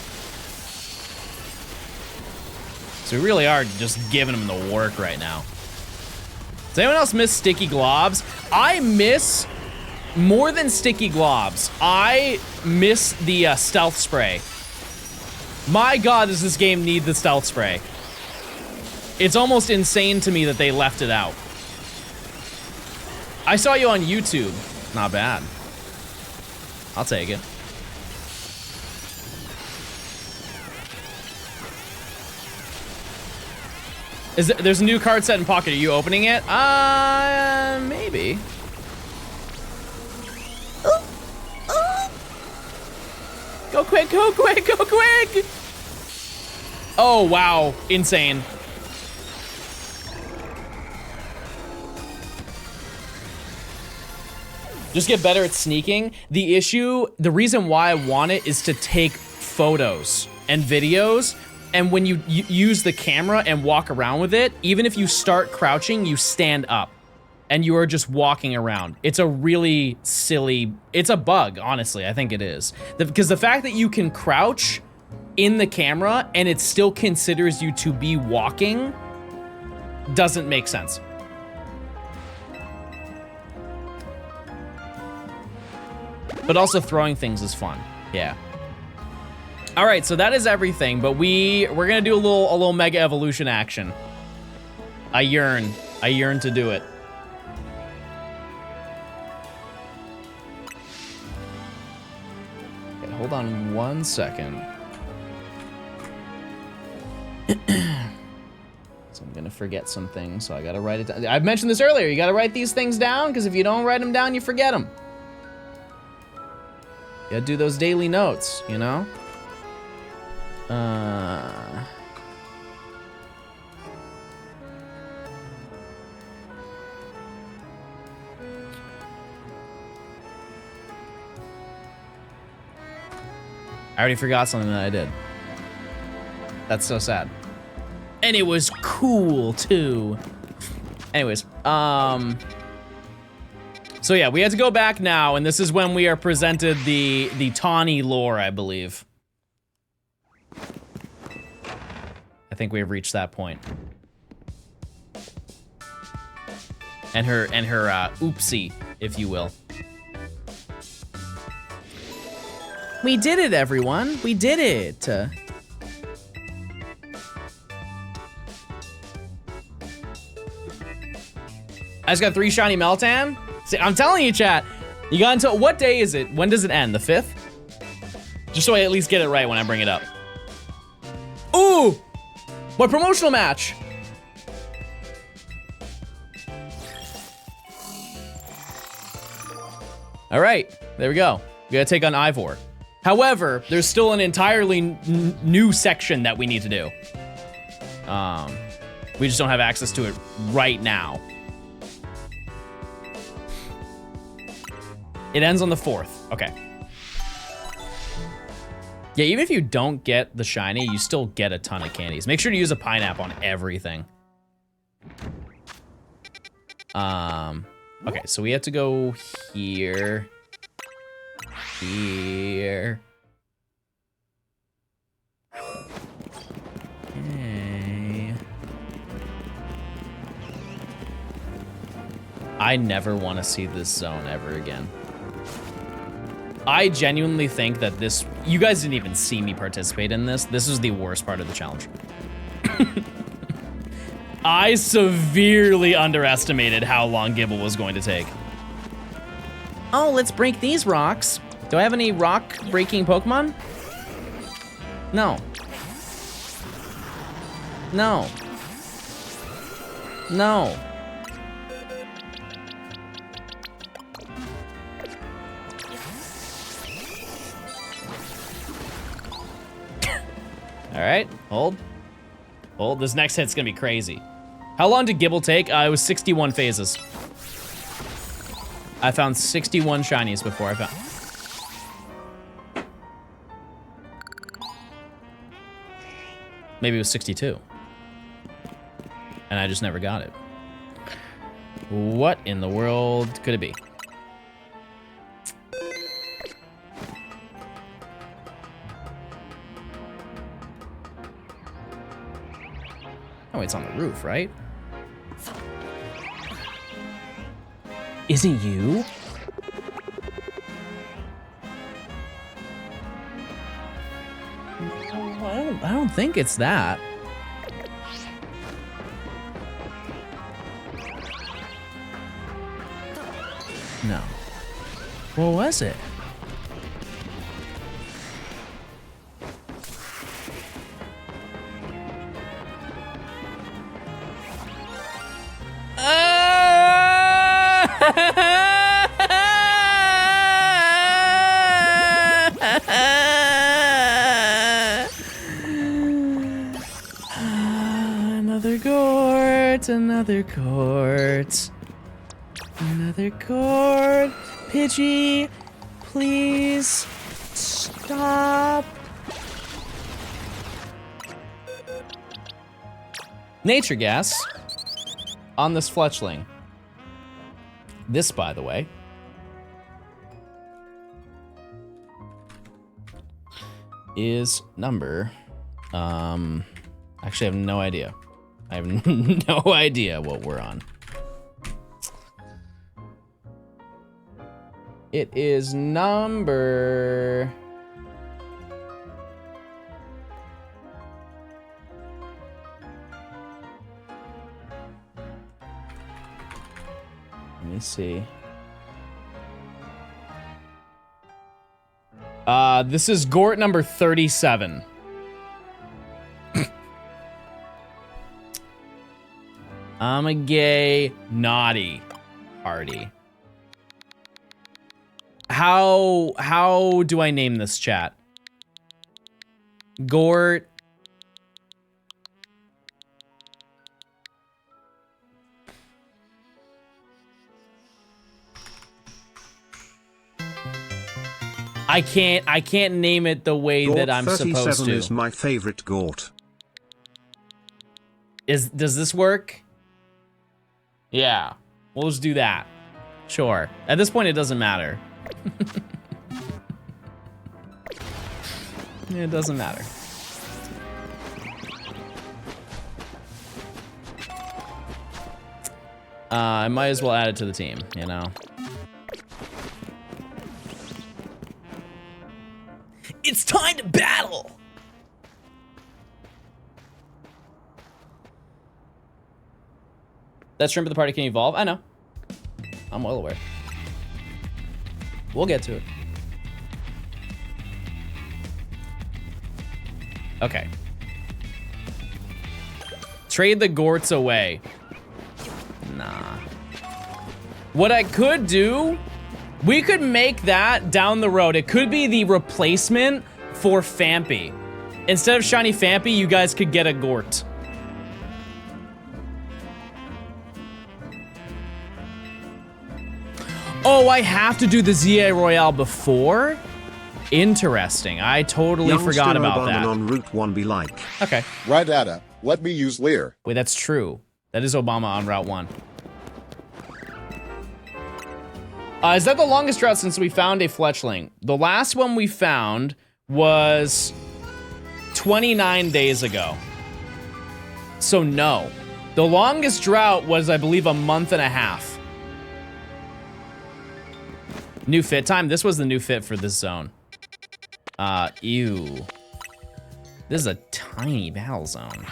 So we really are just giving them the work right now. Does anyone else miss sticky globs? I miss, more than sticky globs, I miss the stealth spray. My God, does this game need the stealth spray? It's almost insane to me that they left it out. I saw you on YouTube. Not bad. I'll take it. There's a new card set in Pocket. Are you opening it? Maybe. Go quick, go quick, go quick! Oh, wow. Insane. Just get better at sneaking. The reason why I want it is to take photos and videos. And when you use the camera and walk around with it, even if you start crouching, you stand up and you are just walking around. It's a really silly, it's a bug, honestly, I think it is. Because the fact that you can crouch in the camera and it still considers you to be walking doesn't make sense. But also throwing things is fun, yeah. All right, so that is everything, but we're gonna do a little Mega Evolution action. I yearn to do it. Okay, hold on 1 second. So I'm gonna forget some things, so I gotta write it down. I mentioned this earlier, you gotta write these things down, because if you don't write them down, you forget them. You gotta do those daily notes, you know? I already forgot something that I did. That's so sad. And it was cool, too. Anyways, so yeah, we had to go back now, and this is when we are presented the Tawny lore, I believe. I think we have reached that point. And her oopsie, if you will. We did it, everyone. We did it. I just got 3 shiny Meltan. See, I'm telling you, chat. You got until, what day is it? When does it end? The 5th? Just so I at least get it right when I bring it up. Ooh! My promotional match! All right, there we go. We gotta take on Ivor. However, there's still an entirely new section that we need to do. We just don't have access to it right now. It ends on the 4th. Okay. Yeah, even if you don't get the shiny, you still get a ton of candies. Make sure to use a pineapple on everything. Okay, so we have to go here. Here. Okay. I never want to see this zone ever again. I genuinely think that this, you guys didn't even see me participate in this. This is the worst part of the challenge. I severely underestimated how long Gibble was going to take. Oh, let's break these rocks. Do I have any rock breaking Pokemon? No. No. No. All right, hold. Hold, this next hit's gonna be crazy. How long did Gibble take? It was 61 phases. I found 61 shinies before I found... Maybe it was 62. And I just never got it. What in the world could it be? Oh, it's on the roof, right? Is it you? No, I don't think it's that. No. What was it? Another court, another court, another court. Pidgey, please stop. Nature gas on this fletchling. This, by the way, is number, actually I have no idea. I have no idea what we're on. It is number... Let me see. This is Gort number 37. I'm a gay naughty party. How do I name this chat? Gort. I can't name it the way Gort that I'm supposed 37 to. is my favorite Gort. Does this work? Yeah, we'll just do that. Sure. At this point, it doesn't matter. It doesn't matter. I might as well add it to the team, you know? It's time to battle! That shrimp of the party can evolve? I know. I'm well aware. We'll get to it. Okay. Trade the Gorts away. Nah. What I could do, we could make that down the road. It could be the replacement for Fampy. Instead of shiny Fampy, you guys could get a Gort. Oh, I have to do the ZA Royale before? Interesting. I totally forgot about Obama that. on Route 1 be like. Okay. Right at it. Let me use Lear. Wait, that's true. That is Obama on Route 1. Is that the longest drought since we found a fletchling? The last one we found was 29 days ago. So no. The longest drought was, I believe, a month and a half. New fit time? This was the new fit for this zone. Ew. This is a tiny battle zone.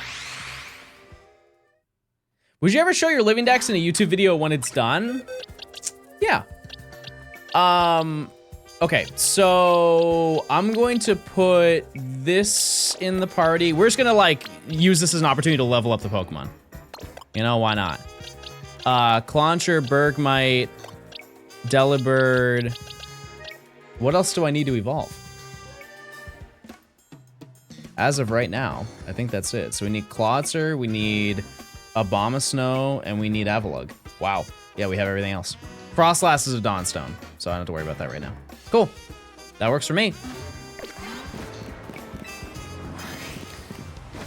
Would you ever show your living decks in a YouTube video when it's done? Yeah. Okay, so I'm going to put this in the party. We're just gonna like use this as an opportunity to level up the Pokemon. You know, why not? Clauncher, Bergmite, Delibird. What else do I need to evolve? As of right now, I think that's it. So we need Clawitzer, we need Abomasnow, and we need Avalugg. Wow. Yeah, we have everything else. Frostlass is a Dawnstone, so I don't have to worry about that right now. Cool. That works for me.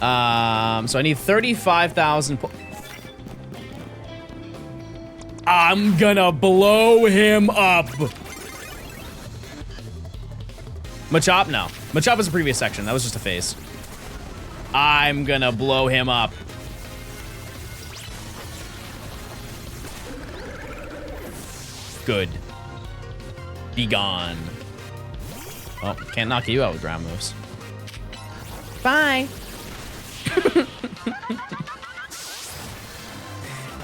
So I need 35,000. I'm gonna blow him up. Machop? No. Machop was a previous section. That was just a phase. I'm gonna blow him up. Good. Be gone. Oh, can't knock you out with ground moves. Bye.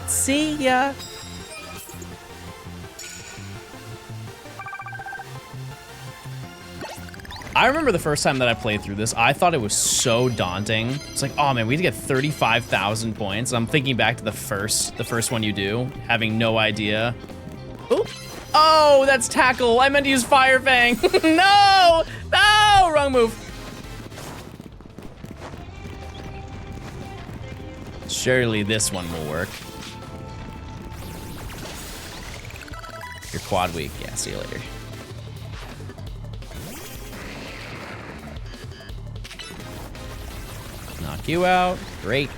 See ya. I remember the first time that I played through this, I thought it was so daunting. It's like, oh man, we need to get 35,000 points. I'm thinking back to the first one you do, having no idea. Oop. Oh, that's Tackle. I meant to use Fire Fang. No! No! Wrong move. Surely this one will work. You're quad weak. Yeah, see you later. Knock you out. Great.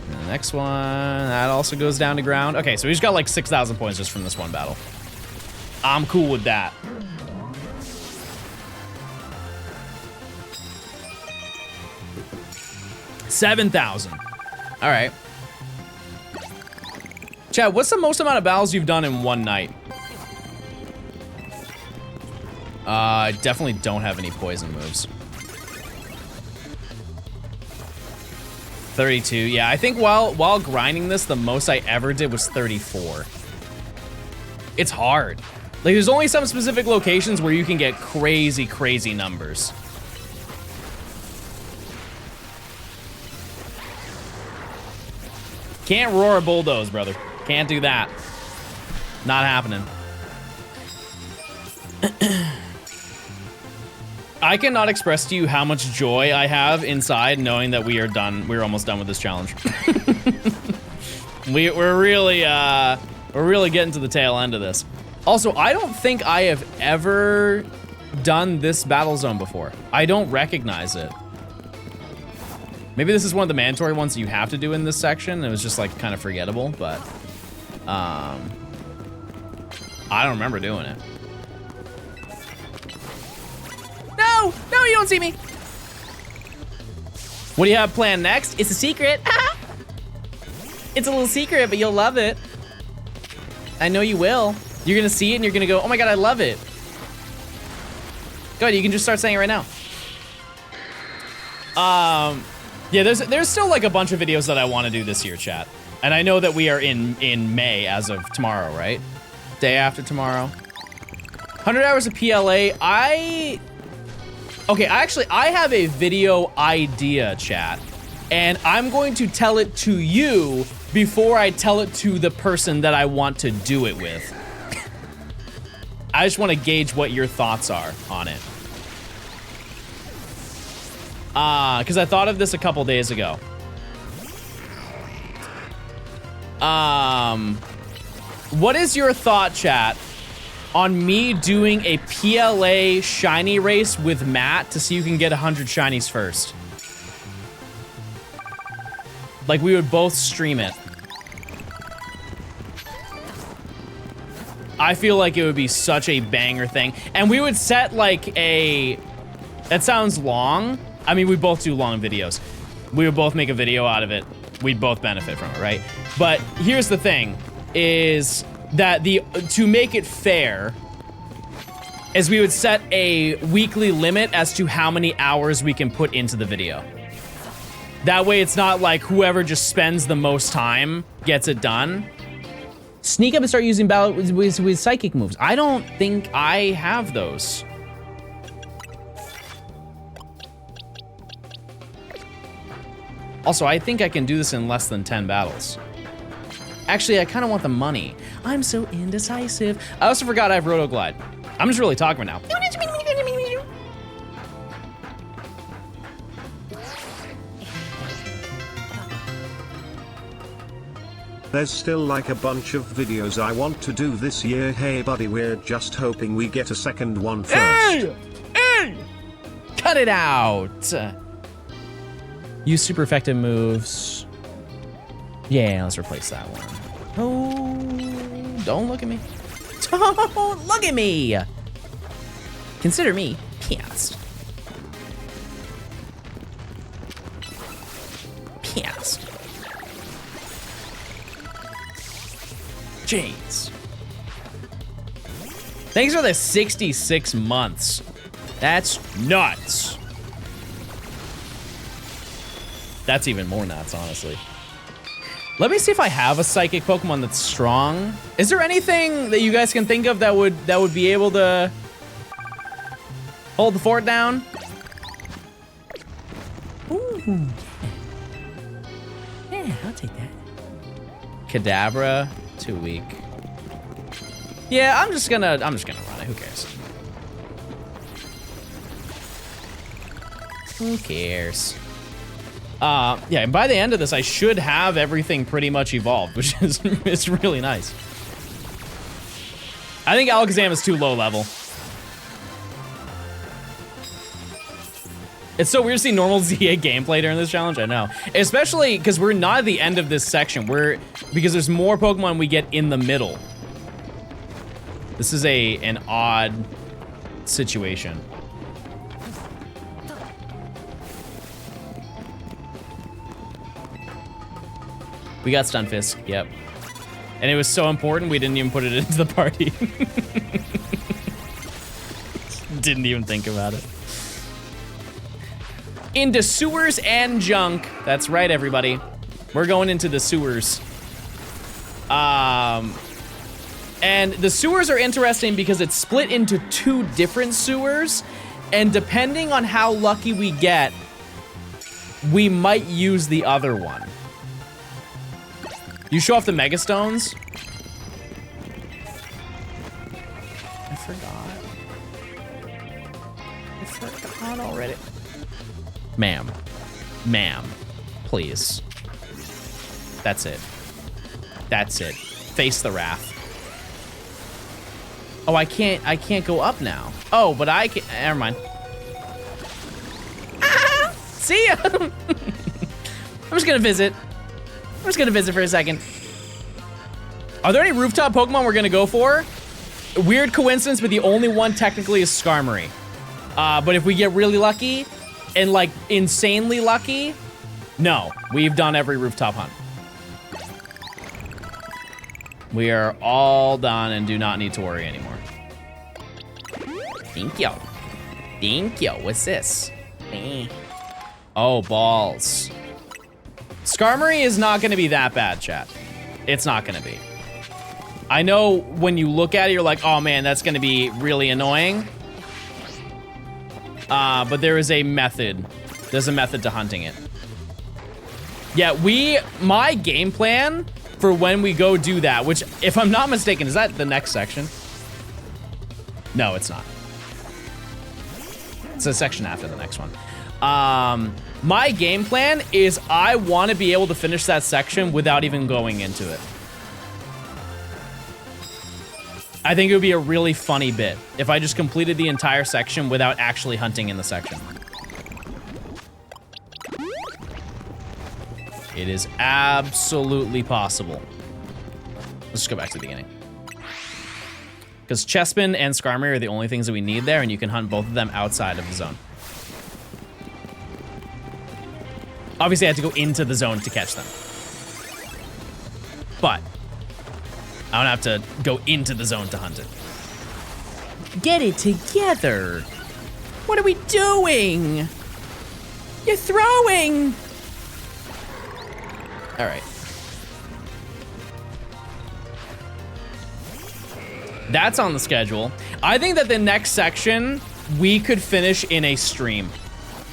And the next one, that also goes down to ground. Okay, so we just got like 6,000 points just from this one battle. I'm cool with that. $7,000. All right. Chad, what's the most amount of battles you've done in one night? I definitely don't have any poison moves. 32, yeah, I think while grinding this, the most I ever did was 34. It's hard. Like, there's only some specific locations where you can get crazy, crazy numbers. Can't roar a bulldoze, brother. Can't do that. Not happening. I cannot express to you how much joy I have inside knowing that we are done. We're almost done with this challenge. we're really getting to the tail end of this. Also, I don't think I have ever done this battle zone before. I don't recognize it. Maybe this is one of the mandatory ones that you have to do in this section. It was just like kind of forgettable, but I don't remember doing it. No, no, you don't see me. What do you have planned next? It's a secret. It's a little secret, but you'll love it. I know you will. You're gonna see it and you're gonna go, oh my God, I love it. Go ahead, you can just start saying it right now. Yeah, there's still like a bunch of videos that I want to do this year, chat. And I know that we are in May as of tomorrow, right? Day after tomorrow. 100 hours of PLA. I have a video idea, chat. And I'm going to tell it to you before I tell it to the person that I want to do it with. I just want to gauge what your thoughts are on it. Because I thought of this a couple days ago. What is your thought, chat, on me doing a PLA shiny race with Matt to see who can get 100 shinies first? Like, we would both stream it. I feel like it would be such a banger thing. And we would set like a... That sounds long. I mean, we both do long videos. We would both make a video out of it. We'd both benefit from it, right? But here's the thing, is that to make it fair, is we would set a weekly limit as to how many hours we can put into the video. That way it's not like whoever just spends the most time gets it done. Sneak up and start using battle with psychic moves. I don't think I have those. Also, I think I can do this in less than 10 battles. Actually, I kind of want the money. I'm so indecisive. I also forgot I have Rotoglide. I'm just really talking now. There's still like a bunch of videos I want to do this year. Hey buddy, we're just hoping we get a second one first. Hey! Hey! Cut it out! Use super effective moves. Yeah, let's replace that one. Oh, don't look at me. Don't look at me! Consider me pissed. Pissed. Jeez. Thanks for the 66 months. That's nuts. That's even more nuts, honestly. Let me see if I have a psychic Pokemon that's strong. Is there anything that you guys can think of that would be able to hold the fort down? Ooh. Yeah, I'll take that. Kadabra, too weak. Yeah, I'm just gonna run it. Who cares? Who cares? Yeah, and by the end of this, I should have everything pretty much evolved, which is it's really nice. I think Alakazam is too low level. It's so weird to see normal ZA gameplay during this challenge, I know. Especially because we're not at the end of this section. Because there's more Pokemon we get in the middle. This is an odd situation. We got Stunfisk, yep. And it was so important we didn't even put it into the party. Didn't even think about it. Into sewers and junk. That's right, everybody. We're going into the sewers. And the sewers are interesting because it's split into 2 different sewers. And depending on how lucky we get, we might use the other one. You show off the Mega Stones? I forgot already. Ma'am, please. That's it. Face the wrath. Oh, I can't go up now. Oh, but I can, never mind. Ah, see ya. I'm just gonna visit. I'm just gonna visit for a second. Are there any rooftop Pokemon we're gonna go for? Weird coincidence, but the only one technically is Skarmory. But if we get really lucky, and like insanely lucky, no, we've done every rooftop hunt. We are all done and do not need to worry anymore. Thank you. Thank you. What's this? Oh, balls. Skarmory is not gonna be that bad, chat. It's not gonna be. I know when you look at it, you're like, oh man, that's gonna be really annoying. But there is a method. There's a method to hunting it. Yeah, my game plan for when we go do that, which if I'm not mistaken, is that the next section? No, it's not. It's a section after the next one. My game plan is I want to be able to finish that section without even going into it. I think it would be a really funny bit if I just completed the entire section without actually hunting in the section. It is absolutely possible. Let's just go back to the beginning. Because Chespin and Skarmory are the only things that we need there, and you can hunt both of them outside of the zone. Obviously, I had to go into the zone to catch them. But I don't have to go into the zone to hunt it. Get it together. What are we doing? You're throwing. All right. That's on the schedule. I think that the next section we could finish in a stream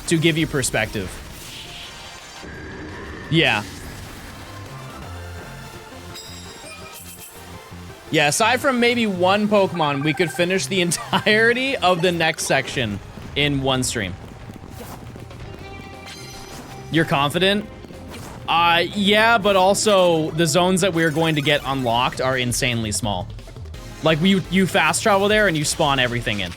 to give you perspective. Yeah. Yeah, aside from maybe one Pokemon, we could finish the entirety of the next section in one stream. You're confident? Yeah, but also the zones that we're going to get unlocked are insanely small. Like you fast travel there and you spawn everything in.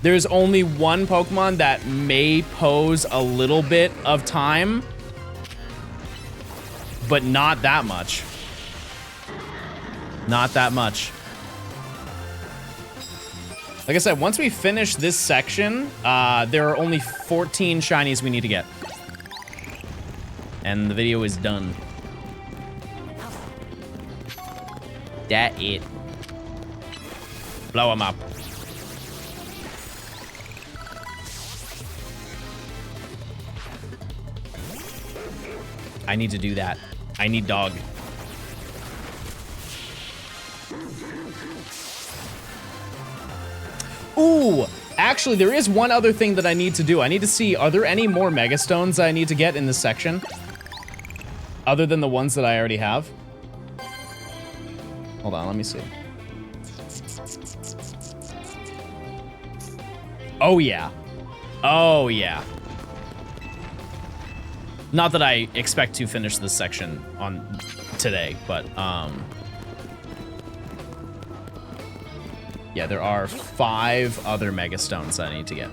There's only one Pokemon that may pose a little bit of time, but not that much. Not that much. Like I said, once we finish this section, there are only 14 shinies we need to get. And the video is done. That it. Blow them up. I need to do that. I need dog. Ooh, actually, there is one other thing that I need to do. I need to see, are there any more Mega Stones I need to get in this section? Other than the ones that I already have? Hold on, let me see. Oh, yeah. Oh, yeah. Not that I expect to finish this section on today, but yeah, there are 5 other Mega Stones that I need to get.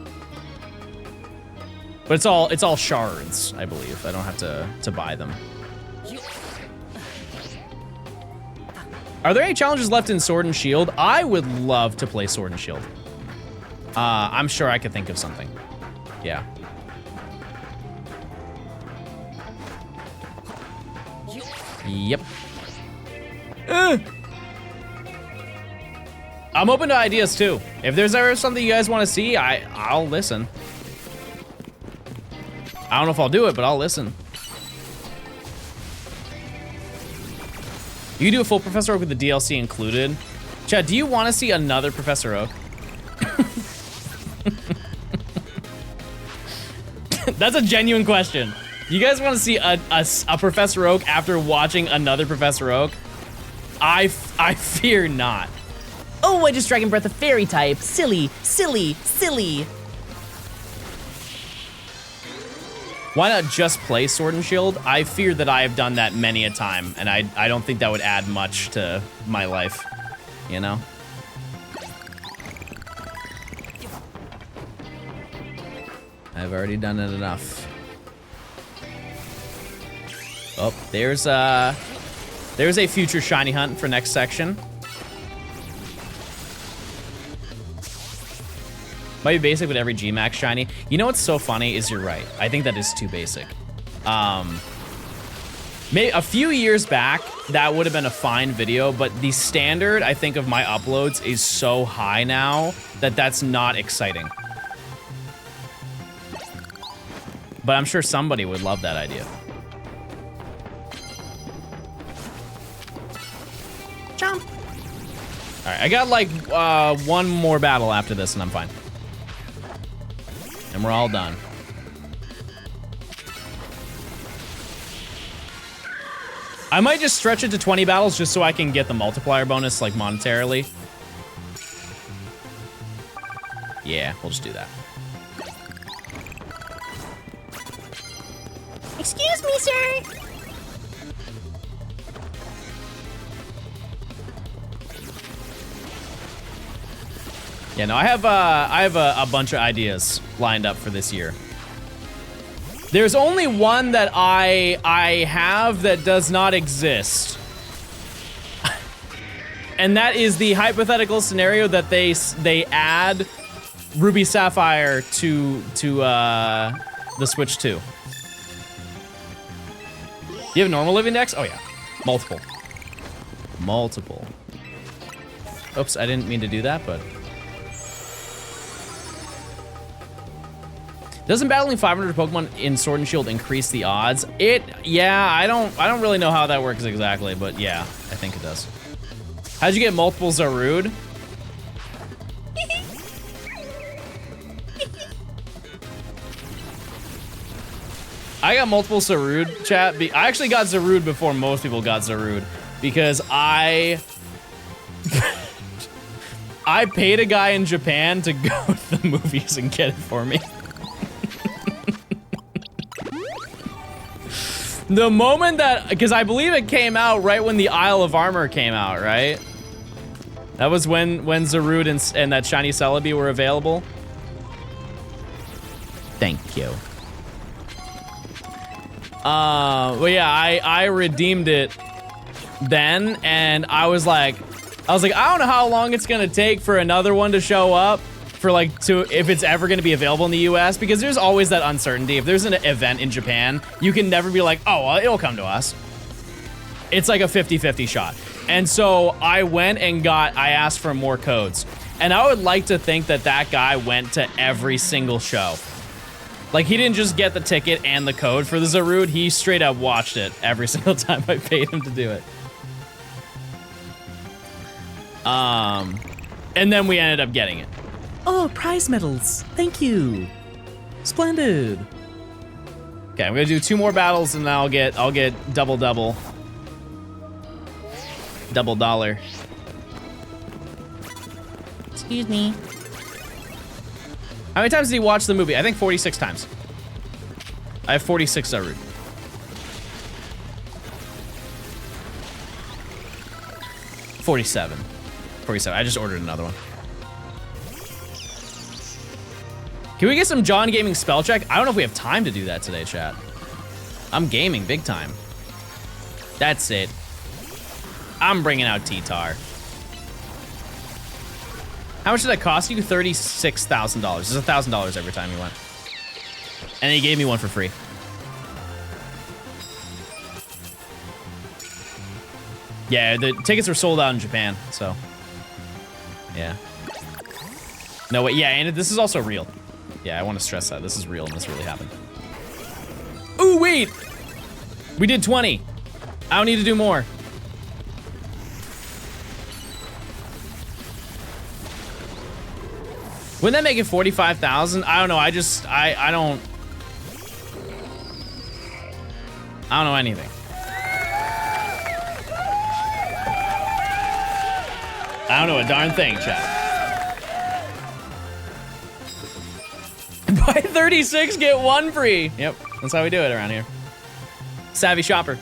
But it's all shards, I believe. I don't have to buy them. Are there any challenges left in Sword and Shield? I would love to play Sword and Shield. I'm sure I could think of something. Yeah. Yep. I'm open to ideas too. If there's ever something you guys want to see, I'll listen. I don't know if I'll do it, but I'll listen. You can do a full Professor Oak with the DLC included. Chad, do you want to see another Professor Oak? That's a genuine question. You guys want to see a Professor Oak after watching another Professor Oak? I fear not. Oh, I just Dragon Breath a fairy type. Silly, silly, silly. Why not just play Sword and Shield? I fear that I have done that many a time, and I don't think that would add much to my life, you know? I've already done it enough. Oh, there's a future shiny hunt for next section. Might be basic, but every G-Max shiny. You know what's so funny is you're right. I think that is too basic. Maybe a few years back, that would have been a fine video, but the standard, I think, of my uploads is so high now that that's not exciting. But I'm sure somebody would love that idea. Jump. All right, I got like one more battle after this and I'm fine. And we're all done. I might just stretch it to 20 battles just so I can get the multiplier bonus, like, monetarily. Yeah, we'll just do that. Excuse me, sir. Yeah, no, I have a bunch of ideas lined up for this year. There's only one that I have that does not exist. And that is the hypothetical scenario that they add Ruby Sapphire to the Switch 2. You have normal living dex? Oh yeah, multiple. Multiple. Oops, I didn't mean to do that, but. Doesn't battling 500 Pokemon in Sword and Shield increase the odds? Yeah, I don't really know how that works exactly, but yeah, I think it does. How'd you get multiple Zarude? I got multiple Zarude, chat. I actually got Zarude before most people got Zarude because I paid a guy in Japan to go to the movies and get it for me. The moment that, because I believe it came out right when the Isle of Armor came out, right? That was when Zarude and that shiny Celebi were available. Thank you. Well, yeah, I redeemed it then, and I was like, I don't know how long it's gonna take for another one to show up. For like, if it's ever gonna be available in the US, because there's always that uncertainty. If there's an event in Japan, you can never be like, oh, well, it'll come to us. It's like a 50-50 shot. And so I went and I asked for more codes. And I would like to think that that guy went to every single show. Like, he didn't just get the ticket and the code for the Zarude, he straight up watched it every single time I paid him to do it. And then we ended up getting it. Oh, prize medals. Thank you. Splendid. Okay, I'm gonna do 2 more battles and then I'll get double. Double dollar. Excuse me. How many times did he watch the movie? I think 46 times. I have 46 Zarude. $47. I just ordered another one. Can we get some John Gaming spell check? I don't know if we have time to do that today, chat. I'm gaming big time. That's it. I'm bringing out T-Tar. How much did that cost you? $36,000. It's $1,000 every time you went. And he gave me one for free. Yeah, the tickets were sold out in Japan, so. Yeah. No, wait, yeah, and this is also real. Yeah, I want to stress that. This is real and this really happened. Ooh, wait! We did 20. I don't need to do more. Wouldn't that make it 45,000? I don't know. I don't know anything. I don't know a darn thing, chat. Buy 36, get 1 free. Yep, that's how we do it around here. Savvy shopper.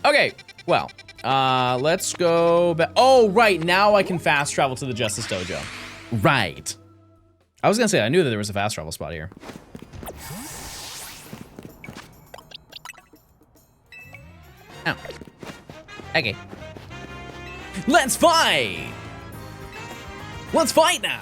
Okay, well, let's go back. Oh, right, now I can fast travel to the Justice Dojo. Right. I was gonna say, I knew that there was a fast travel spot here. Oh. Okay. Let's fight! Let's fight now!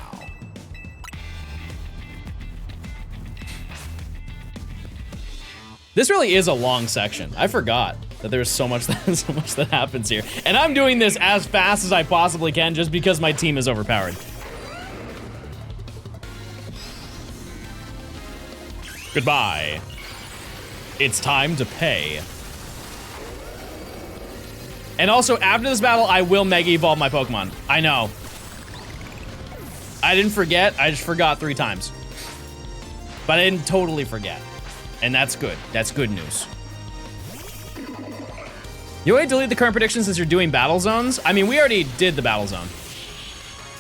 This really is a long section. I forgot that there's so much that happens here. And I'm doing this as fast as I possibly can just because my team is overpowered. Goodbye. It's time to pay. And also, after this battle, I will Mega Evolve my Pokemon. I know. I didn't forget, I just forgot 3 times. But I didn't totally forget. And that's good. That's good news. You want to delete the current prediction since you're doing battle zones? I mean, we already did the battle zone.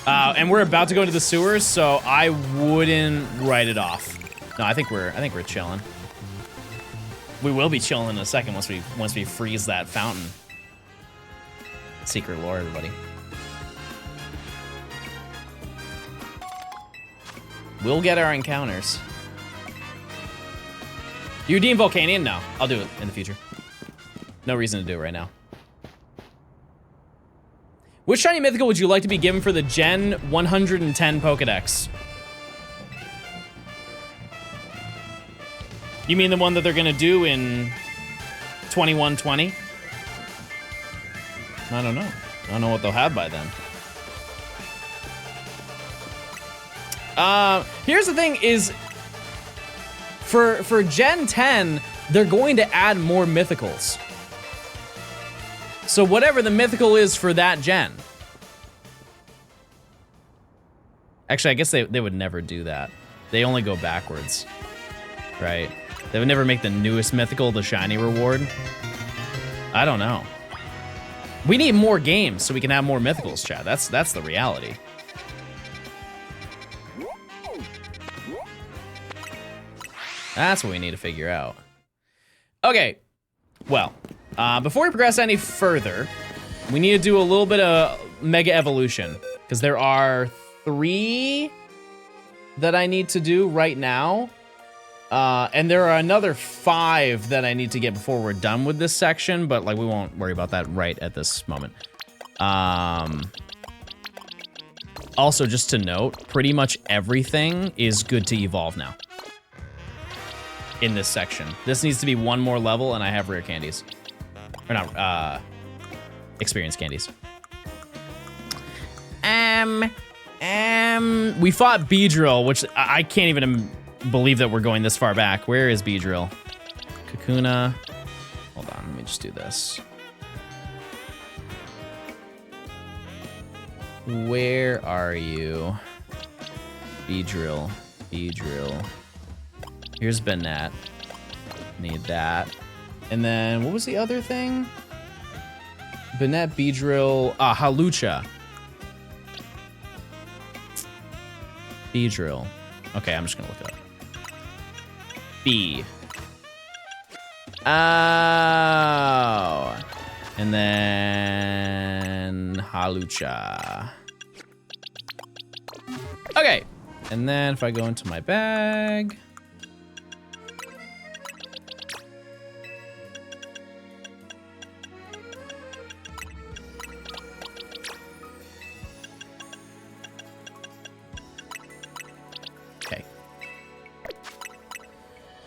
And we're about to go into the sewers, so I wouldn't write it off. No, I think we're chilling. We will be chilling in a second once we freeze that fountain. Secret lore, everybody. We'll get our encounters. You redeem Volcanion? No, I'll do it in the future. No reason to do it right now. Which shiny mythical would you like to be given for the Gen 110 Pokedex? You mean the one that they're gonna do in 2120? I don't know. I don't know what they'll have by then. Here's the thing is, for Gen 10, they're going to add more mythicals. So whatever the mythical is for that gen. Actually, I guess they would never do that. They only go backwards, right? They would never make the newest mythical the shiny reward. I don't know. We need more games so we can have more mythicals, chat. That's the reality. That's what we need to figure out. Okay, well, before we progress any further, we need to do a little bit of Mega Evolution, because there are 3 that I need to do right now. And there are another 5 that I need to get before we're done with this section, but like we won't worry about that right at this moment. Also, just to note, pretty much everything is good to evolve now. In this section. This needs to be 1 more level and I have rare candies. Or not, experience candies. We fought Beedrill, which I can't even believe that we're going this far back. Where is Beedrill? Kakuna. Hold on, let me just do this. Where are you? Beedrill. Beedrill. Here's Banette. Need that. And then, what was the other thing? Banette, Beedrill, Halucha. Beedrill. Okay, I'm just gonna look it up. B. Oh. And then Halucha. Okay. And then if I go into my bag. Okay.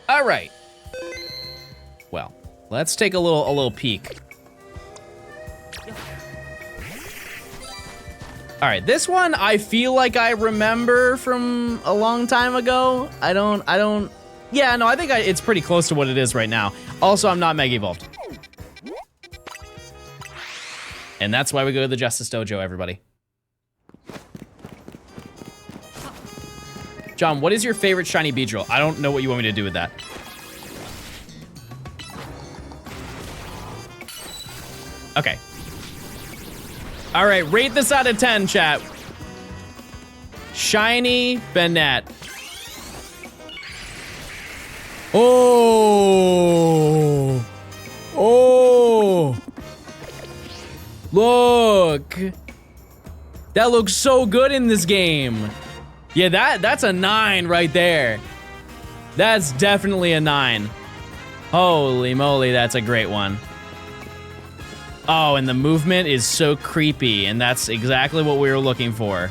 All right. Well, let's take a little peek. All right, this one I feel like I remember from a long time ago. I don't, yeah, no, I think it's pretty close to what it is right now. Also, I'm not Mega Evolved. And that's why we go to the Justice Dojo, everybody. John, what is your favorite shiny Beedrill? I don't know what you want me to do with that. Okay. All right, rate this out of 10, chat. Shiny Banette. Oh. Oh. Look. That looks so good in this game. Yeah, that's a 9 right there. That's definitely a 9. Holy moly, that's a great one. Oh, and the movement is so creepy, and that's exactly what we were looking for.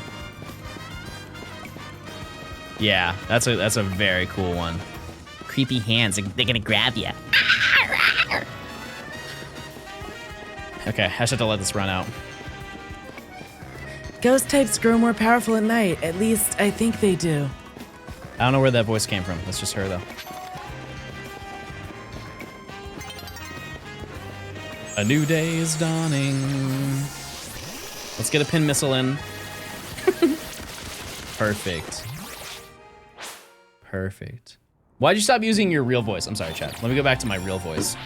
Yeah, that's a very cool one. Creepy hands, they're gonna grab you. Okay, I just have to let this run out. Ghost types grow more powerful at night. At least, I think they do. I don't know where that voice came from. That's just her, though. A new day is dawning. Let's get a pin missile in. Perfect. Perfect. Why'd you stop using your real voice? I'm sorry, chat. Let me go back to my real voice.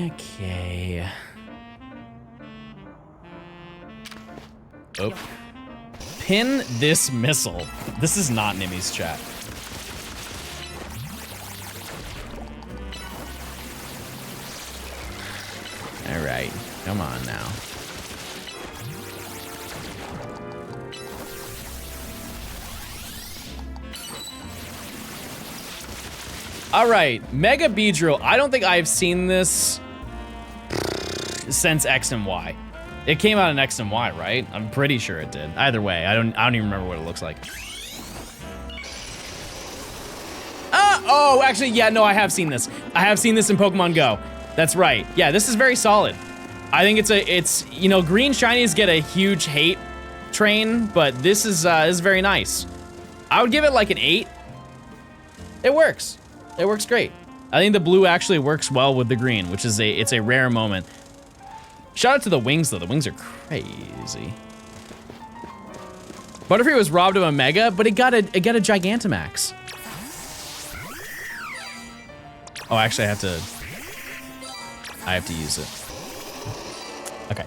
Okay. Oh. Pin this missile. This is not Nimmy's chat. All right, come on now. All right, Mega Beedrill. I don't think I've seen this since X and Y. It came out in X and Y, right? I'm pretty sure it did. Either way, I don't even remember what it looks like. Oh, actually, yeah, no, I have seen this. I have seen this in Pokemon Go. That's right. Yeah, this is very solid. I think it's you know, green shinies get a huge hate train, but this is very nice. I would give it like an 8. It works. It works great. I think the blue actually works well with the green, which is it's a rare moment. Shout out to the wings though. The wings are crazy. Butterfree was robbed of a Mega, but it got a Gigantamax. Oh, actually, I have to use it. Okay,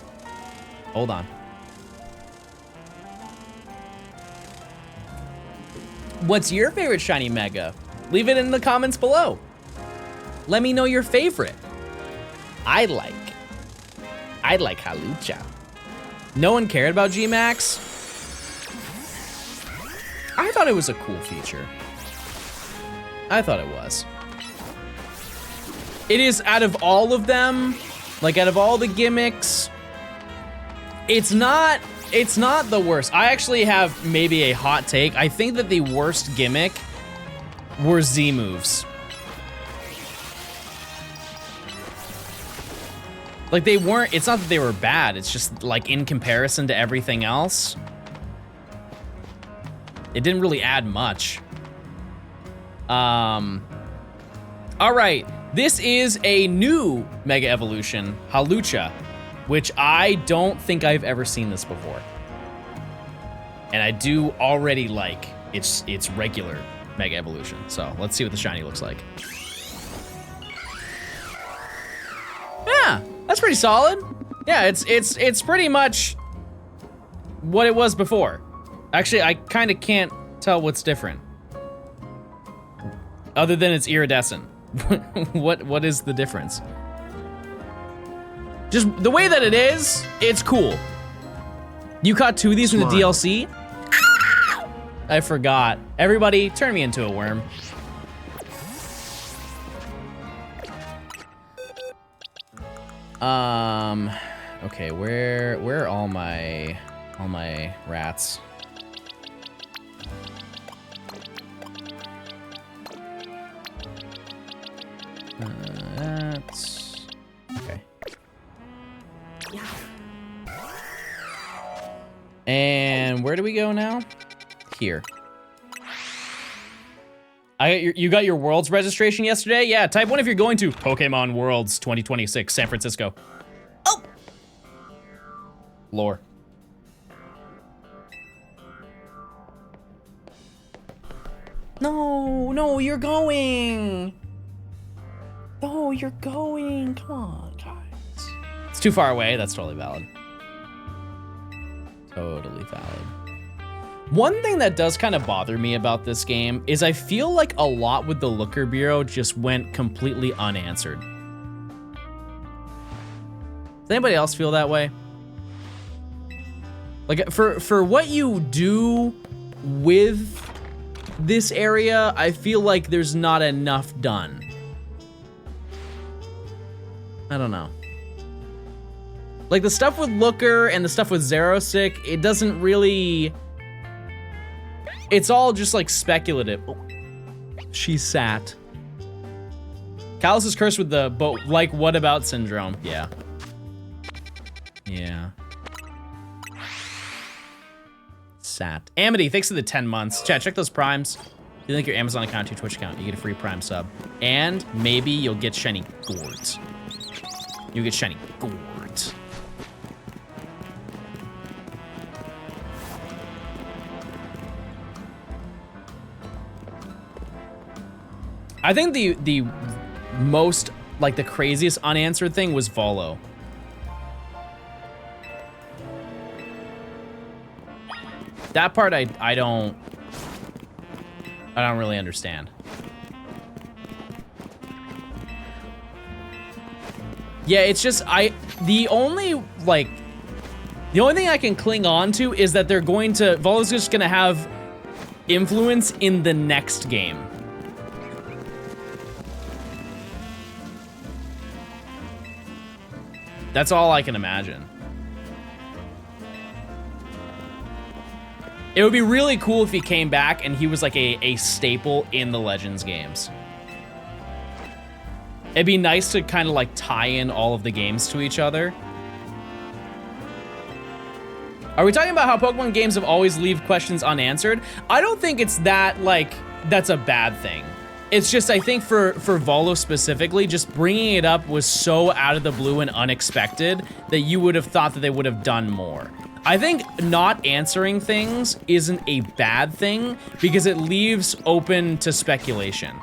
hold on. What's your favorite shiny Mega? Leave it in the comments below. Let me know your favorite. I like Hawlucha. No one cared about G-Max? I thought it was a cool feature. I thought it was. It is, out of all of them, like out of all the gimmicks, it's not the worst. I actually have maybe a hot take. I think that the worst gimmick were Z moves. Like they weren't, it's not that they were bad, it's just like in comparison to everything else, it didn't really add much. All right, this is a new Mega Evolution, Hawlucha, which I don't think I've ever seen this before. And I do already like its regular Mega Evolution. So let's see what the shiny looks like. Yeah, that's pretty solid. Yeah, it's pretty much what it was before. Actually, I kind of can't tell what's different. Other than it's iridescent. What is the difference? Just the way that it is, it's cool. You caught 2 of these from the DLC? I forgot. Everybody, turn me into a worm. Okay, where are all my rats? That's okay. And where do we go now? Here. You got your Worlds registration yesterday? Yeah, type 1 if you're going to Pokemon Worlds 2026, San Francisco. Oh! Lore. No, you're going. No, you're going. Come on, guys. It's too far away. That's totally valid. Totally valid. One thing that does kind of bother me about this game is I feel like a lot with the Looker Bureau just went completely unanswered. Does anybody else feel that way? Like for what you do with this area, I feel like there's not enough done. I don't know. Like the stuff with Looker and the stuff with Zerosic, it doesn't really... It's all just like speculative. Oh, she sat. Callus is cursed with the, but like what about syndrome? Yeah. Yeah. Sat. Amity, thanks for the 10 months. Chat, check those primes. You link your Amazon account to your Twitch account, you get a free Prime sub. And maybe you'll get shiny gourds. You'll get shiny gourds. I think the most, like the craziest unanswered thing was Volo. That part I don't really understand. Yeah, it's just the only thing I can cling on to is that they're going to, Volo's just gonna have influence in the next game. That's all I can imagine. It would be really cool if he came back and he was like a staple in the Legends games. It'd be nice to kind of like tie in all of the games to each other. Are we talking about how Pokemon games have always leave questions unanswered? I don't think it's that, like, that's a bad thing. It's just, I think for Volo specifically, just bringing it up was so out of the blue and unexpected that you would have thought that they would have done more. I think not answering things isn't a bad thing because it leaves open to speculation.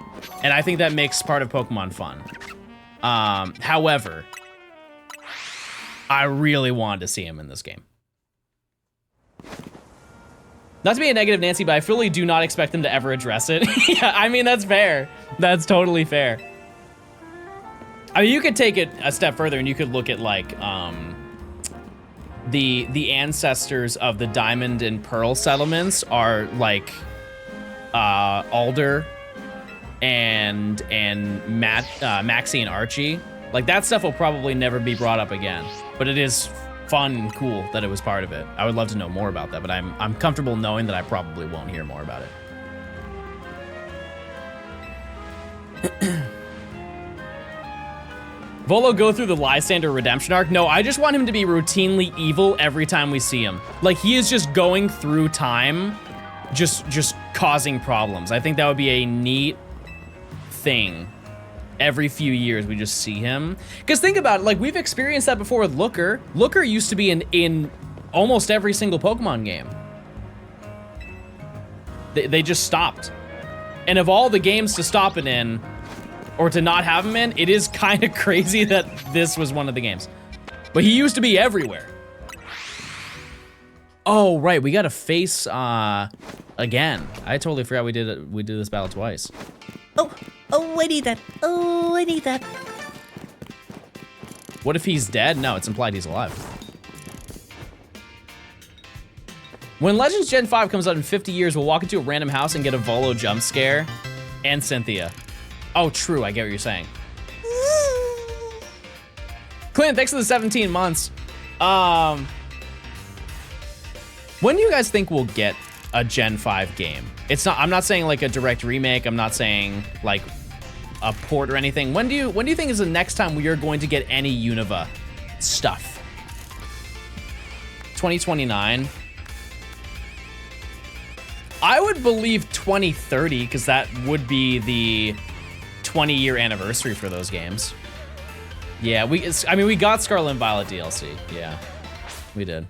And I think that makes part of Pokemon fun. However, I really wanted to see him in this game. Not to be a negative Nancy, but I fully do not expect them to ever address it. Yeah, I mean, that's fair. That's totally fair. I mean, you could take it a step further and you could look at like, the ancestors of the Diamond and Pearl settlements are like Alder and Maxie and Archie. Like that stuff will probably never be brought up again, but it is fun and cool that it was part of it. I would love to know more about that, but I'm comfortable knowing that I probably won't hear more about it. Volo go through the Lysander redemption arc? No, I just want him to be routinely evil every time we see him. Like he is just going through time, just causing problems. I think that would be a neat thing. Every few years we just see him. Because think about it, like we've experienced that before with Looker. Looker used to be in almost every single Pokemon game. They just stopped. And of all the games to stop it in, or to not have him in, it is kind of crazy that this was one of the games. But he used to be everywhere. Oh, right, we gotta face, again. I totally forgot we did this battle twice. Oh, I need that. Oh, I need that. What if he's dead? No, it's implied he's alive. When Legends Gen 5 comes out in 50 years, we'll walk into a random house and get a Volo jump scare. And Cynthia. Oh, true, I get what you're saying. Clint, thanks for the 17 months. When do you guys think we'll get a Gen 5 game? I'm not saying like a direct remake, I'm not saying like a port or anything. When do you think is the next time we are going to get any Unova stuff? 2029? I would believe 2030, because that would be the 20-year anniversary for those games. Yeah, we got Scarlet and Violet DLC. Yeah, we did.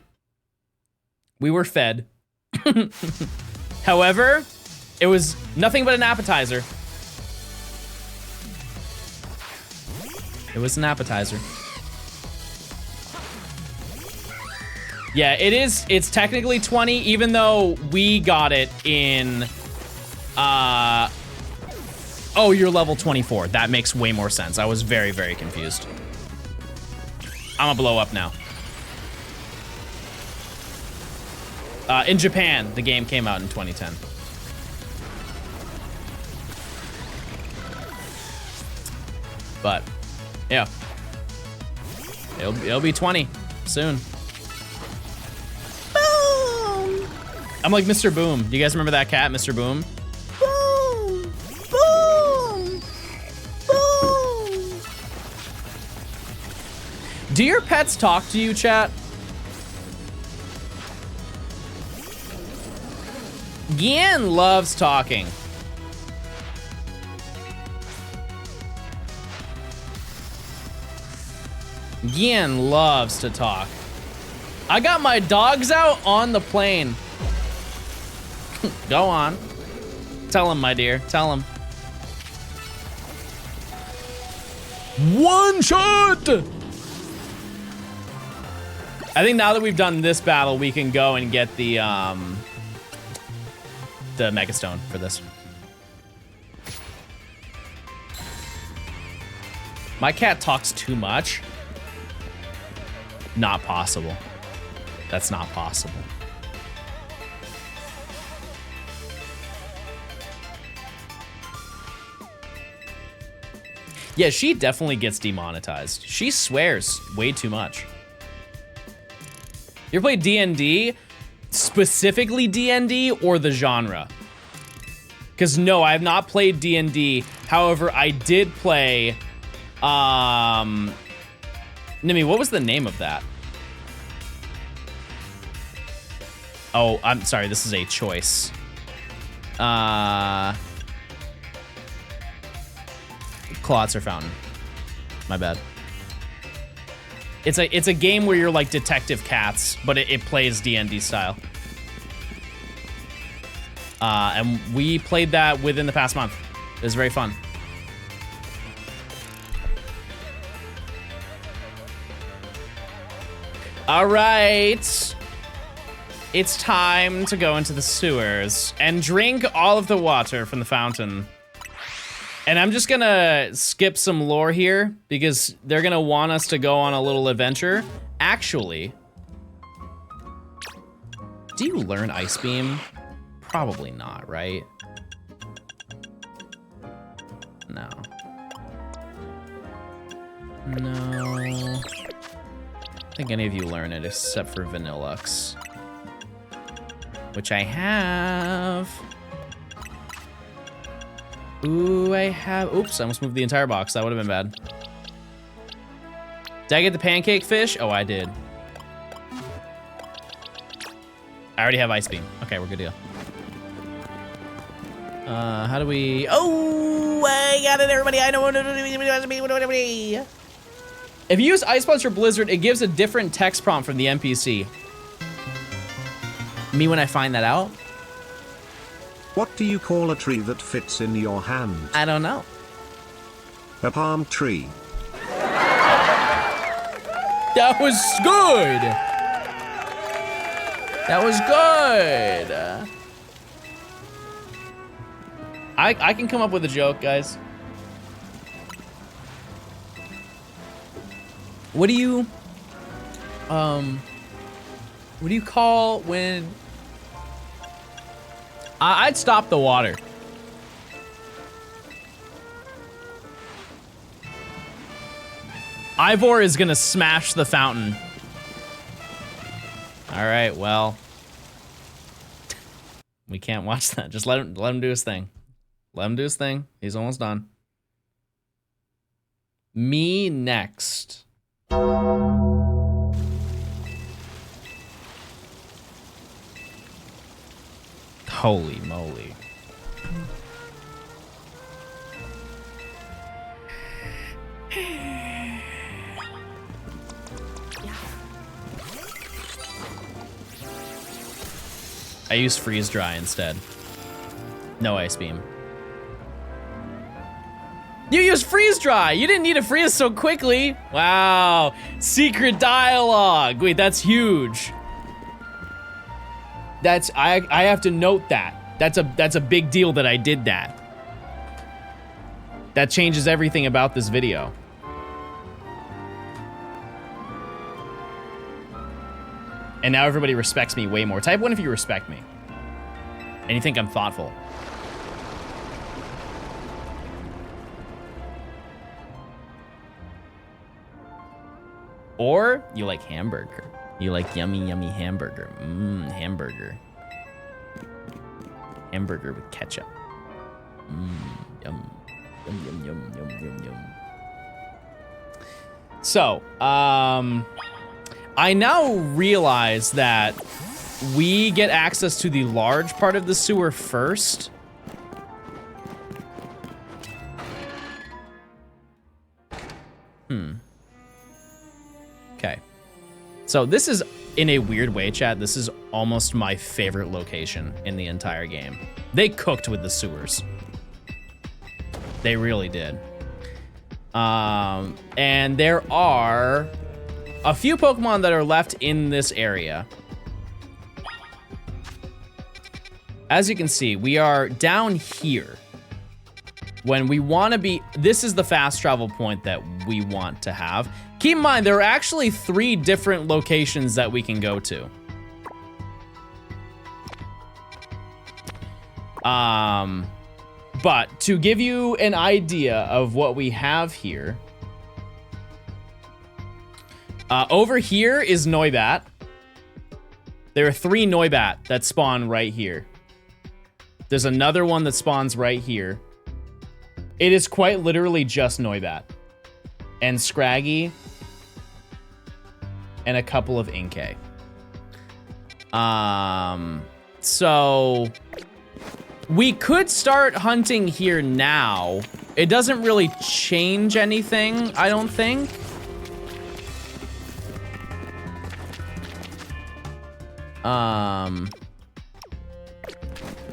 We were fed. However, it was nothing but an appetizer. It was an appetizer. Yeah, it is. It's technically 20, even though we got it in... oh, you're level 24. That makes way more sense. I was very, very confused. I'm gonna blow up now. In Japan, the game came out in 2010. But, yeah. It'll be 20 soon. Boom! I'm like Mr. Boom. Do you guys remember that cat, Mr. Boom? Boom! Boom! Boom! Do your pets talk to you, chat? Gian loves talking. Gian loves to talk. I got my dogs out on the plane. Go on. Tell him, my dear. Tell him. One shot! I think now that we've done this battle, we can go and get the Mega Stone for this. My cat talks too much. Not possible. That's not possible. Yeah, she definitely gets demonetized. She swears way too much. You ever played D&D? Specifically D&D or the genre? Because no, I have not played D&D. However, I did play, Nimi, what was the name of that? Oh, I'm sorry, this is a choice. Clotzer Fountain. My bad. It's a game where you're like detective cats, but it plays D&D style. And we played that within the past month. It was very fun. All right. It's time to go into the sewers and drink all of the water from the fountain. And I'm just gonna skip some lore here because they're gonna want us to go on a little adventure. Actually, do you learn Ice Beam? Probably not, right? No. No. I don't think any of you learn it except for Vanillux. Which I have. Ooh, I have, oops, I almost moved the entire box. That would have been bad. Did I get the pancake fish? Oh, I did. I already have Ice Beam. Okay, we're good to go. How do we, Oh, I got it, everybody. I know. If you use Ice Punch or Blizzard, it gives a different text prompt from the NPC. Me when I find that out? What do you call a tree that fits in your hand? I don't know. A palm tree. That was good. That was good. I can come up with a joke, guys. What do you call when I'd stop the water. Ivor is gonna smash the fountain. All right, well, we can't watch that. Just let him do his thing. Let him do his thing. He's almost done. Me next. Holy moly. I used freeze dry instead. No Ice Beam. You used freeze dry! You didn't need to freeze so quickly! Wow, secret dialogue! Wait, that's huge. I have to note that. That's a big deal that I did that. That changes everything about this video. And now everybody respects me way more. Type 1 if you respect me. And you think I'm thoughtful. Or you like hamburger. You like yummy, yummy hamburger. Mmm, hamburger. Hamburger with ketchup. Mmm, yum. Yum, yum, yum, yum, yum, yum. So, I now realize that we get access to the large part of the sewer first. Okay. So this is, in a weird way, chat, this is almost my favorite location in the entire game. They cooked with the sewers. They really did. And there are a few Pokemon that are left in this area. As you can see, we are down here. When we want to be, this is the fast travel point that we want to have. Keep in mind, there are actually 3 different locations that we can go to. But to give you an idea of what we have here, over here is Noibat. There are 3 Noibat that spawn right here. There's another one that spawns right here. It is quite literally just Noibat and Scraggy and a couple of Inkay. So we could start hunting here now. It doesn't really change anything, I don't think.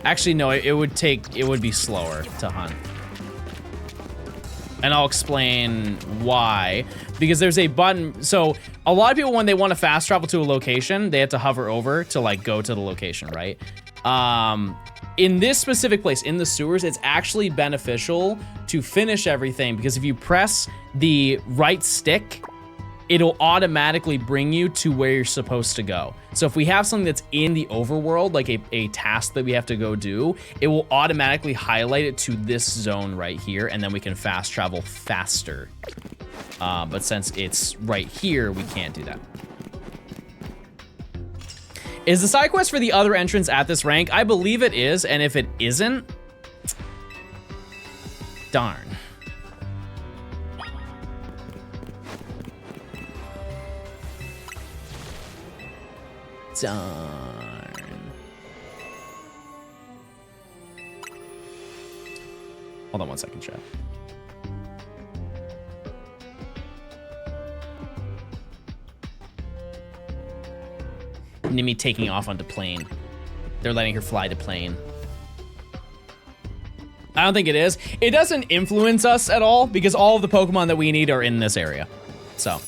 Actually, no, it would be slower to hunt. And I'll explain why. Because there's a button. So a lot of people, when they want to fast travel to a location, they have to hover over to like go to the location, right? In this specific place, in the sewers, it's actually beneficial to finish everything, because if you press the right stick, it'll automatically bring you to where you're supposed to go. So if we have something that's in the overworld, like a task that we have to go do, it will automatically highlight it to this zone right here, and then we can fast travel faster. But since it's right here, we can't do that. Is the side quest for the other entrance at this rank? I believe it is, and if it isn't, darn. Darn. Hold on 1 second, chat. Nimi taking off onto plane. They're letting her fly to plane. I don't think it is. It doesn't influence us at all, because all of the Pokemon that we need are in this area. So,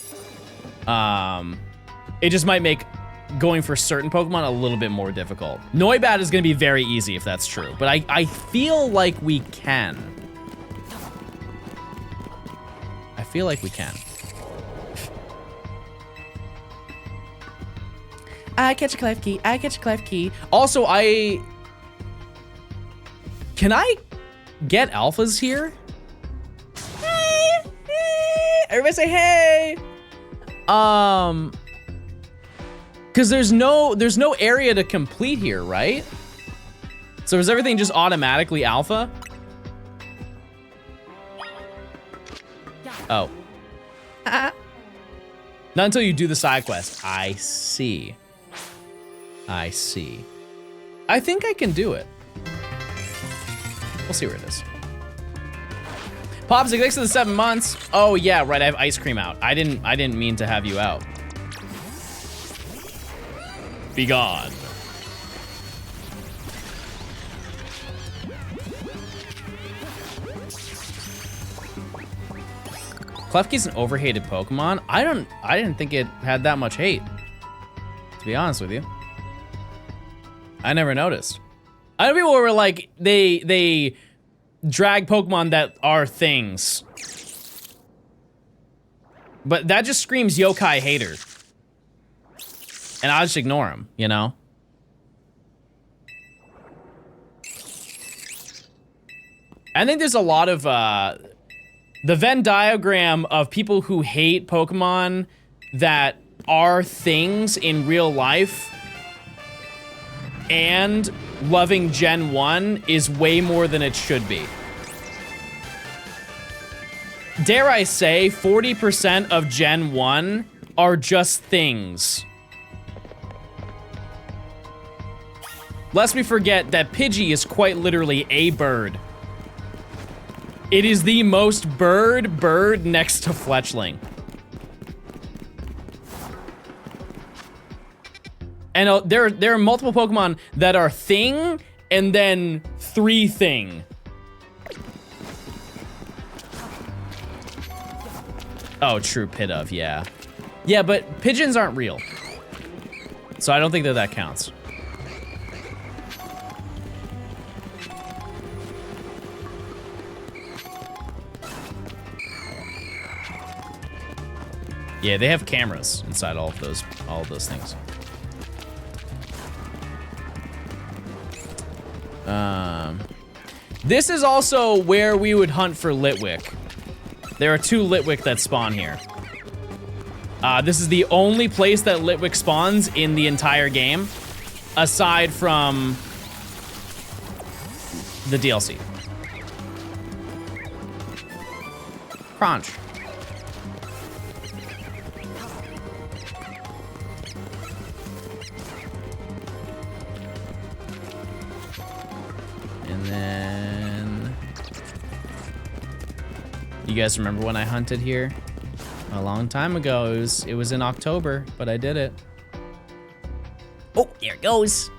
it just might make going for certain Pokemon a little bit more difficult. Noibat is going to be very easy if that's true, but I feel like we can. I feel like we can. I catch a Klefki. I catch a Klefki. Also, can I get alphas here? Hey! Everybody say hey! Because there's no area to complete here, right? So is everything just automatically alpha? Oh. Not until you do the side quest. I see. I see. I think I can do it. We'll see where it is. Popsicle, thanks for the 7 months. Oh yeah, right, I have ice cream out. I didn't mean to have you out. Be gone. Klefki's an overhated Pokemon. I didn't think it had that much hate, to be honest with you. I never noticed. I know people were like, they drag Pokemon that are things. But that just screams yokai hater. And I'll just ignore him, you know? I think there's a lot of, the Venn diagram of people who hate Pokemon that are things in real life and loving Gen 1 is way more than it should be. Dare I say, 40% of Gen 1 are just things. Lest we forget that Pidgey is quite literally a bird. It is the most bird next to Fletchling. And there are multiple Pokemon that are thing and then 3 thing. Oh, true, Pidove, yeah. Yeah, but pigeons aren't real. So I don't think that counts. Yeah, they have cameras inside all of those things. This is also where we would hunt for Litwick. There are 2 Litwick that spawn here. This is the only place that Litwick spawns in the entire game, aside from the DLC. Crunch. And then... You guys remember when I hunted here? A long time ago. It was in October, but I did it. Oh, there it goes.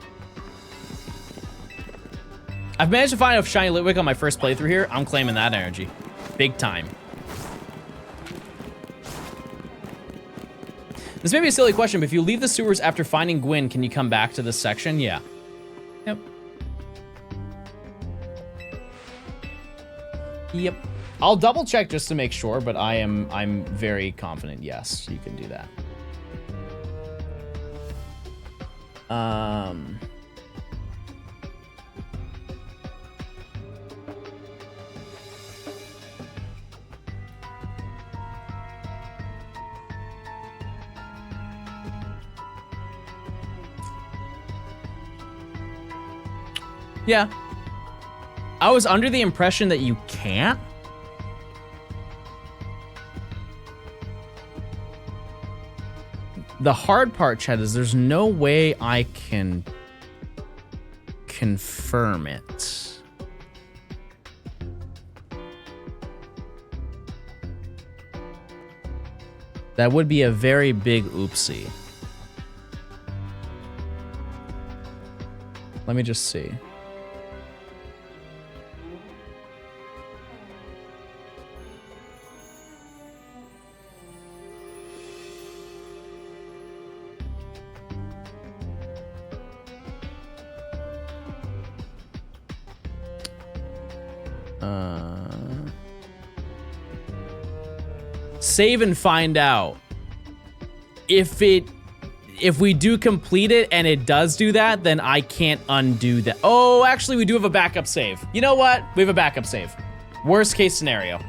I've managed to find a shiny Litwick on my first playthrough here. I'm claiming that energy. Big time. This may be a silly question, but if you leave the sewers after finding Gwyn, can you come back to this section? Yeah. Yep. Yep. I'll double check just to make sure, but I'm very confident, yes, you can do that. Yeah. I was under the impression that you can't. The hard part, Chad, is there's no way I can confirm it. That would be a very big oopsie. Let me just see. Save and find out. If we do complete it and it does do that, then I can't undo that. Oh, actually, we do have a backup save. You know what? We have a backup save. Worst case scenario.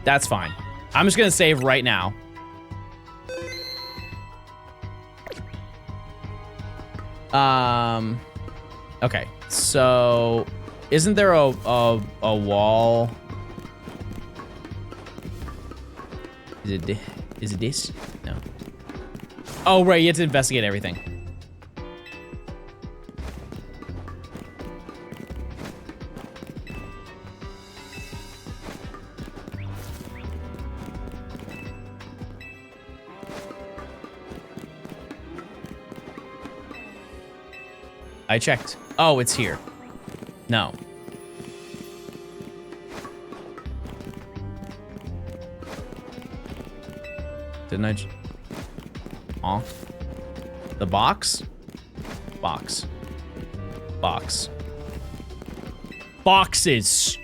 That's fine. I'm just gonna save right now. Okay, so isn't there a wall? Is it this? No. Oh, right, you have to investigate everything. I checked. Oh, it's here. No. Didn't I? Aw. The box? Box. Box. Boxes.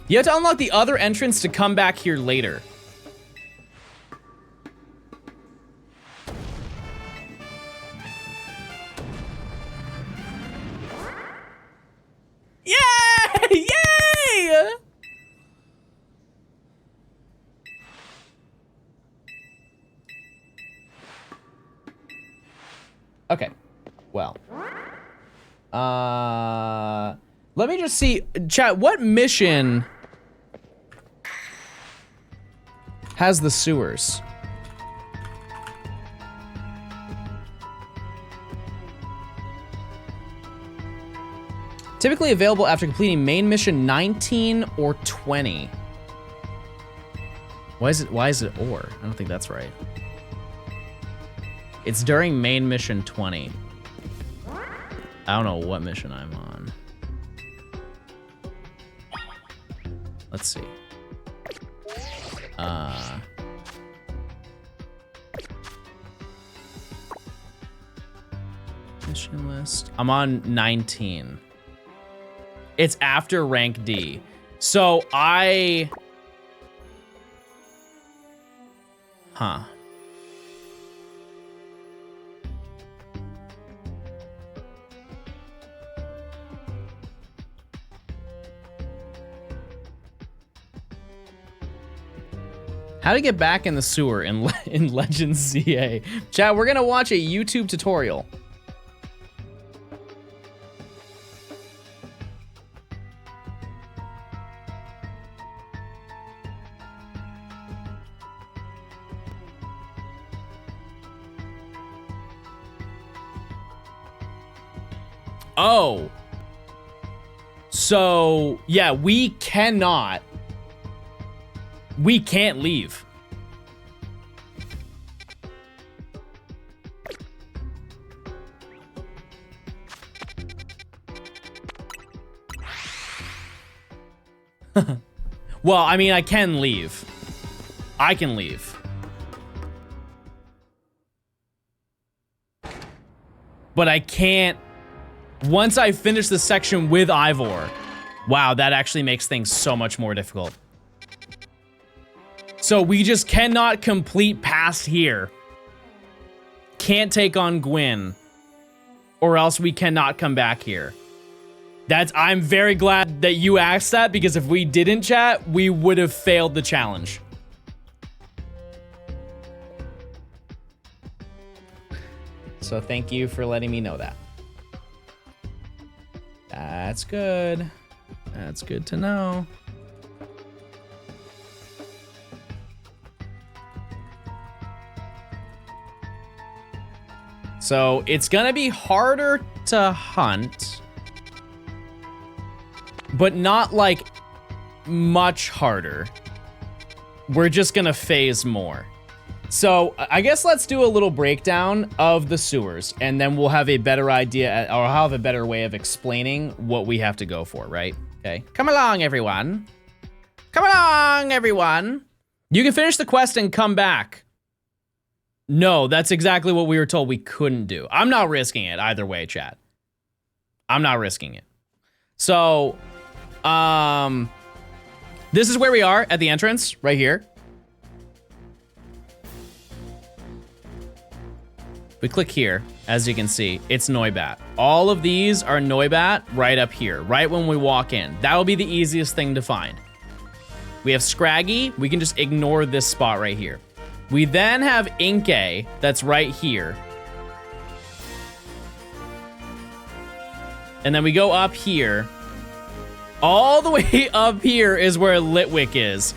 You have to unlock the other entrance to come back here later. Yay! Yay! Okay. Well. Let me just see, chat, what mission has the sewers? Typically available after completing main mission 19 or 20. Why is it or? I don't think that's right. It's during main mission 20. I don't know what mission I'm on. Let's see. Mission list. I'm on 19. It's after rank D. So I... Huh. How to get back in the sewer in Legends CA. Chat, we're gonna watch a YouTube tutorial. Oh. So, yeah, we can't leave. Well, I mean, I can leave. I can leave. But I can't... Once I finish the section with Ivor. Wow, that actually makes things so much more difficult. So we just cannot complete past here. Can't take on Gwyn. Or else we cannot come back here. I'm very glad that you asked that, because if we didn't, chat, we would have failed the challenge. So thank you for letting me know that. That's good. That's good to know. So it's gonna be harder to hunt, but not like much harder. We're just gonna phase more. So I guess let's do a little breakdown of the sewers, and then we'll have a better idea, or I'll have a better way of explaining what we have to go for, right? Okay, come along, everyone. Come along, everyone. You can finish the quest and come back. No, that's exactly what we were told we couldn't do. I'm not risking it either way, chat. I'm not risking it. So, this is where we are at the entrance, right here. We click here, as you can see, it's Noibat. All of these are Noibat right up here, right when we walk in. That'll be the easiest thing to find. We have Scraggy, we can just ignore this spot right here. We then have Inkay, that's right here. And then we go up here. All the way up here is where Litwick is.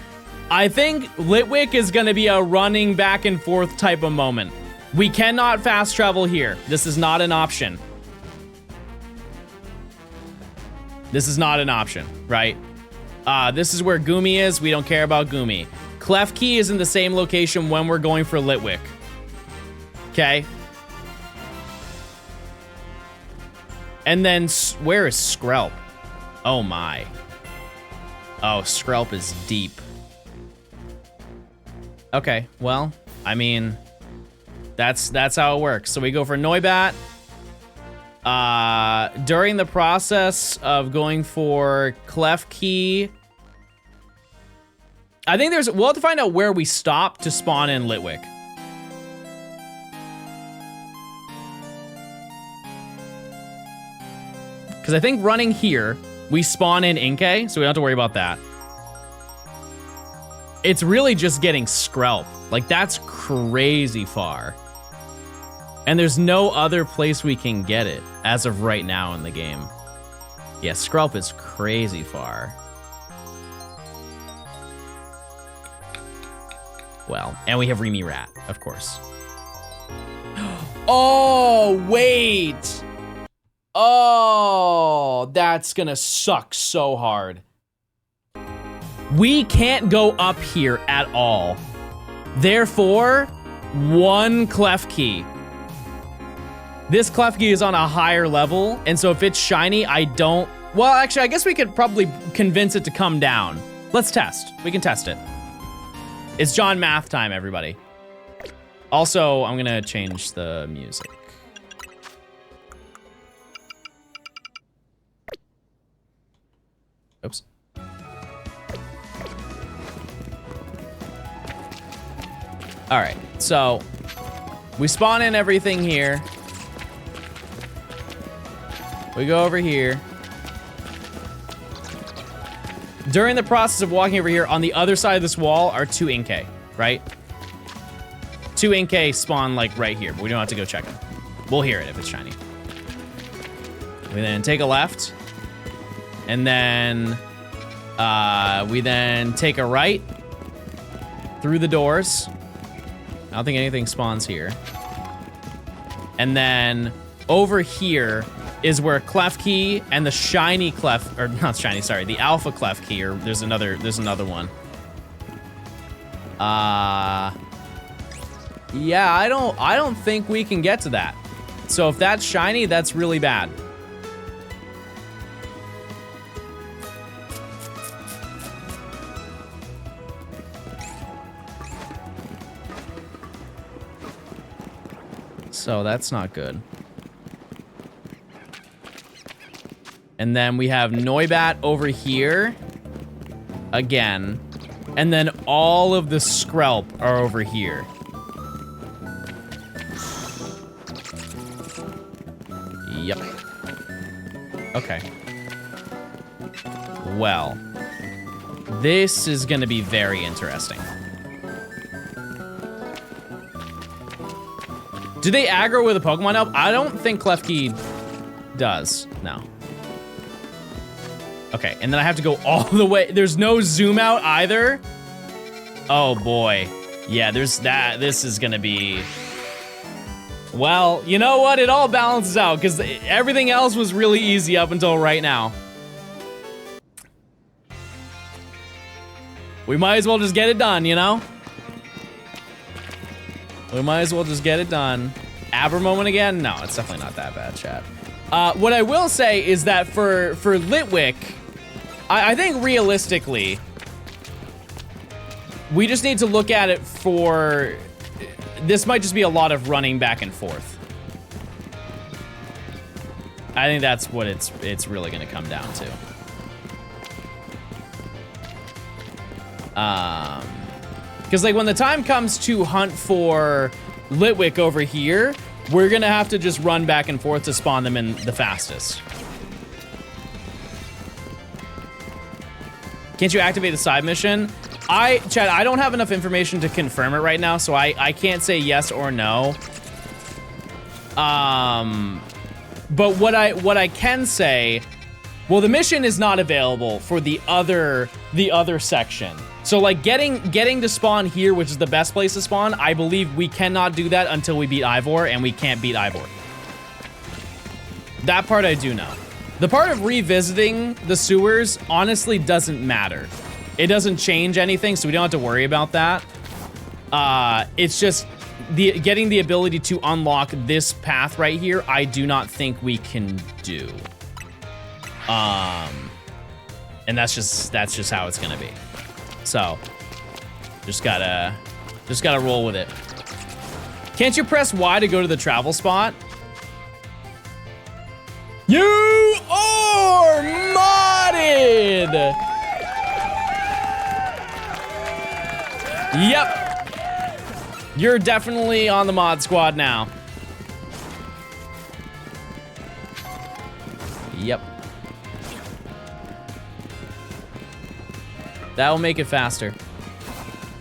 I think Litwick is gonna be a running back and forth type of moment. We cannot fast travel here. This is not an option. This is not an option, right? This is where Gumi is. We don't care about Gumi. Klefki is in the same location when we're going for Litwick. Okay. And then, where is Skrelp? Oh my. Oh, Skrelp is deep. Okay, well, I mean... That's how it works. So we go for Noibat. During the process of going for Clef Key, I think we'll have to find out where we stop to spawn in Litwick. Because I think running here, we spawn in Inkay, so we don't have to worry about that. It's really just getting Skrelp. Like, that's crazy far. And there's no other place we can get it as of right now in the game. Yeah, Skrelp is crazy far. Well, and we have Remy Rat, of course. Oh, wait. Oh, that's gonna suck so hard. We can't go up here at all. Therefore, one Clef Key. This Clef Key is on a higher level, and so if it's shiny, I don't... Well, actually, I guess we could probably convince it to come down. Let's test. We can test it. It's John Math time, everybody. Also, I'm gonna change the music. Oops. All right, so we spawn in everything here. We go over here. During the process of walking over here, on the other side of this wall are 2 Inkay, right? 2 Inkay spawn like right here, but we don't have to go check them. We'll hear it if it's shiny. We then take a left, and then we then take a right through the doors. I don't think anything spawns here. And then over here is where Clef Key and the shiny Clef, or not shiny, sorry, the alpha Clef Key, or there's another one. Yeah, I don't think we can get to that. So if that's shiny, that's really bad. So that's not good. And then we have Noibat over here. Again. And then all of the Skrelp are over here. Yep. Okay. Well. This is gonna be very interesting. Do they aggro with a Pokemon up? I don't think Klefki does. No. Okay, and then I have to go all the way. There's no zoom out either. Oh boy. Yeah, there's that. This is gonna be... Well, you know what? It all balances out because everything else was really easy up until right now. We might as well just get it done, you know? We might as well just get it done. Aber moment again? No, it's definitely not that bad, chat. What I will say is that for Litwick, I think realistically, we just need to look at it for... This might just be a lot of running back and forth. I think that's what it's really gonna come down to. Because like when the time comes to hunt for Litwick over here, we're gonna have to just run back and forth to spawn them in the fastest. Can't you activate the side mission? Chad, I don't have enough information to confirm it right now, so I can't say yes or no. But what I can say, well, the mission is not available for the other section. So like getting to spawn here, which is the best place to spawn, I believe we cannot do that until we beat Ivor, and we can't beat Ivor. That part I do know. The part of revisiting the sewers honestly doesn't matter. It doesn't change anything, so we don't have to worry about that. It's just getting the ability to unlock this path right here, I do not think we can do. And that's just how it's gonna be. So, just gotta roll with it. Can't you press Y to go to the travel spot? You are modded! Yep. You're definitely on the mod squad now. Yep. That will make it faster.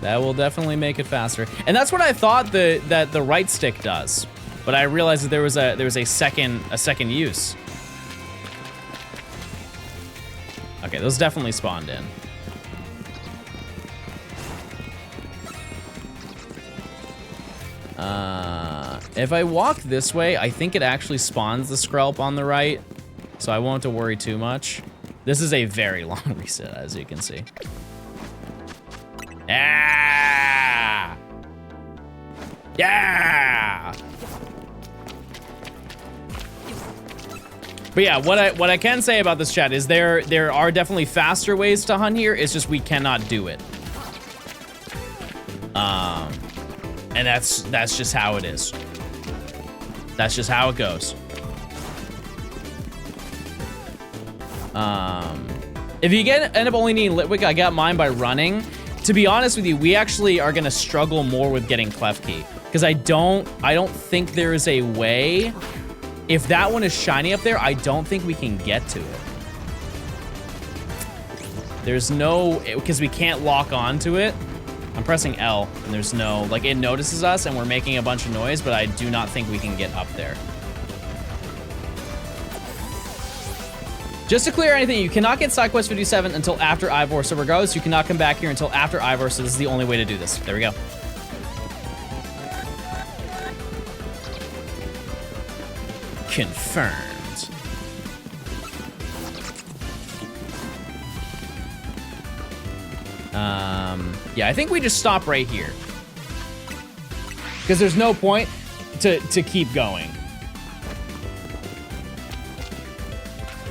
That will definitely make it faster. And that's what I thought that the right stick does. But I realized that there was a second use. Okay, those definitely spawned in. If I walk this way, I think it actually spawns the Skrelp on the right, so I won't have to worry too much. This is a very long reset, as you can see. Yeah! Yeah! But yeah, what I can say about this chat is there are definitely faster ways to hunt here. It's just we cannot do it. And that's just how it is. That's just how it goes. If you end up only needing Litwick, I got mine by running. To be honest with you, we actually are gonna struggle more with getting Klefki, because I don't think there is a way. If that one is shiny up there, I don't think we can get to it. There's no, because we can't lock onto it. I'm pressing L, and there's no, like, it notices us, and we're making a bunch of noise, but I do not think we can get up there. Just to clear anything, you cannot get side quest 57 until after Ivor, so regardless, you cannot come back here until after Ivor, so this is the only way to do this. There we go. Confirmed. Yeah, I think we just stop right here. Because there's no point to keep going.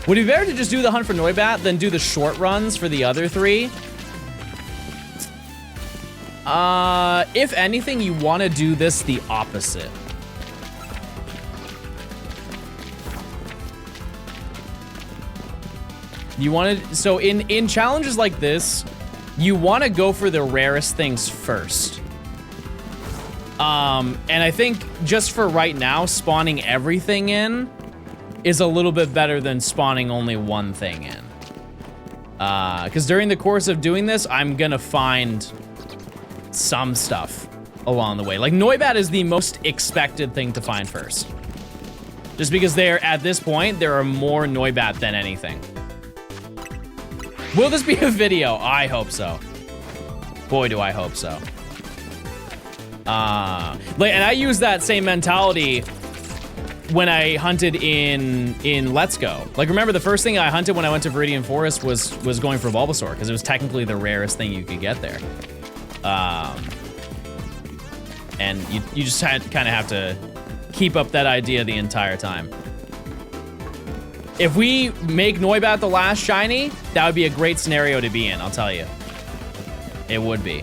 Would it be better to just do the hunt for Noibat than do the short runs for the other three? If anything, you want to do this the opposite. You want to, so in challenges like this, you want to go for the rarest things first. And I think just for right now, spawning everything in is a little bit better than spawning only one thing in. Because during the course of doing this, I'm gonna find some stuff along the way. Like, Noibat is the most expected thing to find first. Just because at this point, there are more Noibat than anything. Will this be a video? I hope so. Boy, do I hope so. And I use that same mentality when I hunted in Let's Go. Like, remember the first thing I hunted when I went to Viridian Forest was going for Bulbasaur, because it was technically the rarest thing you could get there. And you just kind of have to keep up that idea the entire time. If we make Noibat the last shiny, that would be a great scenario to be in, I'll tell you. It would be.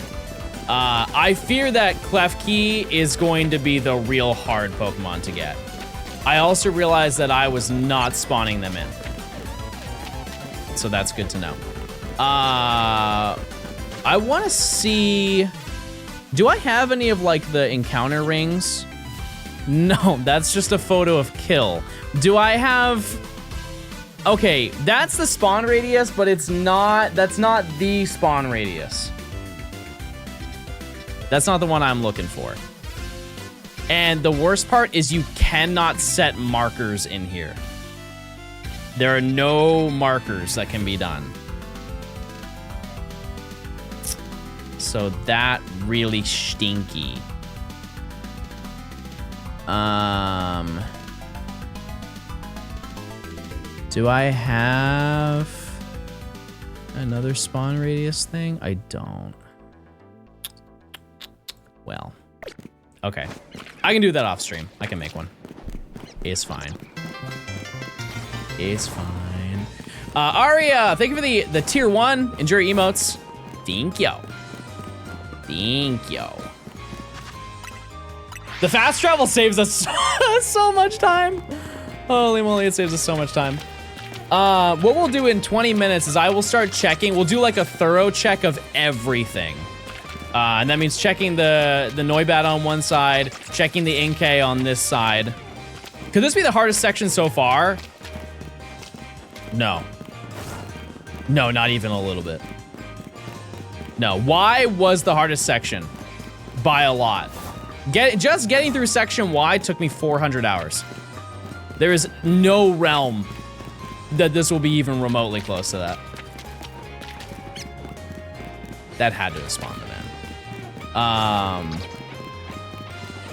I fear that Klefki is going to be the real hard Pokemon to get. I also realized that I was not spawning them in. So that's good to know. I want to see... Do I have any of, like, the encounter rings? No, that's just a photo of Kill. Do I have... Okay, that's the spawn radius, but it's not... That's not the spawn radius. That's not the one I'm looking for. And the worst part is you cannot set markers in here. There are no markers that can be done. So that really stinky. Do I have another spawn radius thing? I don't. Well, okay. I can do that off stream. I can make one. It's fine. It's fine. Aria, thank you for the tier 1. Enjoy your emotes. Thank you. Thank you. The fast travel saves us so much time. Holy moly, it saves us so much time. What we'll do in 20 minutes is I will start checking. We'll do like a thorough check of everything. And that means checking the Noibat on one side, checking the Inkay on this side. Could this be the hardest section so far? No. No, not even a little bit. No, Y was the hardest section by a lot. Just getting through section Y took me 400 hours. There is no realm that this will be even remotely close to that. That had to have spawned in.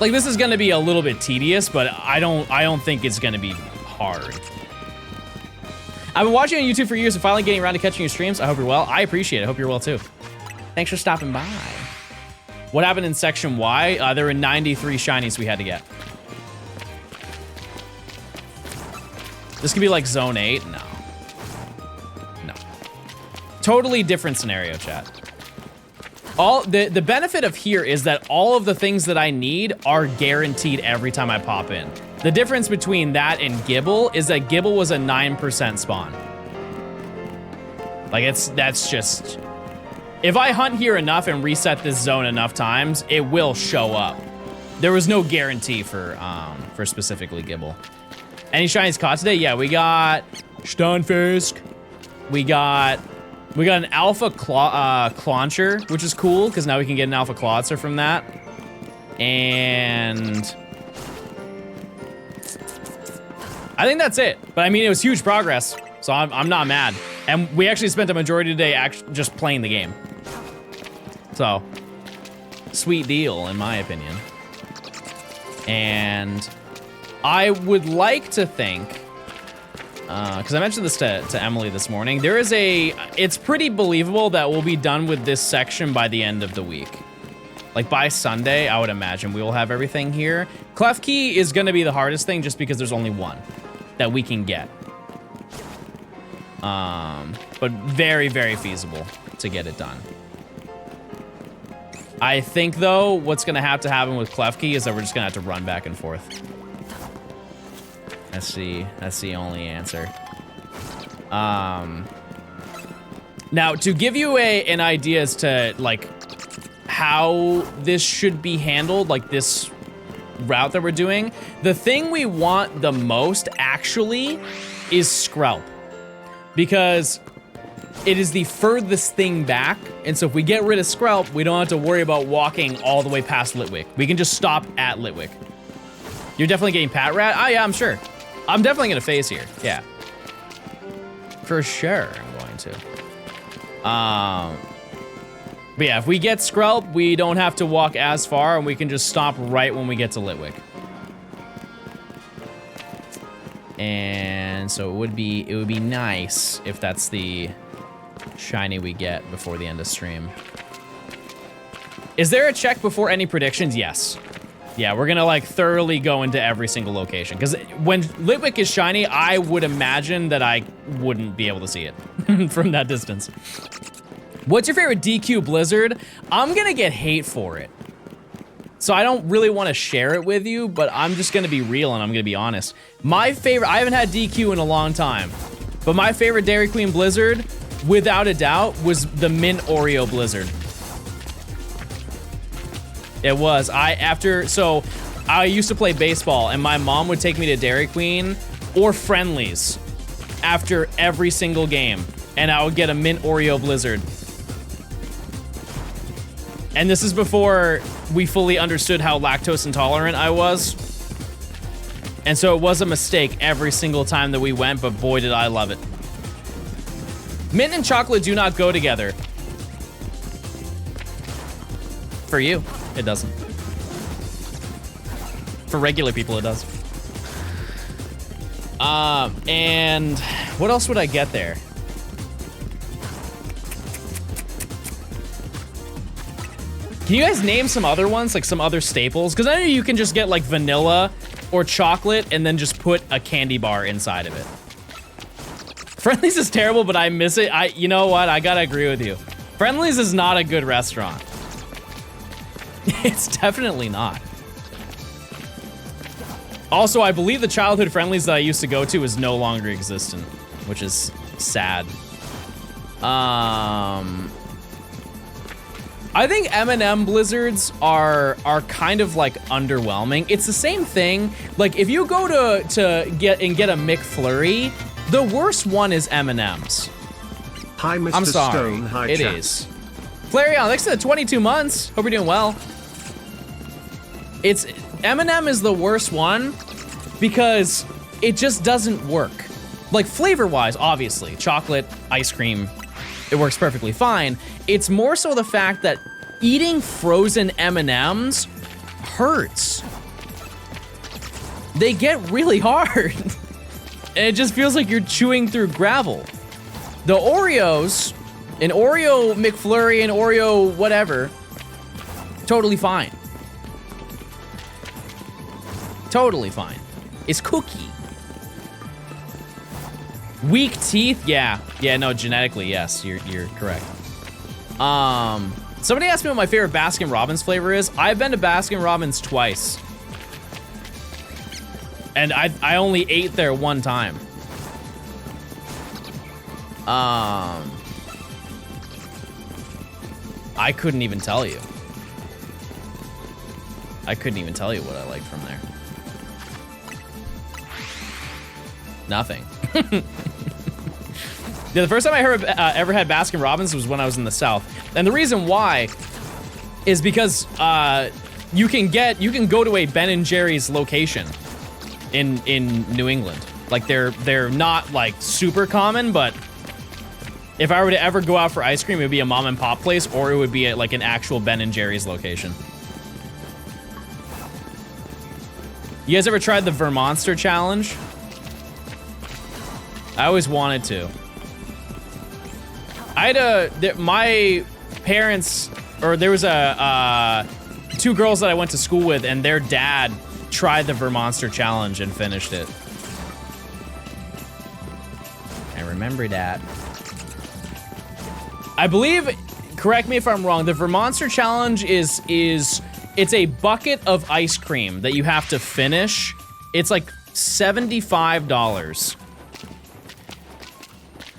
Like this is gonna be a little bit tedious, but I don't think it's gonna be hard. I've been watching on YouTube for years and finally getting around to catching your streams. I hope you're well. I appreciate it. I hope you're well too. Thanks for stopping by. What happened in section Y? There were 93 shinies we had to get. This could be like zone 8? No. No. Totally different scenario, chat. The benefit of here is that all of the things that I need are guaranteed every time I pop in. The difference between that and Gibble is that Gibble was a 9% spawn. Like that's just, if I hunt here enough and reset this zone enough times, it will show up. There was no guarantee for specifically Gibble. Any shinies caught today? Yeah, we got Stunfisk. We got an Alpha Clauncher, which is cool because now we can get an Alpha Clawitzer from that. And I think that's it. But I mean, it was huge progress, so I'm not mad. And we actually spent the majority of the day just playing the game. So, sweet deal, in my opinion. And I would like to think, because I mentioned this to Emily this morning, it's pretty believable that we'll be done with this section by the end of the week. Like by Sunday, I would imagine we will have everything here. Clef Key is gonna be the hardest thing just because there's only one that we can get. But very, very feasible to get it done. I think though, what's gonna have to happen with Clef Key is that we're just gonna have to run back and forth. That's the only answer. Now to give you an idea as to like how this should be handled, like this route that we're doing, the thing we want the most actually is Skrelp, because it is the furthest thing back, and so if we get rid of Skrelp, we don't have to worry about walking all the way past Litwick. We can just stop at Litwick. You're definitely getting Pat Rat? Oh yeah, I'm sure. I'm definitely gonna phase here, yeah. For sure, I'm going to. But yeah, if we get Skrelp, we don't have to walk as far, and we can just stop right when we get to Litwick. And so it would be nice if that's the shiny we get before the end of stream. Is there a check before any predictions? Yes. Yeah, we're gonna like thoroughly go into every single location, because when Litwick is shiny, I would imagine that I wouldn't be able to see it from that distance. What's your favorite DQ Blizzard? I'm gonna get hate for it. So I don't really want to share it with you, but I'm just gonna be real and I'm gonna be honest. My favorite, I haven't had DQ in a long time, but my favorite Dairy Queen Blizzard, without a doubt, was the Mint Oreo Blizzard. It was. So I used to play baseball and my mom would take me to Dairy Queen or Friendly's after every single game, and I would get a Mint Oreo Blizzard. And this is before we fully understood how lactose intolerant I was. And so it was a mistake every single time that we went, but boy did I love it. Mint and chocolate do not go together. For you, it doesn't. For regular people, it does. And what else would I get there? Can you guys name some other ones, like some other staples? Because I know you can just get like vanilla or chocolate and then just put a candy bar inside of it. Friendly's is terrible, but I miss it. You know what? I gotta agree with you. Friendly's is not a good restaurant. It's definitely not. Also, I believe the childhood friendlies that I used to go to is no longer existent, which is sad. I think M&M blizzards are kind of like underwhelming. It's the same thing. Like if you go to get a McFlurry, the worst one is M&M's. Hi, Mr. I'm sorry. Stone. Hi, It chat. is. Flareon, thanks to the 22 months. Hope you're doing well. It's M&M is the worst one because it just doesn't work. Like flavor-wise, obviously, chocolate, ice cream, it works perfectly fine. It's more so the fact that eating frozen M&Ms hurts. They get really hard. And it just feels like you're chewing through gravel. The Oreos, an Oreo McFlurry, an Oreo whatever, totally fine. Totally fine. It's cookie. Weak teeth? Yeah, no, genetically, yes, you're correct. Somebody asked me what my favorite Baskin Robbins flavor is. I've been to Baskin Robbins twice. And I only ate there one time. I couldn't even tell you. I couldn't even tell you what I liked from there. Nothing. Yeah, the first time I ever had Baskin Robbins was when I was in the South. And the reason why is because you can go to a Ben & Jerry's location in New England. Like they're not like super common, but if I were to ever go out for ice cream, it would be a mom and pop place, or it would be at like an actual Ben & Jerry's location. You guys ever tried the Vermonster challenge? I always wanted to. I had my parents, or there was two girls that I went to school with, and their dad tried the Vermonster challenge and finished it. I remember that. I believe, correct me if I'm wrong, the Vermonster challenge is it's a bucket of ice cream that you have to finish. It's like $75.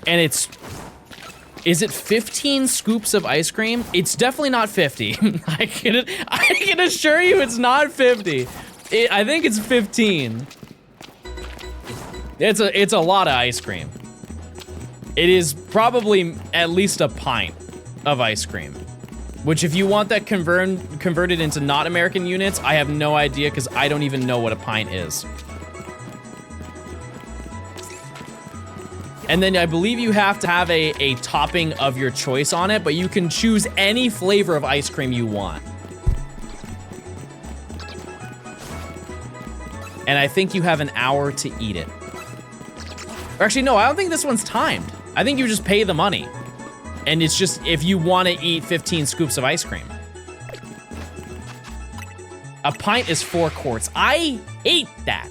And is it 15 scoops of ice cream? It's definitely not 50. I can assure you it's not 50. I think it's 15. It's a lot of ice cream. It is probably at least a pint of ice cream. Which if you want that converted into not American units, I have no idea because I don't even know what a pint is. And then I believe you have to have a topping of your choice on it, but you can choose any flavor of ice cream you want. And I think you have an hour to eat it. Or actually, no, I don't think this one's timed. I think you just pay the money. And it's just if you want to eat 15 scoops of ice cream. A pint is 4 quarts. I hate that.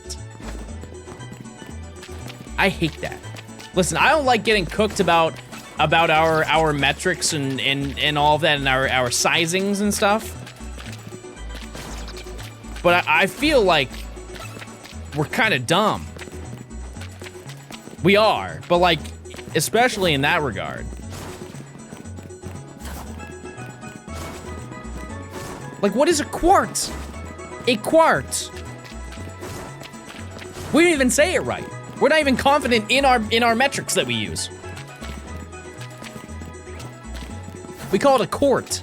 I hate that. Listen, I don't like getting cooked about our metrics and all of that and our sizings and stuff. But I feel like we're kind of dumb. We are, but like, especially in that regard. Like, what is a quart? A quart. We didn't even say it right. We're not even confident in our metrics that we use. We call it a quart.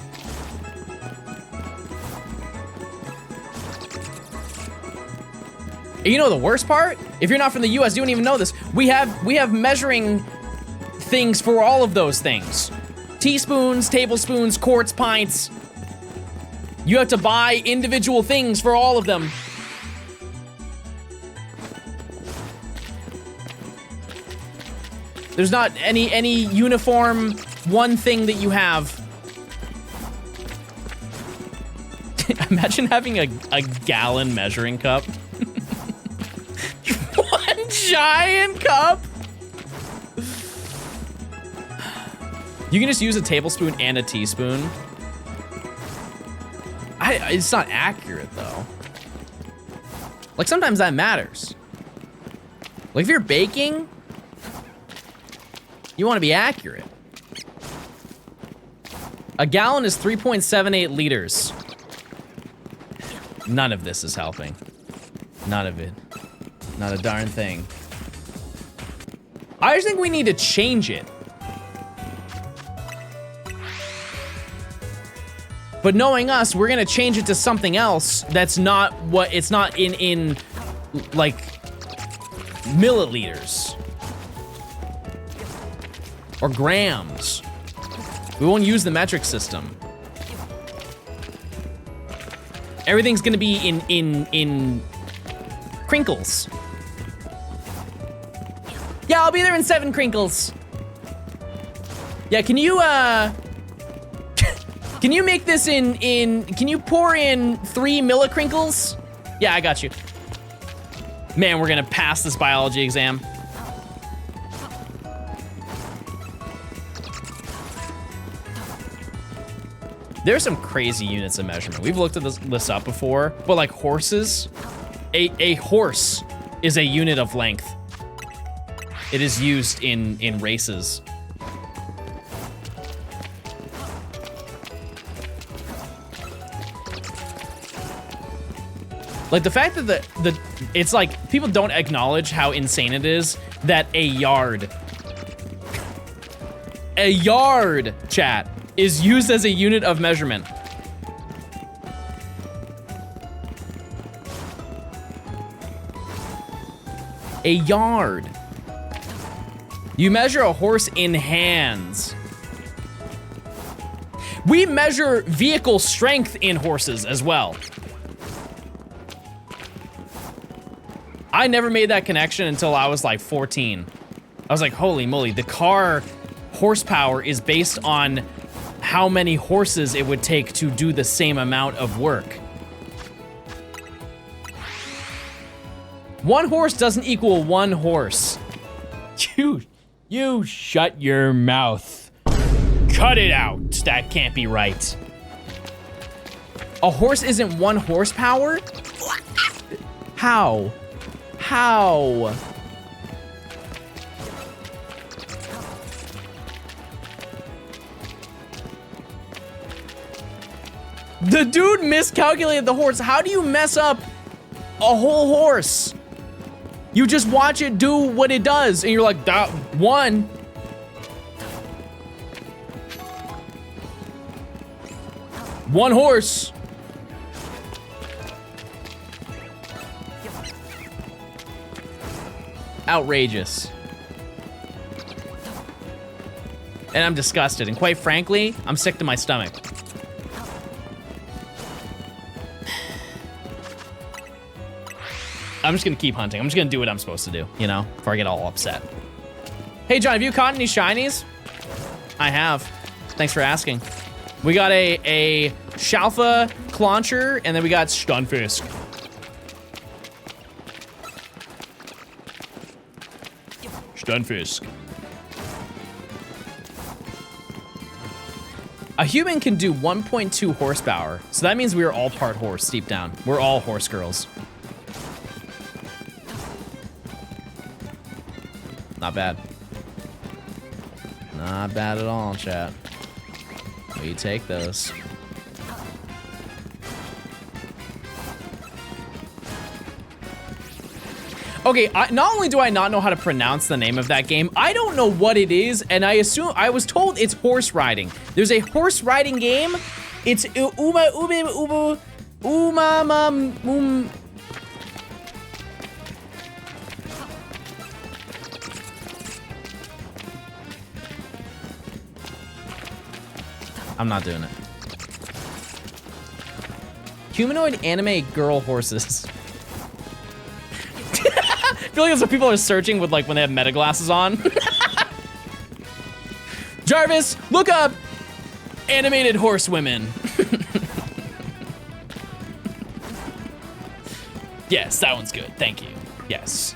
And you know the worst part? If you're not from the US, you don't even know this. We have measuring things for all of those things. Teaspoons, tablespoons, quarts, pints. You have to buy individual things for all of them. There's not any uniform one thing that you have. Imagine having a gallon measuring cup. One giant cup. You can just use a tablespoon and a teaspoon. It's not accurate though. Like sometimes that matters. Like if you're baking, you want to be accurate. A gallon is 3.78 liters. None of this is helping. None of it. Not a darn thing. I just think we need to change it. But knowing us, we're gonna change it to something else that's not what, it's not in like milliliters or grams. We won't use the metric system. Everything's gonna be in crinkles. Yeah, I'll be there in 7 crinkles. Yeah, can you can you make this can you pour in 3 millicrinkles? Yeah, I got you. Man, we're gonna pass this biology exam. There's some crazy units of measurement. We've looked at this up before, but like horses, a horse is a unit of length. It is used in races. Like the fact that it's like people don't acknowledge how insane it is that a yard, chat, is used as a unit of measurement. A yard. You measure a horse in hands. We measure vehicle strength in horses as well. I never made that connection until I was like 14. I was like, holy moly, the car horsepower is based on how many horses it would take to do the same amount of work. 1 horse doesn't equal 1 horse. You shut your mouth. Cut it out. That can't be right. A horse isn't 1 horsepower? How? How? The dude miscalculated the horse. How do you mess up a whole horse? You just watch it do what it does, and you're like, that 1. 1 horse. Outrageous. And I'm disgusted, and quite frankly, I'm sick to my stomach. I'm just gonna keep hunting. I'm just gonna do what I'm supposed to do, you know, before I get all upset. Hey, John, have you caught any shinies? I have. Thanks for asking. We got a Shalfa Clauncher, and then we got Stunfisk. Stunfisk. A human can do 1.2 horsepower, so that means we are all part horse deep down. We're all horse girls. Not bad. Not bad at all, chat. We take those. Okay, not only do I not know how to pronounce the name of that game, I don't know what it is, and I was told it's horse riding. There's a horse riding game. It's I'm not doing it. Humanoid anime girl horses. I feel like that's what people are searching with, like, when they have meta glasses on. Jarvis, look up animated horsewomen. Yes, that one's good. Thank you. Yes.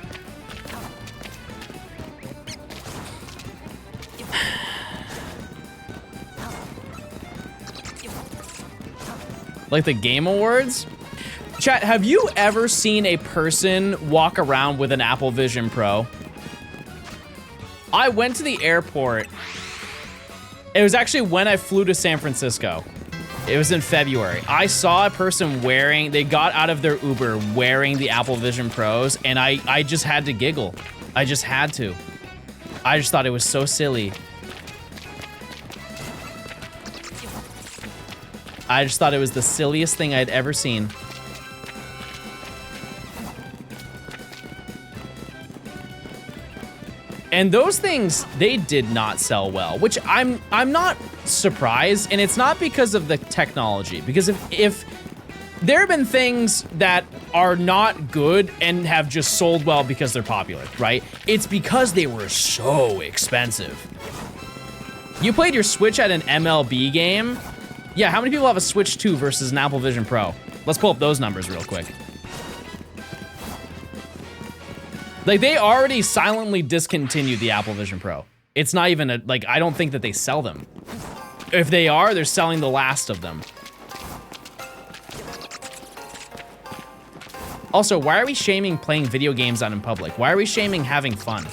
Like the Game Awards? Chat, have you ever seen a person walk around with an Apple Vision Pro? I went to the airport. It was actually when I flew to San Francisco. It was in February. I saw a person they got out of their Uber wearing the Apple Vision Pros, and I just had to giggle. I just had to. I just thought it was so silly. I just thought it was the silliest thing I'd ever seen. And those things, they did not sell well, which I'm not surprised, and it's not because of the technology, because if there have been things that are not good and have just sold well because they're popular, right? It's because they were so expensive. You played your Switch at an MLB game? Yeah, how many people have a Switch 2 versus an Apple Vision Pro? Let's pull up those numbers real quick. Like, they already silently discontinued the Apple Vision Pro. It's not even I don't think that they sell them. If they are, they're selling the last of them. Also, why are we shaming playing video games out in public? Why are we shaming having fun?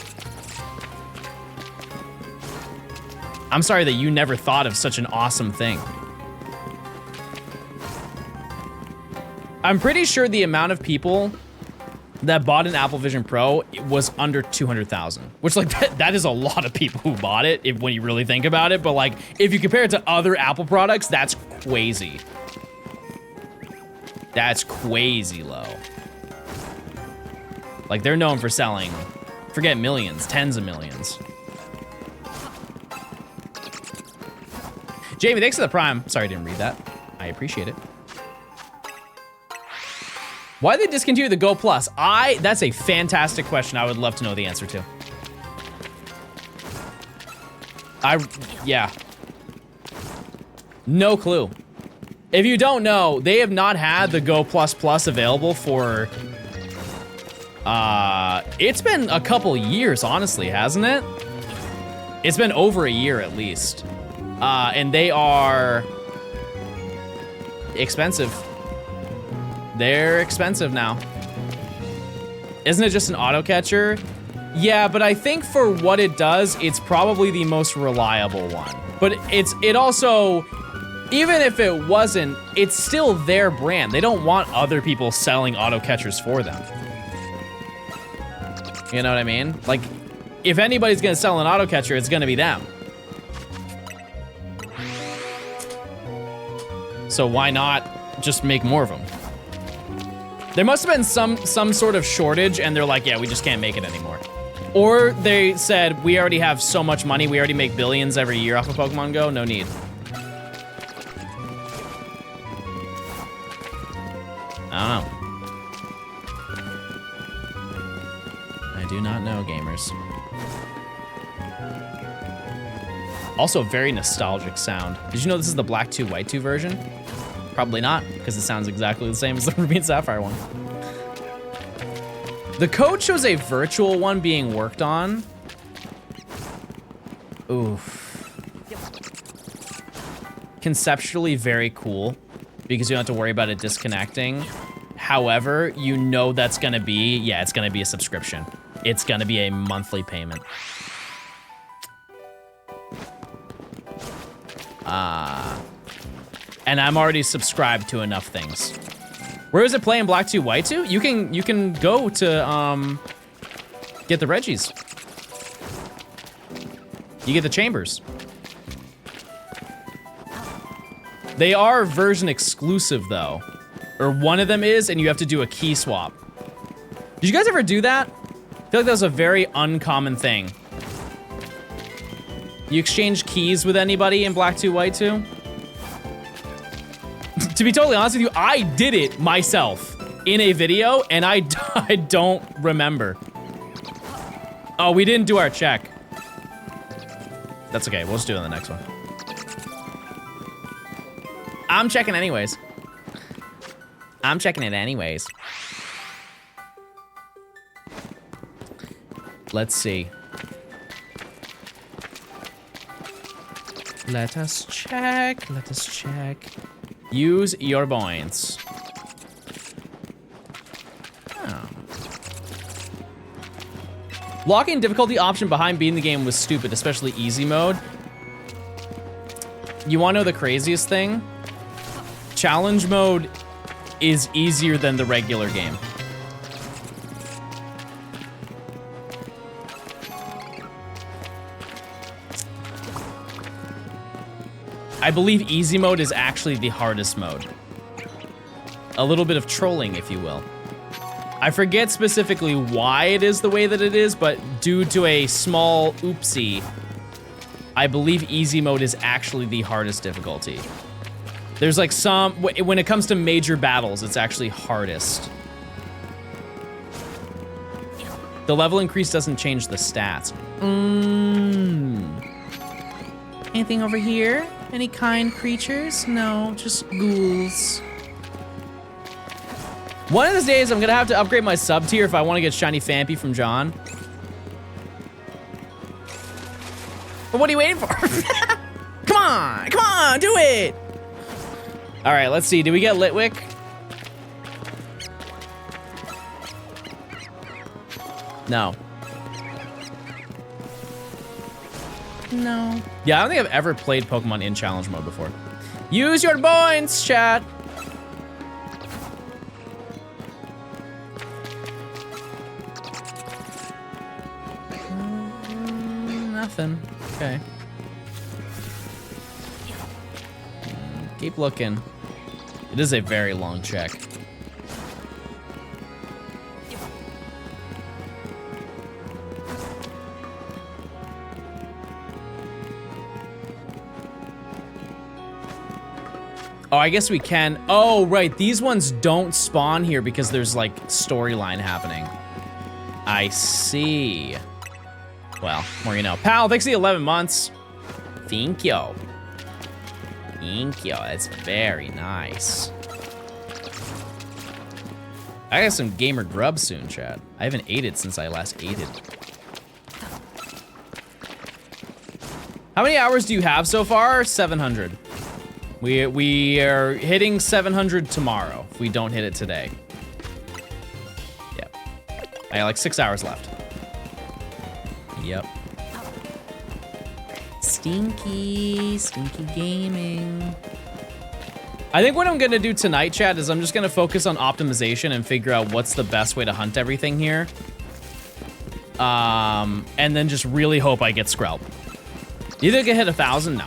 I'm sorry that you never thought of such an awesome thing. I'm pretty sure the amount of people that bought an Apple Vision Pro was under 200,000, which that is a lot of people who bought it when you really think about it. But like, if you compare it to other Apple products, that's crazy. That's crazy low. Like, they're known for selling, forget millions, tens of millions. Jamie, thanks for the Prime. Sorry, I didn't read that. I appreciate it. Why did they discontinue the Go Plus? That's a fantastic question. I would love to know the answer to. Yeah. No clue. If you don't know, they have not had the Go Plus Plus available for, it's been a couple years, honestly, hasn't it? It's been over a year at least. And they are expensive. They're expensive now. Isn't it just an auto catcher? Yeah, but I think for what it does, it's probably the most reliable one. But it also, even if it wasn't, it's still their brand. They don't want other people selling auto catchers for them. You know what I mean? Like, if anybody's gonna sell an auto catcher, it's gonna be them. So why not just make more of them? There must have been some sort of shortage, and they're like, yeah, we just can't make it anymore. Or they said, we already have so much money, we already make billions every year off of Pokemon Go, no need. I don't know. I do not know, gamers. Also, very nostalgic sound. Did you know this is the Black 2, White 2 version? Probably not, because it sounds exactly the same as the Ruby and Sapphire one. The code shows a virtual one being worked on. Oof. Conceptually very cool, because you don't have to worry about it disconnecting. However, you know that's gonna be, yeah, it's gonna be a subscription. It's gonna be a monthly payment. And I'm already subscribed to enough things. Where is it playing Black 2, White 2? You can go to get the Reggies. You get the chambers. They are version exclusive though. Or one of them is, and you have to do a key swap. Did you guys ever do that? I feel like that was a very uncommon thing. You exchange keys with anybody in Black 2, White 2? To be totally honest with you, I did it myself in a video, and I don't remember. Oh, we didn't do our check. That's okay, we'll just do it on the next one. I'm checking anyways. I'm checking it anyways. Let's see. Let us check, let us check. Use your points. Locking difficulty option behind beating the game was stupid, especially easy mode. You wanna know the craziest thing? Challenge mode is easier than the regular game. I believe easy mode is actually the hardest mode. A little bit of trolling, if you will. I forget specifically why it is the way that it is, but due to a small oopsie, I believe easy mode is actually the hardest difficulty. There's like some, when it comes to major battles, it's actually hardest. The level increase doesn't change the stats. Anything over here? Any kind creatures? No, just ghouls. One of these days, I'm gonna have to upgrade my sub tier if I want to get Shiny Fampy from John. But what are you waiting for? Come on, do it! All right, let's see. Did we get Litwick? No. No. Yeah, I don't think I've ever played Pokemon in challenge mode before. Use your points, chat. Nothing. Okay. Keep looking. It is a very long check. Oh, I guess we can. Oh, right. These ones don't spawn here because there's like storyline happening. I see. Well, more you know. Pal, thanks for the 11 months. Thank you. Thank you. That's very nice. I got some gamer grub soon, chat. I haven't ate it since I last ate it. How many hours do you have so far? 700. We are hitting 700 tomorrow if we don't hit it today. Yep. I got like 6 hours left. Yep. Stinky gaming. I think what I'm gonna do tonight, chat, is I'm just gonna focus on optimization and figure out what's the best way to hunt everything here. And then just really hope I get Skrelp. You think I hit 1,000? No.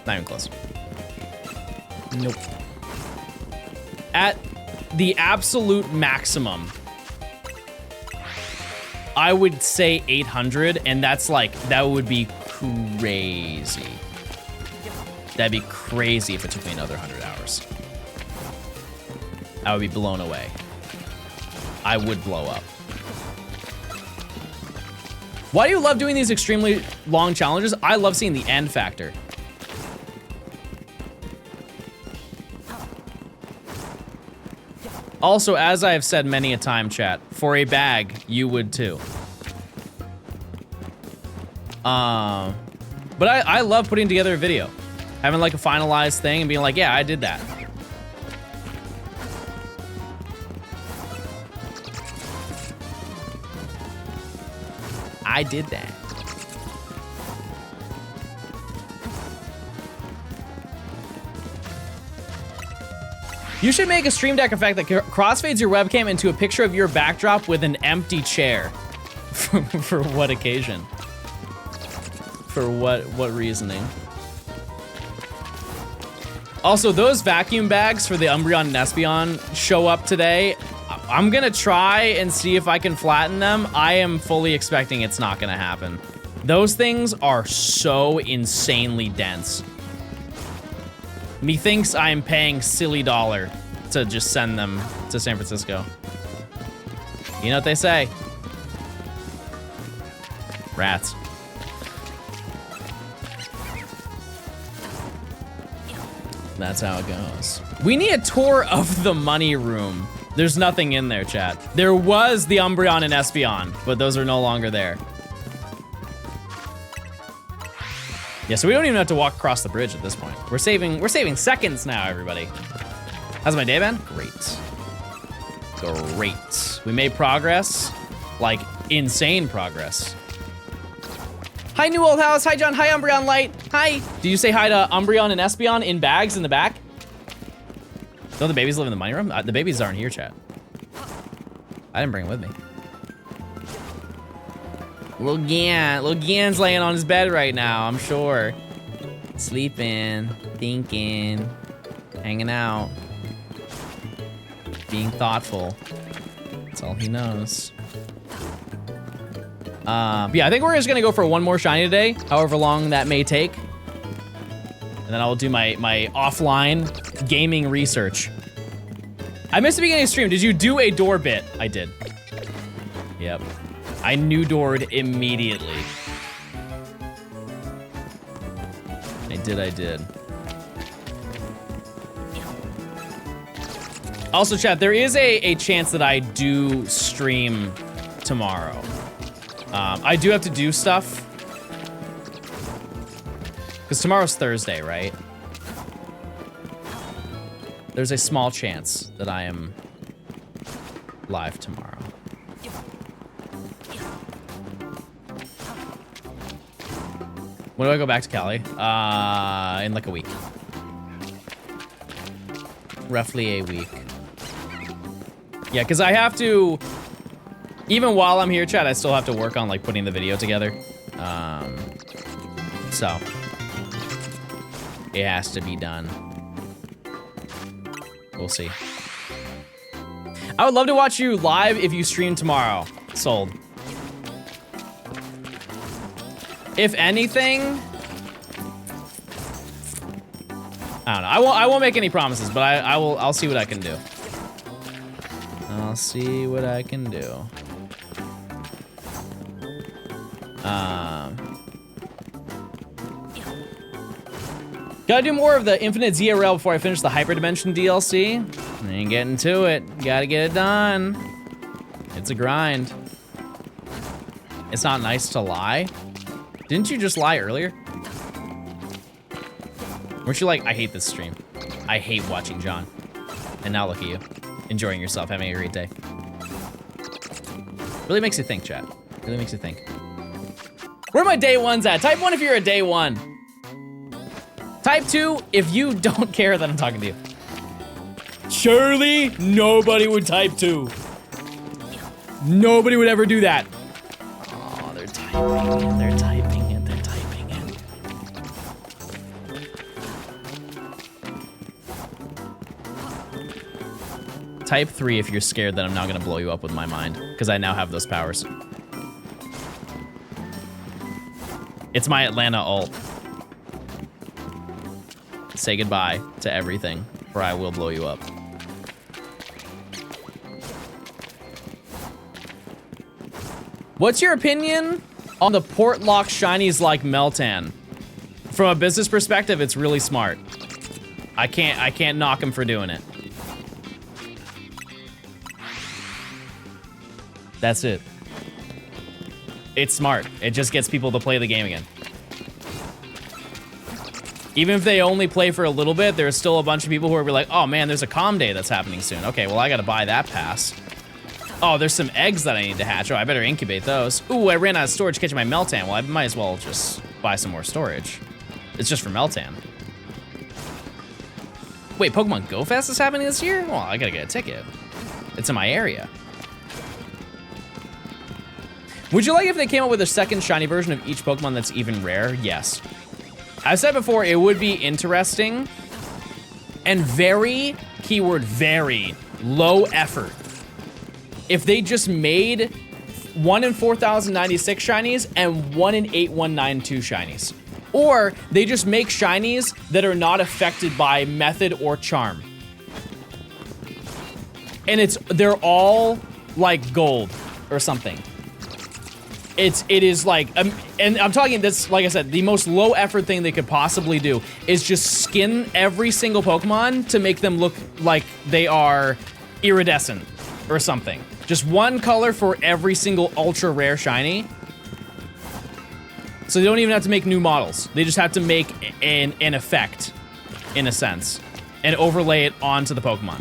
Not even close. Nope. At the absolute maximum, I would say 800, and that's like, that would be crazy. That'd be crazy if it took me another 100 hours. I would be blown away. I would blow up. Why do you love doing these extremely long challenges? I love seeing the end factor. Also, as I have said many a time, chat, for a bag, you would too. But I love putting together a video. Having like a finalized thing and being like, yeah, I did that. I did that. You should make a Stream Deck effect that crossfades your webcam into a picture of your backdrop with an empty chair. For what occasion? For what reasoning? Also, those vacuum bags for the Umbreon and Espeon show up today. I'm gonna try and see if I can flatten them. I am fully expecting it's not gonna happen. Those things are so insanely dense. Methinks I am paying silly dollar to just send them to San Francisco. You know what they say? Rats. That's how it goes. We need a tour of the money room. There's nothing in there, chat. There was the Umbreon and Espeon, but those are no longer there. Yeah, so we don't even have to walk across the bridge at this point. We're saving seconds now, everybody. How's my day been? Great. Great. We made progress, like insane progress. Hi, New Old House. Hi, John. Hi, Umbreon Light. Hi. Did you say hi to Umbreon and Espeon in bags in the back? Don't the babies live in the money room? The babies aren't here, chat. I didn't bring them with me. Lil Gan's laying on his bed right now, I'm sure. Sleeping, thinking, hanging out, being thoughtful. That's all he knows. But yeah, I think we're just gonna go for one more shiny today, however long that may take. And then I will do my offline gaming research. I missed the beginning of the stream. Did you do a door bit? I did. Yep. I new doored immediately. I did. Also, chat, there is a chance that I do stream tomorrow. I do have to do stuff. Because tomorrow's Thursday, right? There's a small chance that I am live tomorrow. When do I go back to Cali? In like a week. Roughly a week. Yeah, because I have to, even while I'm here, chat, I still have to work on like putting the video together. So it has to be done. We'll see. I would love to watch you live if you stream tomorrow. Sold. If anything, I don't know. I won't make any promises, but I'll see what I can do. I'll see what I can do. Gotta do more of the Infinite ZRL before I finish the Hyperdimension DLC. I ain't getting to it. Gotta get it done. It's a grind. It's not nice to lie. Didn't you just lie earlier? Weren't you like, I hate this stream. I hate watching John. And now look at you. Enjoying yourself, having a great day. Really makes you think, chat. Really makes you think. Where are my day ones at? Type 1 if you're a day 1. Type 2 if you don't care that I'm talking to you. Surely nobody would type 2. Nobody would ever do that. Oh, they're typing it, they're typing it, they're typing it. Type 3 if you're scared that I'm now gonna blow you up with my mind, because I now have those powers. It's my Atlanta ult. Say goodbye to everything, or I will blow you up. What's your opinion on the port lock shinies like Meltan? From a business perspective, it's really smart. I can't knock him for doing it. That's it. It's smart. It just gets people to play the game again. Even if they only play for a little bit, there's still a bunch of people who are like, oh man, there's a comm day that's happening soon. Okay, well I gotta buy that pass. Oh, there's some eggs that I need to hatch. Oh, I better incubate those. Ooh, I ran out of storage catching my Meltan. Well, I might as well just buy some more storage. It's just for Meltan. Wait, Pokemon Go Fest is happening this year? Well, I gotta get a ticket. It's in my area. Would you like if they came up with a second shiny version of each Pokemon that's even rare? Yes. I've said before, it would be interesting and very, keyword very, low effort if they just made 1 in 4,096 shinies and 1 in 8,192 shinies. Or they just make shinies that are not affected by method or charm. And they're all like gold or something. It is like, and I'm talking this, like I said, the most low effort thing they could possibly do is just skin every single Pokemon to make them look like they are iridescent or something. Just one color for every single ultra rare shiny. So they don't even have to make new models. They just have to make an effect, in a sense, and overlay it onto the Pokemon.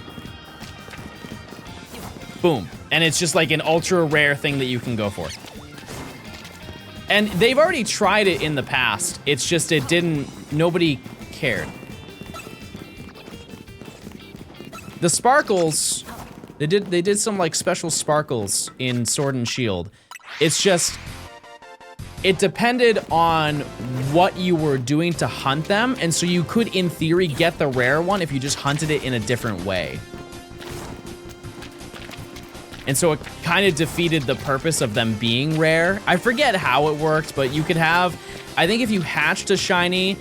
Boom. And it's just like an ultra rare thing that you can go for. And they've already tried it in the past. It's just nobody cared. The sparkles, they did some like special sparkles in Sword and Shield. It's just, it depended on what you were doing to hunt them, and so you could, in theory, get the rare one if you just hunted it in a different way. And so it kind of defeated the purpose of them being rare. I forget how it worked, but you could have, I think if you hatched a shiny,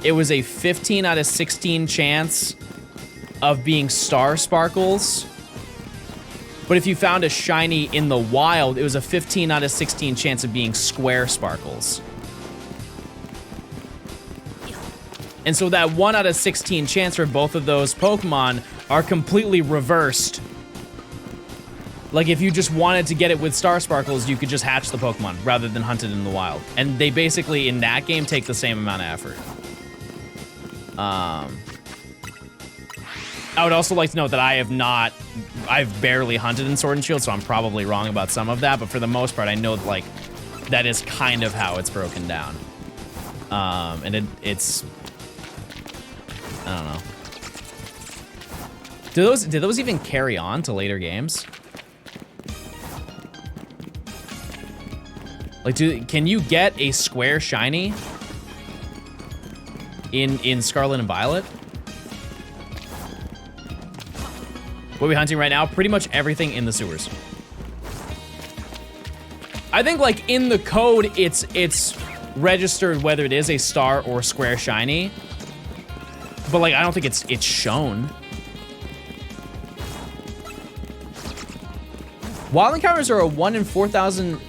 it was a 15 out of 16 chance of being star sparkles. But if you found a shiny in the wild, it was a 15 out of 16 chance of being square sparkles. And so that 1 out of 16 chance for both of those Pokemon are completely reversed. Like if you just wanted to get it with star sparkles, you could just hatch the Pokemon rather than hunt it in the wild. And they basically, in that game, take the same amount of effort. I would also like to note that I've barely hunted in Sword and Shield, so I'm probably wrong about some of that, but for the most part, I know that, like, that is kind of how it's broken down. And it's, I don't know. Did those even carry on to later games? Like, can you get a square shiny in Scarlet and Violet? What are we hunting right now? Pretty much everything in the sewers. I think, like, in the code, it's registered whether it is a star or square shiny. But, like, I don't think it's shown. Wild encounters are a 1 in 4,000...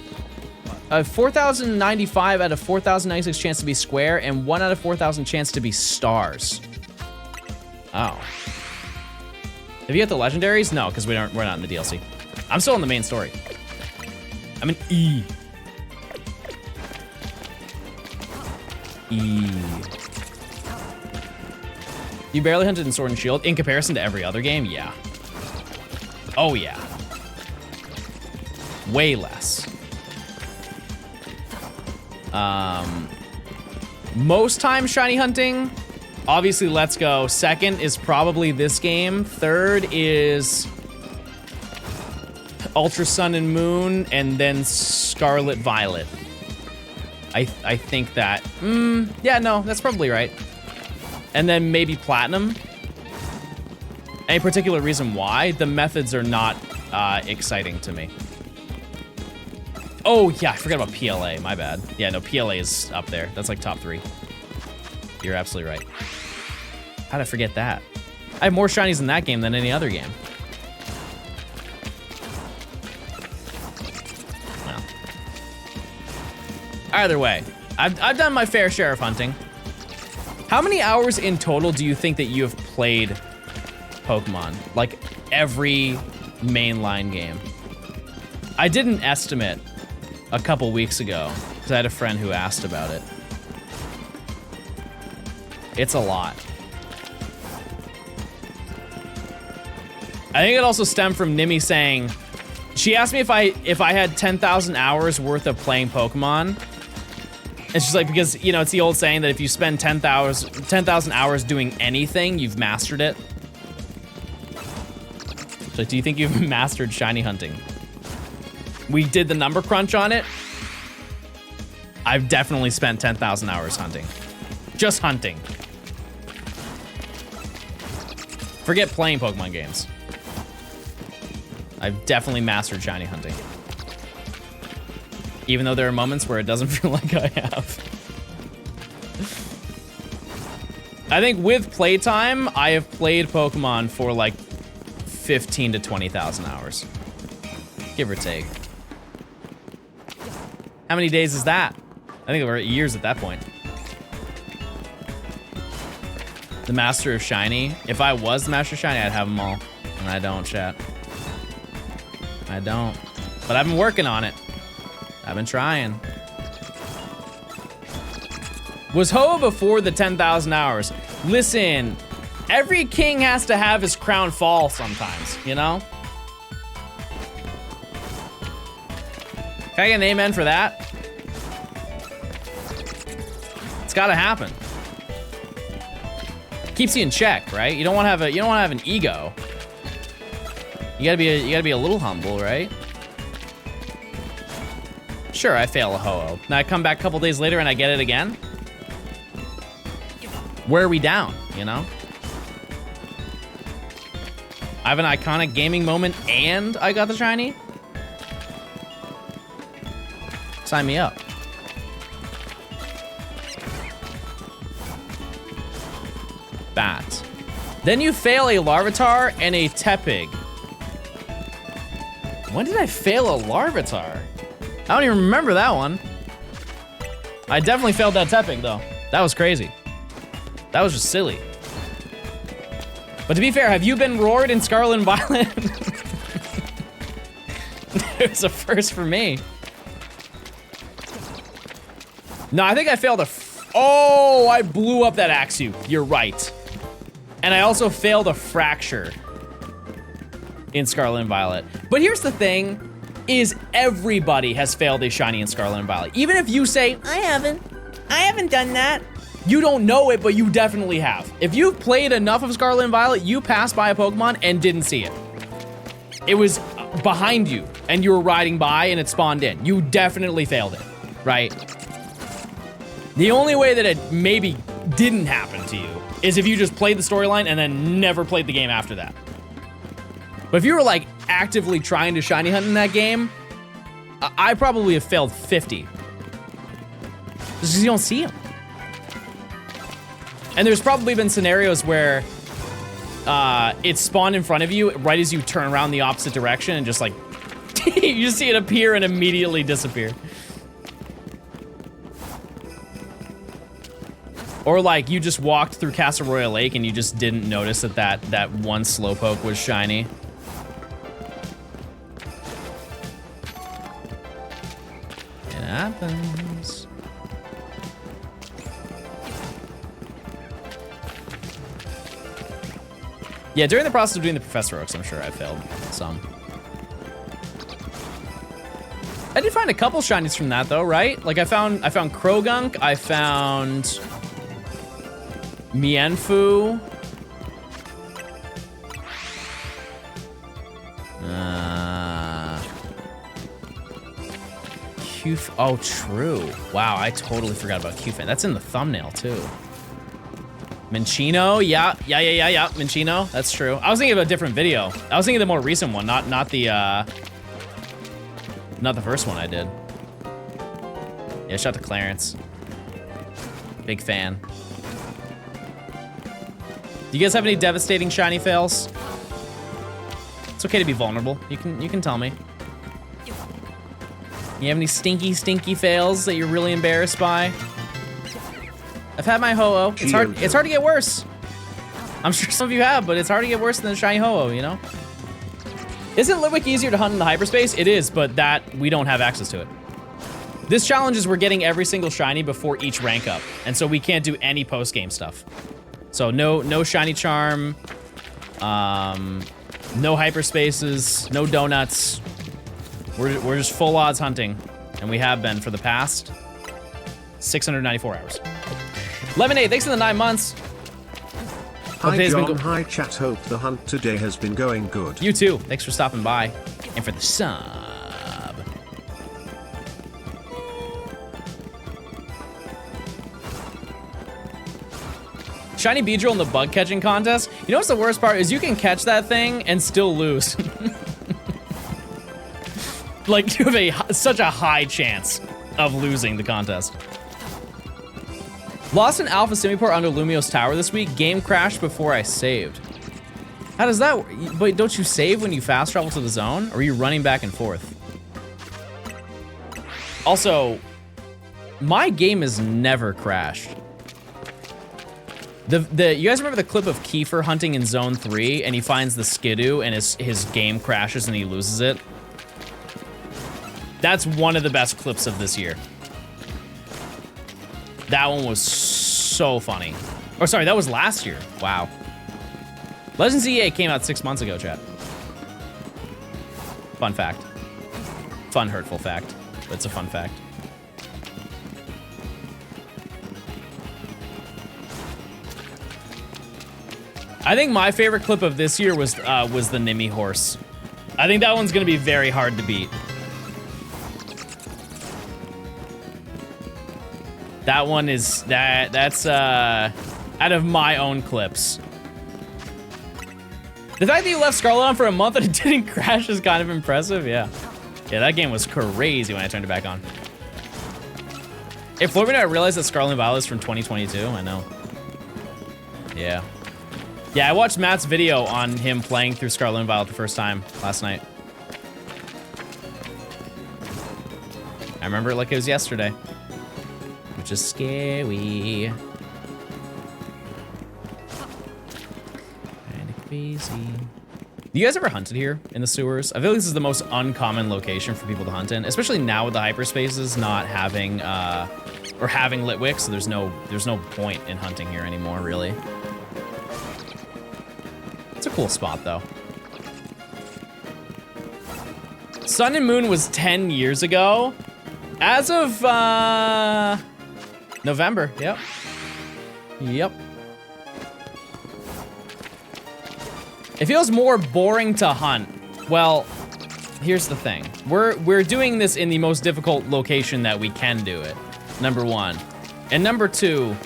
A 4,095 out of 4,096 chance to be square, and 1 out of 4,000 chance to be stars. Oh. Have you got the legendaries? No, because we're not in the DLC. I'm still in the main story. I'm in E. You barely hunted in Sword and Shield in comparison to every other game? Yeah. Oh yeah. Way less. Most time shiny hunting, obviously Let's Go. Second is probably this game. Third is Ultra Sun and Moon, and then Scarlet Violet. I think that, yeah, no, that's probably right. And then maybe Platinum. Any particular reason why? The methods are not exciting to me. Oh, yeah, I forgot about PLA, my bad. Yeah, no, PLA is up there. That's like top 3. You're absolutely right. How'd I forget that? I have more shinies in that game than any other game. Well. Either way, I've done my fair share of hunting. How many hours in total do you think that you have played Pokemon? Like, every mainline game. I did an estimate a couple weeks ago, because I had a friend who asked about it. It's a lot. I think it also stemmed from Nimi saying, she asked me if I had 10,000 hours worth of playing Pokemon. And she's like, because, you know, it's the old saying that if you spend 10,000 hours doing anything, you've mastered it. So do you think you've mastered shiny hunting? We did the number crunch on it. I've definitely spent 10,000 hours hunting. Just hunting. Forget playing Pokemon games. I've definitely mastered shiny hunting. Even though there are moments where it doesn't feel like I have. I think with playtime, I have played Pokemon for like 15 to 20,000 hours. Give or take. How many days is that? I think we're at years at that point. The Master of Shiny. If I was the Master of Shiny, I'd have them all. And I don't, chat. I don't. But I've been working on it. I've been trying. Was Hoa before the 10,000 hours? Listen, every king has to have his crown fall sometimes, you know? Can I get an amen for that? It's gotta happen. Keeps you in check, right? You don't want to have an ego. You gotta be a little humble, right? Sure, I fail a ho-oh. Now I come back a couple days later and I get it again. Where are we down, you know? I have an iconic gaming moment and I got the shiny? Sign me up. Bat. Then you fail a Larvitar and a Tepig. When did I fail a Larvitar? I don't even remember that one. I definitely failed that Tepig though. That was crazy. That was just silly. But to be fair, have you been roared in Scarlet and Violet? It was a first for me. No, I think I failed oh, I blew up that Axew. You're right. And I also failed a Fracture in Scarlet and Violet. But here's the thing, is everybody has failed a shiny in Scarlet and Violet. Even if you say, I haven't done that. you don't know it, but you definitely have. If you've played enough of Scarlet and Violet, you passed by a Pokemon and didn't see it. It was behind you, and you were riding by, and it spawned in. You definitely failed it, right? The only way that it maybe didn't happen to you is if you just played the storyline and then never played the game after that. But if you were like actively trying to shiny hunt in that game, I probably have failed 50. Just because you don't see them. And there's probably been scenarios where it spawned in front of you right as you turn around the opposite direction and just like, you just see it appear and immediately disappear. Or like you just walked through Castle Royale Lake and you just didn't notice that that one Slowpoke was shiny. It happens. Yeah, during the process of doing the Professor Oaks, I'm sure I failed some. I did find a couple shinies from that though, right? Like I found Krogunk, I found Mienfoo. Oh, true. Wow, I totally forgot about Qfan. That's in the thumbnail too. Minchino, yeah. Minchino, that's true. I was thinking of a different video. I was thinking of the more recent one, not the first one I did. Yeah, shout out to Clarence. Big fan. Do you guys have any devastating shiny fails? It's okay to be vulnerable. You can tell me. You have any stinky fails that you're really embarrassed by? I've had my Ho-Oh. It's hard to get worse. I'm sure some of you have, but it's hard to get worse than a shiny Ho-Oh, you know? Isn't Litwick easier to hunt in the hyperspace? It is, but that we don't have access to it. This challenge is we're getting every single shiny before each rank up, and so we can't do any post-game stuff. So no shiny charm, no hyperspaces, no donuts. We're just full odds hunting, and we have been for the past 694 hours. Lemonade, thanks for the 9 months. Hi John, hi chat, hope the hunt today has been going good. You too, thanks for stopping by, and for the sub. Shiny Beedrill in the bug catching contest. You know what's the worst part is you can catch that thing and still lose. Like, you have such a high chance of losing the contest. Lost an Alpha Simiport under Lumio's tower this week. Game crashed before I saved. How does that work? But don't you save when you fast travel to the zone? Or are you running back and forth? Also, my game has never crashed. You guys remember the clip of Kiefer hunting in Zone 3 and he finds the Skidoo and his game crashes and he loses it? That's one of the best clips of this year. That one was so funny. Or sorry, that was last year. Wow. Legends EA came out 6 months ago, chat. Fun fact. Fun, hurtful fact. It's a fun fact. I think my favorite clip of this year was the Nimmy horse. I think that one's gonna be very hard to beat. That one is, that's out of my own clips. The fact that you left Scarlet on for a month and it didn't crash is kind of impressive, yeah. Yeah, that game was crazy when I turned it back on. It floored me to realize that Scarlet and Violet is from 2022, I know. Yeah. Yeah, I watched Matt's video on him playing through Scarlet and Violet the first time last night. I remember it like it was yesterday. Which is scary. Kinda crazy. You guys ever hunted here in the sewers? I feel like this is the most uncommon location for people to hunt in, especially now with the hyperspaces not having, or having lit wicks, so there's no point in hunting here anymore, really. It's a cool spot, though. Sun and Moon was 10 years ago. As of, November, yep. Yep. It feels more boring to hunt. Well, here's the thing. We're doing this in the most difficult location that we can do it, number one. And number two,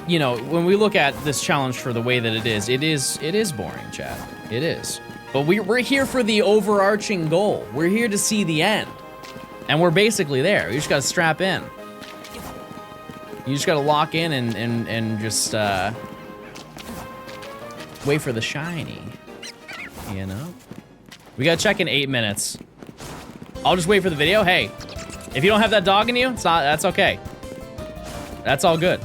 you know, when we look at this challenge for the way that it is boring, Chad. It is. But we're here for the overarching goal. We're here to see the end. And we're basically there. You just gotta strap in. You just gotta lock in and just wait for the shiny. You know? We gotta check in 8 minutes. I'll just wait for the video. Hey, if you don't have that dog in you, that's okay. That's all good.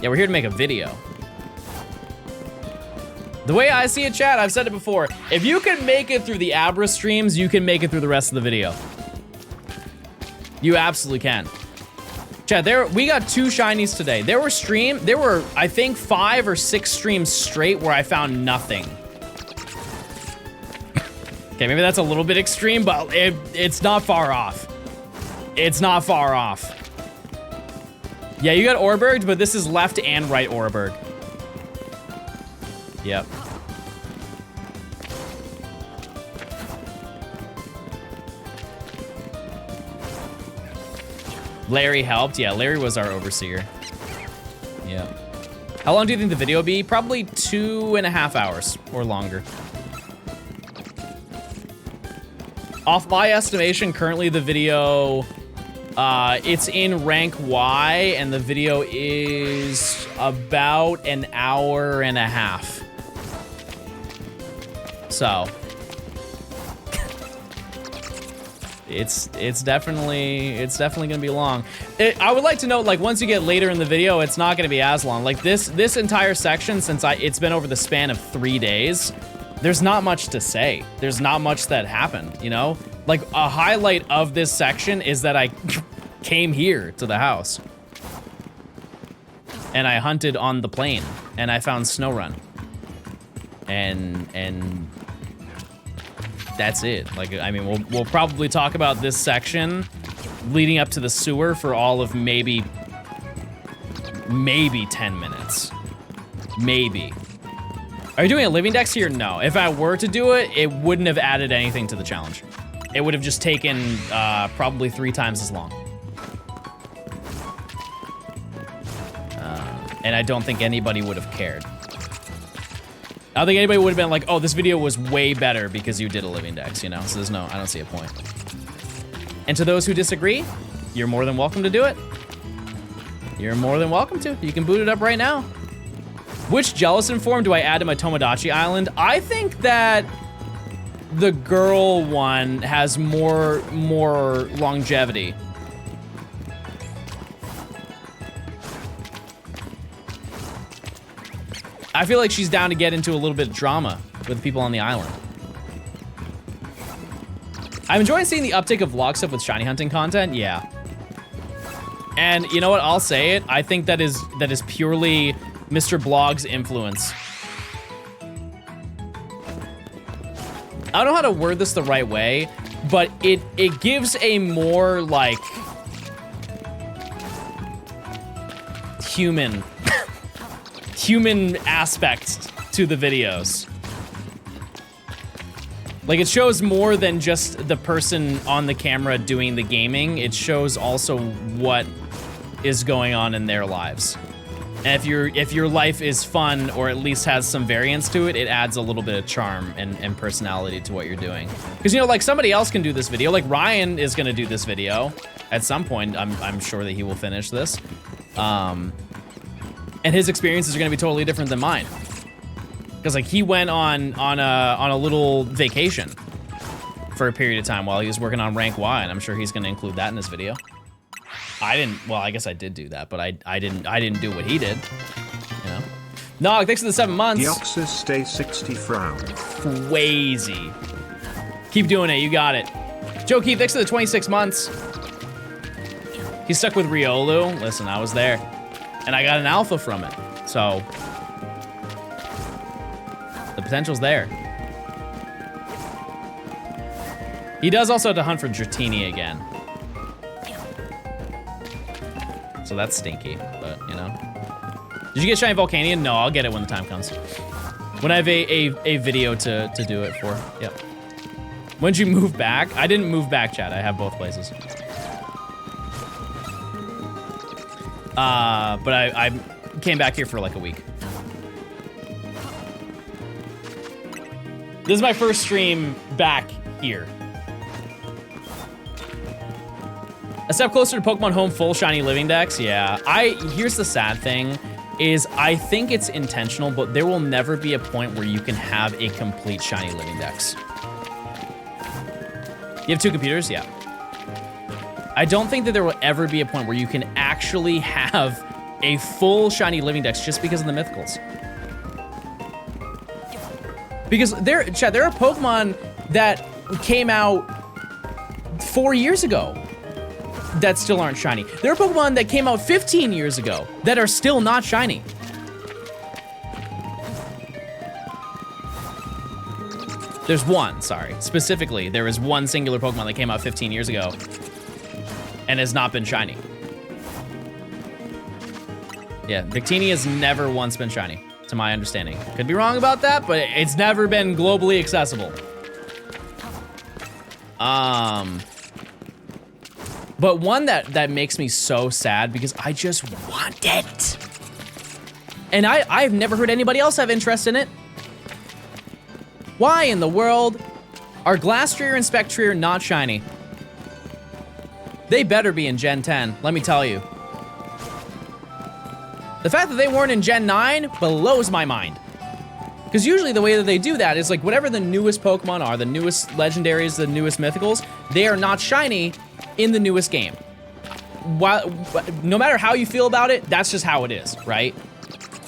Yeah, we're here to make a video. The way I see it, chat, I've said it before, if you can make it through the Abra streams, you can make it through the rest of the video. You absolutely can. Chat, we got 2 shinies today. There were, I think, 5 or 6 streams straight where I found nothing. Okay, maybe that's a little bit extreme, but it's not far off. It's not far off. Yeah, you got Orberg, but this is left and right Orberg. Yep. Larry helped. Yeah, Larry was our overseer. Yeah. How long do you think the video will be? Probably 2.5 hours or longer. Off my estimation, currently the video, it's in rank Y, and the video is about 1.5 hours. So, it's definitely gonna be long. I would like to note, like, once you get later in the video, it's not gonna be as long. Like this entire section, since it's been over the span of 3 days, there's not much to say. There's not much that happened, you know? Like, a highlight of this section is that I came here to the house. And I hunted on the plain, and I found Snowrun. And that's it. Like, I mean, we'll probably talk about this section leading up to the sewer for all of maybe 10 minutes. Maybe. Are you doing a living dex here? No. If I were to do it, it wouldn't have added anything to the challenge. It would have just taken probably 3 times as long. And I don't think anybody would have cared. I don't think anybody would have been like, oh, this video was way better because you did a living dex, you know? So I don't see a point. And to those who disagree, you're more than welcome to do it. You're more than welcome to. You can boot it up right now. Which gelatin form do I add to my Tomodachi Island? I think that the girl one has more longevity. I feel like she's down to get into a little bit of drama with people on the island. I'm enjoying seeing the uptick of vlog stuff with shiny hunting content, yeah. And you know what, I'll say it, I think that is purely Mr. Blog's influence. I don't know how to word this the right way, but it gives a more like human aspect to the videos. Like, it shows more than just the person on the camera doing the gaming. It shows also what is going on in their lives. And if your life is fun, or at least has some variance to it, it adds a little bit of charm and personality to what you're doing. Because, you know, like, somebody else can do this video. Like, Ryan is gonna do this video at some point. I'm sure that he will finish this. And his experiences are gonna be totally different than mine. Because, like, he went on a little vacation for a period of time while he was working on rank Y, and I'm sure he's gonna include that in this video. I didn't, well, I guess I did do that, but I didn't do what he did, you know? No, thanks for the 7 months. The Oxes stay 60 frown. Crazy. Keep doing it, you got it. Joe Keith, thanks for the 26 months. He's stuck with Riolu. Listen, I was there, and I got an alpha from it, so the potential's there. He does also have to hunt for Dratini again. So that's stinky, but you know. Did you get Shiny Volcanion? No, I'll get it when the time comes. When I have a video to do it for, yep. When did you move back? I didn't move back, chat. I have both places. But I came back here for like a week. This is my first stream back here. A step closer to Pokemon Home full shiny living dex. Yeah, here's the sad thing is I think it's intentional, but there will never be a point where you can have a complete shiny living dex. You have 2 computers? Yeah. I don't think that there will ever be a point where you can actually have a full shiny living dex just because of the mythicals. Because there are Pokemon that came out 4 years ago that still aren't shiny. There are Pokemon that came out 15 years ago that are still not shiny. There's one, sorry. Specifically, there is one singular Pokemon that came out 15 years ago and has not been shiny. Yeah, Victini has never once been shiny, to my understanding. Could be wrong about that, but it's never been globally accessible. But one that makes me so sad because I just want it. And I've never heard anybody else have interest in it. Why in the world are Glastrier and Spectrier not shiny? They better be in Gen 10, let me tell you. The fact that they weren't in Gen 9 blows my mind. Because usually the way that they do that is like whatever the newest Pokemon are, the newest legendaries, the newest mythicals, they are not shiny in the newest game. No matter how you feel about it, that's just how it is, right?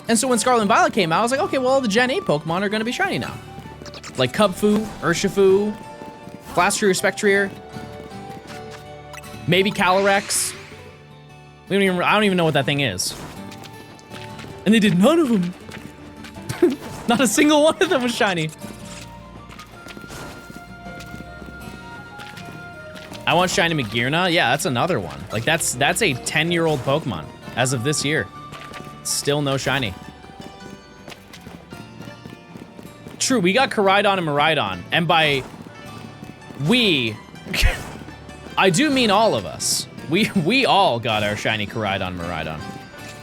And so when Scarlet and Violet came out, I was like, okay, well, all the Gen 8 Pokemon are gonna be shiny now. Like Cubfu, Urshifu, Glastrier, Spectrier, maybe Calyrex. I don't even know what that thing is. And they did none of them. Not a single one of them was shiny. I want shiny Magearna. Yeah, that's another one. Like that's a 10-year-old Pokemon as of this year. Still no shiny. True, we got Koraidon and Miraidon, and by we, I do mean all of us. We all got our shiny Koraidon and Miraidon.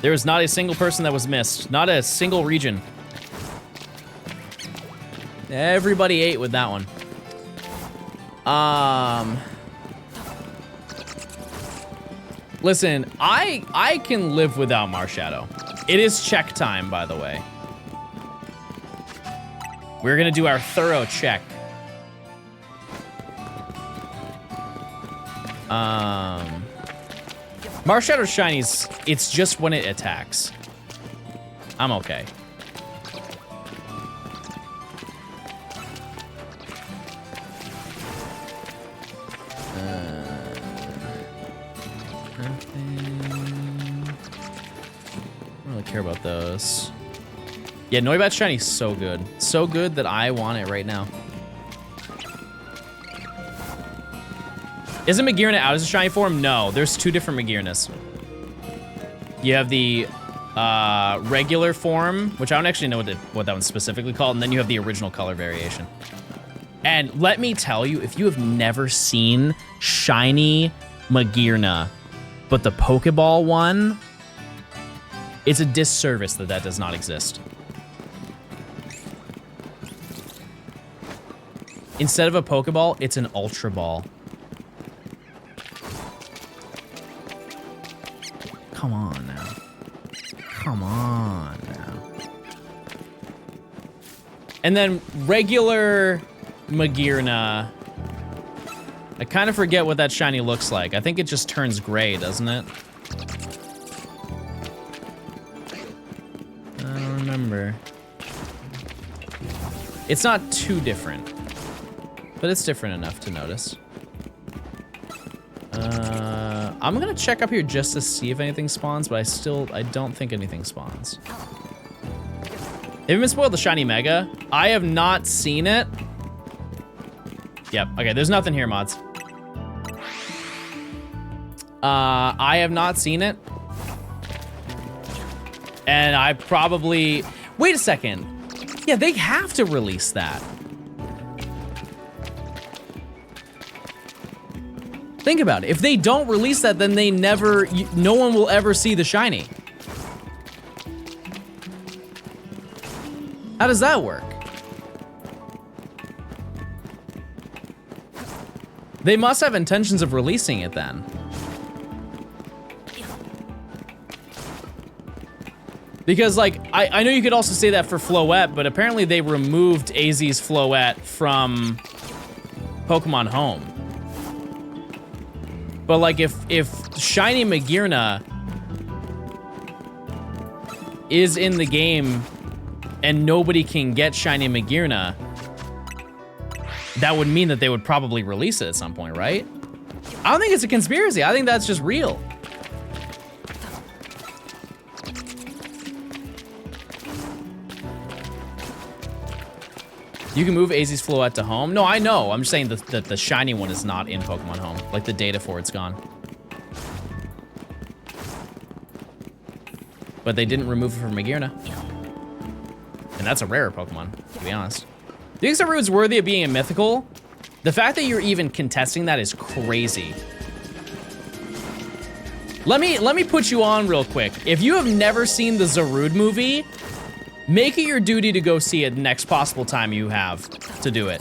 There was not a single person that was missed. Not a single region. Everybody ate with that one. Listen, I can live without Marshadow. It is check time, by the way. We're gonna do our thorough check. Marshadow shinies, it's just when it attacks. I'm okay. I don't really care about those. Yeah, Noibat shiny is so good. So good that I want it right now. Isn't Magearna out as a shiny form? No, there's 2 different Magearnas. You have the regular form, which I don't actually know what that one's specifically called, and then you have the original color variation. And let me tell you, if you have never seen shiny Magearna, but the Pokeball one, it's a disservice that does not exist. Instead of a Pokeball, it's an Ultra Ball. Come on now. Come on now. And then regular Magearna, I kind of forget what that shiny looks like. I think it just turns gray, doesn't it? I don't remember. It's not too different, but it's different enough to notice. I'm gonna check up here just to see if anything spawns, but I don't think anything spawns. Have you been spoiled the shiny Mega? I have not seen it. Yep, okay, there's nothing here, mods. I have not seen it. And I probably, wait a second. Yeah, they have to release that. Think about it. If they don't release that, then they never, no one will ever see the shiny. How does that work? They must have intentions of releasing it then. Because like, I know you could also say that for Floette, but apparently they removed AZ's Floette from Pokemon Home. But like if shiny Magearna is in the game and nobody can get shiny Magearna, that would mean that they would probably release it at some point, right? I don't think it's a conspiracy. I think that's just real. You can move AZ's Floette to home. No, I know. I'm just saying that the shiny one is not in Pokemon Home. Like the data for it's gone. But they didn't remove it from Magearna. And that's a rarer Pokemon, to be honest. Do you think Zarude's worthy of being a mythical? The fact that you're even contesting that is crazy. Let me put you on real quick. If you have never seen the Zarude movie, make it your duty to go see it next possible time you have to do it.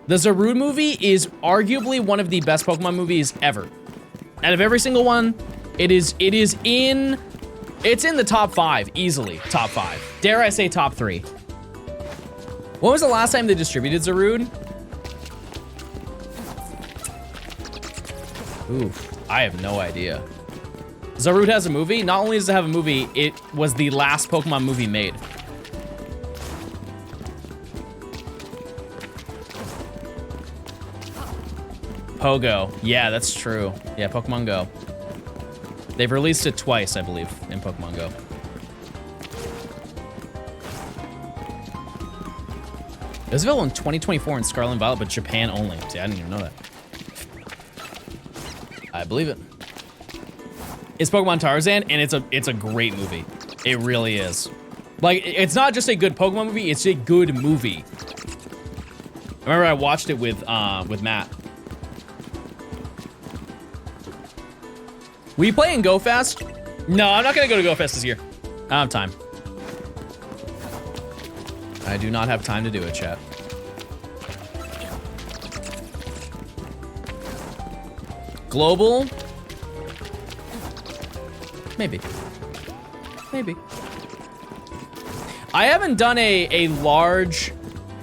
The Zarude movie is arguably one of the best Pokemon movies ever. Out of every single one, it's in the top 5, easily top 5. Dare I say top 3. When was the last time they distributed Zarude? Oof, I have no idea. Zarude has a movie. Not only does it have a movie, it was the last Pokemon movie made. Pogo. Yeah, that's true. Yeah, Pokemon Go. They've released it twice, I believe, in Pokemon Go. It was available in 2024 in Scarlet and Violet, but Japan only. See, I didn't even know that. I believe it. It's Pokemon Tarzan, and it's a great movie. It really is. Like, it's not just a good Pokemon movie, it's a good movie. I remember I watched it with Matt. Will you play in Go Fest? No, I'm not gonna go to Go Fest this year. I don't have time. I do not have time to do it, chat. Global? Maybe. Maybe. I haven't done a large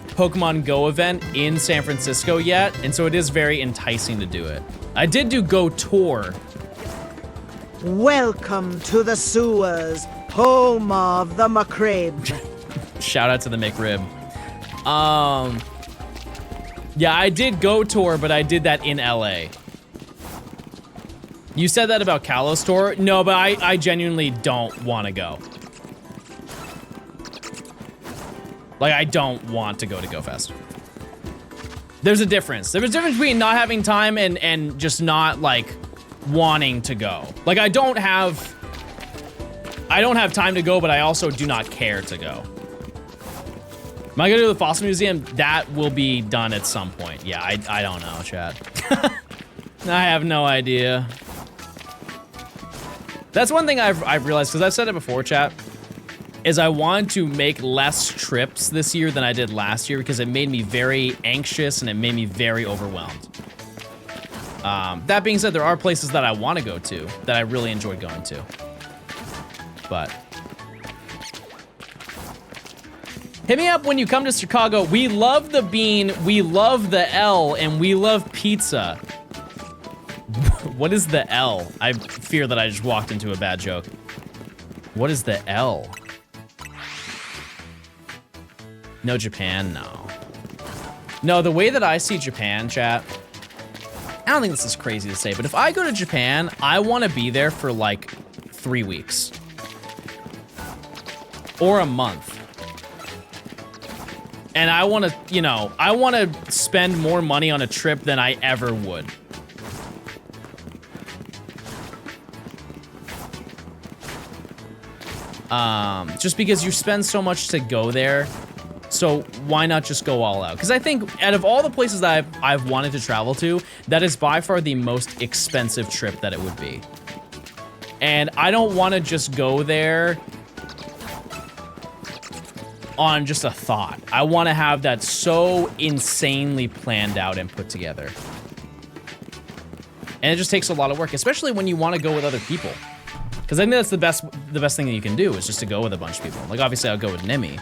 Pokemon Go event in San Francisco yet, and so it is very enticing to do it. I did do Go Tour. Welcome to the sewers, home of the McRib. Shout out to the McRib. Yeah, I did Go Tour, but I did that in LA. You said that about Kalos Tour? No, but I genuinely don't want to go. Like, I don't want to go to Go Fest. There's a difference. There's a difference between not having time and just not like wanting to go. Like I don't have time to go, but I also do not care to go. Am I gonna do the Fossil Museum? That will be done at some point. Yeah, I don't know, chat. I have no idea. That's one thing I've realized, because I've said it before, chat, is I want to make less trips this year than I did last year because it made me very anxious and it made me very overwhelmed. That being said, there are places that I want to go to that I really enjoyed going to. But hit me up when you come to Chicago. We love the bean, we love the L, and we love pizza. What is the L? I fear that I just walked into a bad joke. What is the L? No, Japan, no. No, the way that I see Japan, chat, I don't think this is crazy to say, but if I go to Japan, I want to be there for like 3 weeks. Or a month. And I want to, you know, I want to spend more money on a trip than I ever would. Just because you spend so much to go there, so why not just go all out? Because I think out of all the places that I've wanted to travel to, that is by far the most expensive trip that it would be. And I don't want to just go there on just a thought. I want to have that so insanely planned out and put together. And it just takes a lot of work, especially when you want to go with other people. Because I think that's the best thing that you can do is just to go with a bunch of people. Like obviously I'll go with Nimi.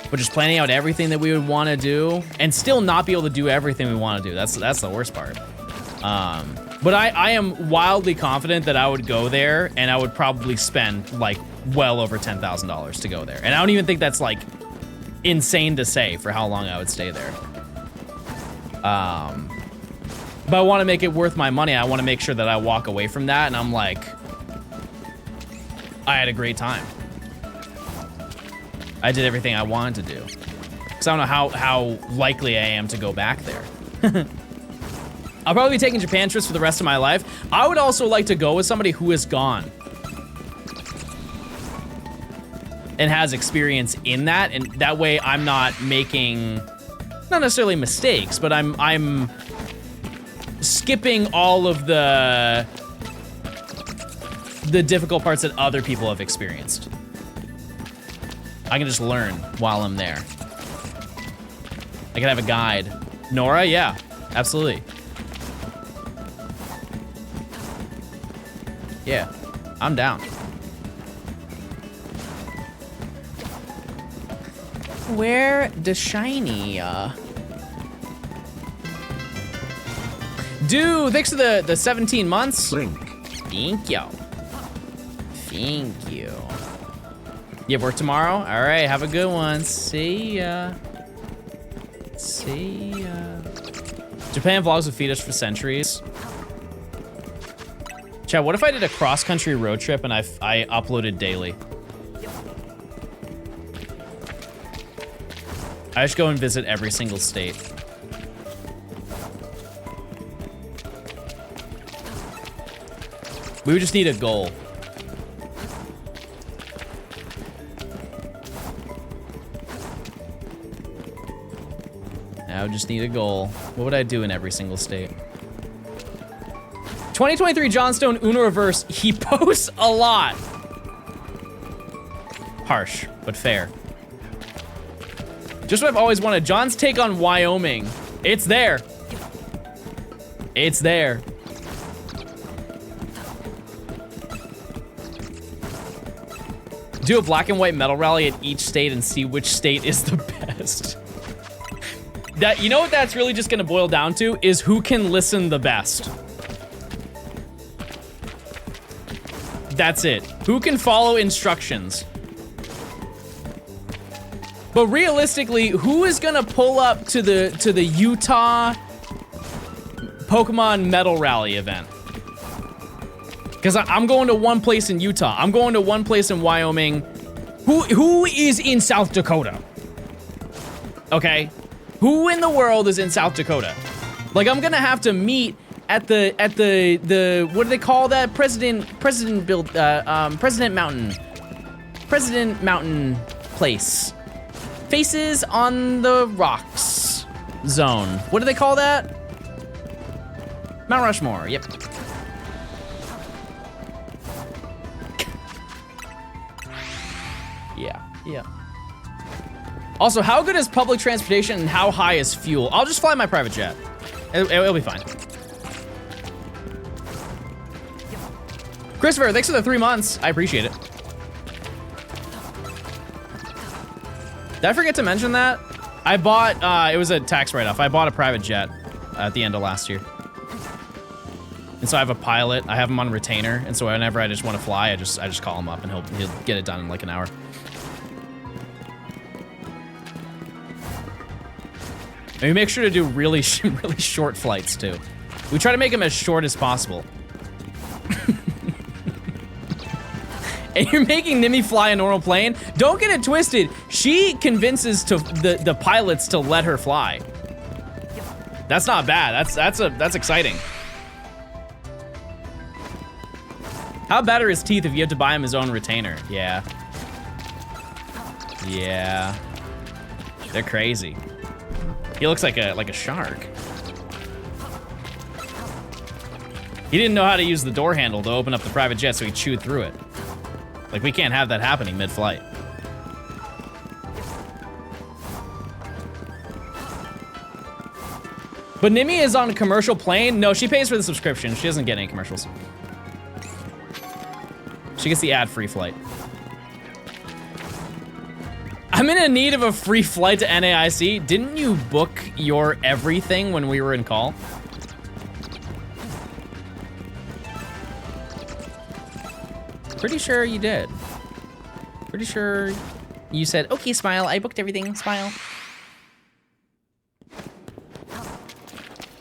But just planning out everything that we would want to do and still not be able to do everything we want to do. That's the worst part. But I am wildly confident that I would go there and I would probably spend like well over $10,000 to go there. And I don't even think that's like insane to say for how long I would stay there. But I want to make it worth my money. I want to make sure that I walk away from that and I'm like, I had a great time. I did everything I wanted to do. Because I don't know how likely I am to go back there. I'll probably be taking Japan trips for the rest of my life. I would also like to go with somebody who is gone. And has experience in that. And that way I'm not making, not necessarily mistakes, but I'm skipping all of the difficult parts that other people have experienced. I can just learn while I'm there. I can have a guide. Nora, yeah, absolutely. Yeah, I'm down. Where the shiny? Dude, thanks for the 17 months. Link. Thank you. Thank you. You have work tomorrow? All right, have a good one. See ya. See ya. Japan vlogs with feed us for centuries. Chat, what if I did a cross-country road trip and I uploaded daily? I just go and visit every single state. We would just need a goal. I would just need a goal. What would I do in every single state? 2023 Johnstone Uno Reverse. He posts a lot. Harsh, but fair. Just what I've always wanted. John's take on Wyoming. It's there. It's there. Do a black and white metal rally at each state and see which state is the best. That, you know what that's really just gonna boil down to is who can listen the best. That's it. Who can follow instructions? But realistically, who is gonna pull up to the Utah Pokemon Metal Rally event? Because I'm going to one place in Utah. I'm going to one place in Wyoming. Who is in South Dakota? okay? Who in the world is in South Dakota? Like, I'm gonna have to meet at the what do they call that? President Mountain place. Faces on the Rocks zone. What do they call that? Mount Rushmore, yep. Yeah. Also, how good is public transportation and how high is fuel? I'll just fly my private jet. It'll be fine. Christopher, thanks for the 3 months. I appreciate it. Did I forget to mention that? I bought, it was a tax write-off. I bought a private jet at the end of last year. And so I have a pilot. I have him on retainer. And so whenever I just want to fly, I just call him up and he'll get it done in like an hour. And we make sure to do really short flights too. We try to make them as short as possible. And you're making Nimi fly a normal plane? Don't get it twisted. She convinces the pilots to let her fly. That's not bad. That's exciting. How bad are his teeth if you have to buy him his own retainer? Yeah. Yeah. They're crazy. He looks like a shark. He didn't know how to use the door handle to open up the private jet, so he chewed through it. Like, we can't have that happening mid-flight. But Nimi is on a commercial plane? No, she pays for the subscription. She doesn't get any commercials. She gets the ad-free flight. I'm in need of a free flight to NAIC. Didn't you book your everything when we were in call? Pretty sure you did. Pretty sure you said, okay, Smile, I booked everything, Smile. I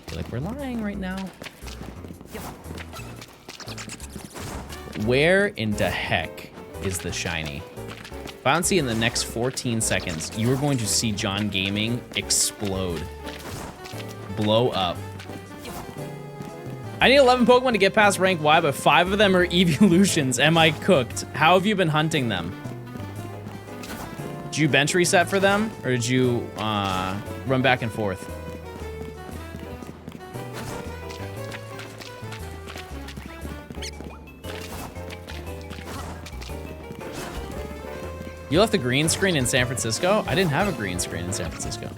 feel like we're lying right now. Where in the heck is the shiny? If I don't see in the next 14 seconds, you are going to see John Gaming explode. Blow up. I need 11 Pokemon to get past rank Y, but 5 of them are evolutions. Am I cooked? How have you been hunting them? Did you bench reset for them? Or did you run back and forth? You left the green screen in San Francisco? I didn't have a green screen in San Francisco.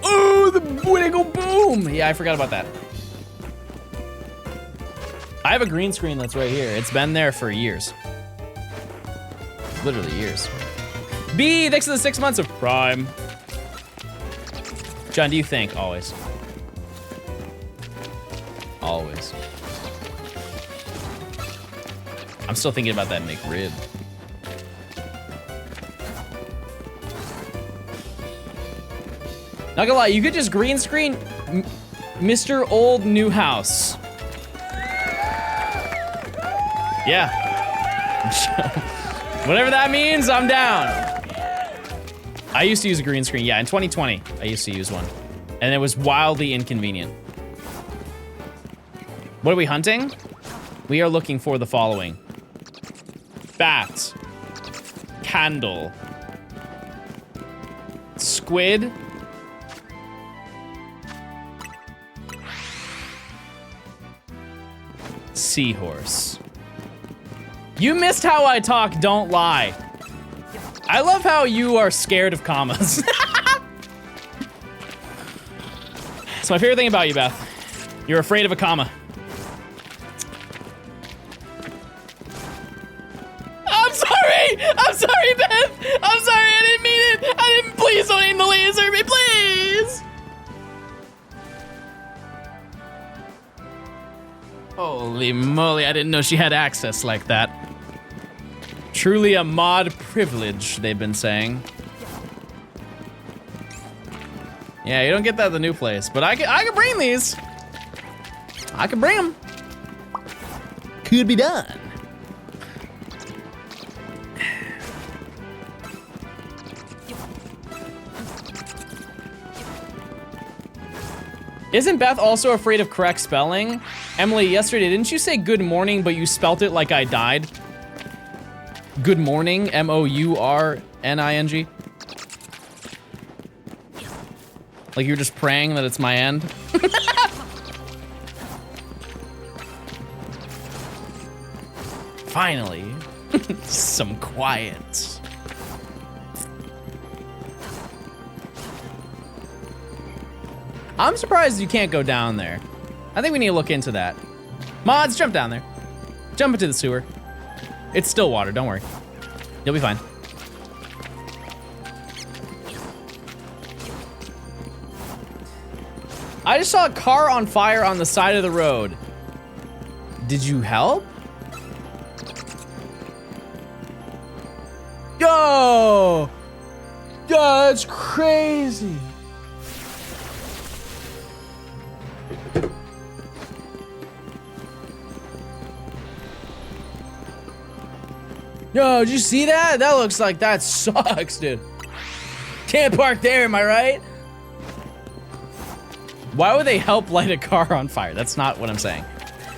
Oh, the wiggle boom! Yeah, I forgot about that. I have a green screen that's right here. It's been there for years. Literally years. B, thanks for the 6 months of Prime. John, do you think? Always. Always. I'm still thinking about that McRib. Not gonna lie, you could just green screen Mr. Old New House. Yeah. Whatever that means, I'm down. I used to use a green screen. Yeah, in 2020, I used to use one. And it was wildly inconvenient. What are we hunting? We are looking for the following. Bat. Candle. Squid. Seahorse. You missed how I talk, don't lie. I love how you are scared of commas. It's my favorite thing about you, Beth. You're afraid of a comma. I'm sorry! I'm sorry, Beth! I'm sorry, I didn't mean it! I didn't, please don't aim the laser at me, please! Holy moly, I didn't know she had access like that. Truly a mod privilege, they've been saying. Yeah, you don't get that at the new place, but I can bring these. I can bring them. Could be done. Isn't Beth also afraid of correct spelling? Emily, yesterday, didn't you say good morning, but you spelt it like I died? Good morning, M-O-U-R-N-I-N-G. Like you're just praying that it's my end? Finally, some quiet. I'm surprised you can't go down there. I think we need to look into that. Mods, jump down there. Jump into the sewer. It's still water, don't worry. You'll be fine. I just saw a car on fire on the side of the road. Did you help? Yo! Yo, that's crazy. Yo, did you see that? That looks like that sucks, dude. Can't park there, am I right? Why would they help light a car on fire? That's not what I'm saying.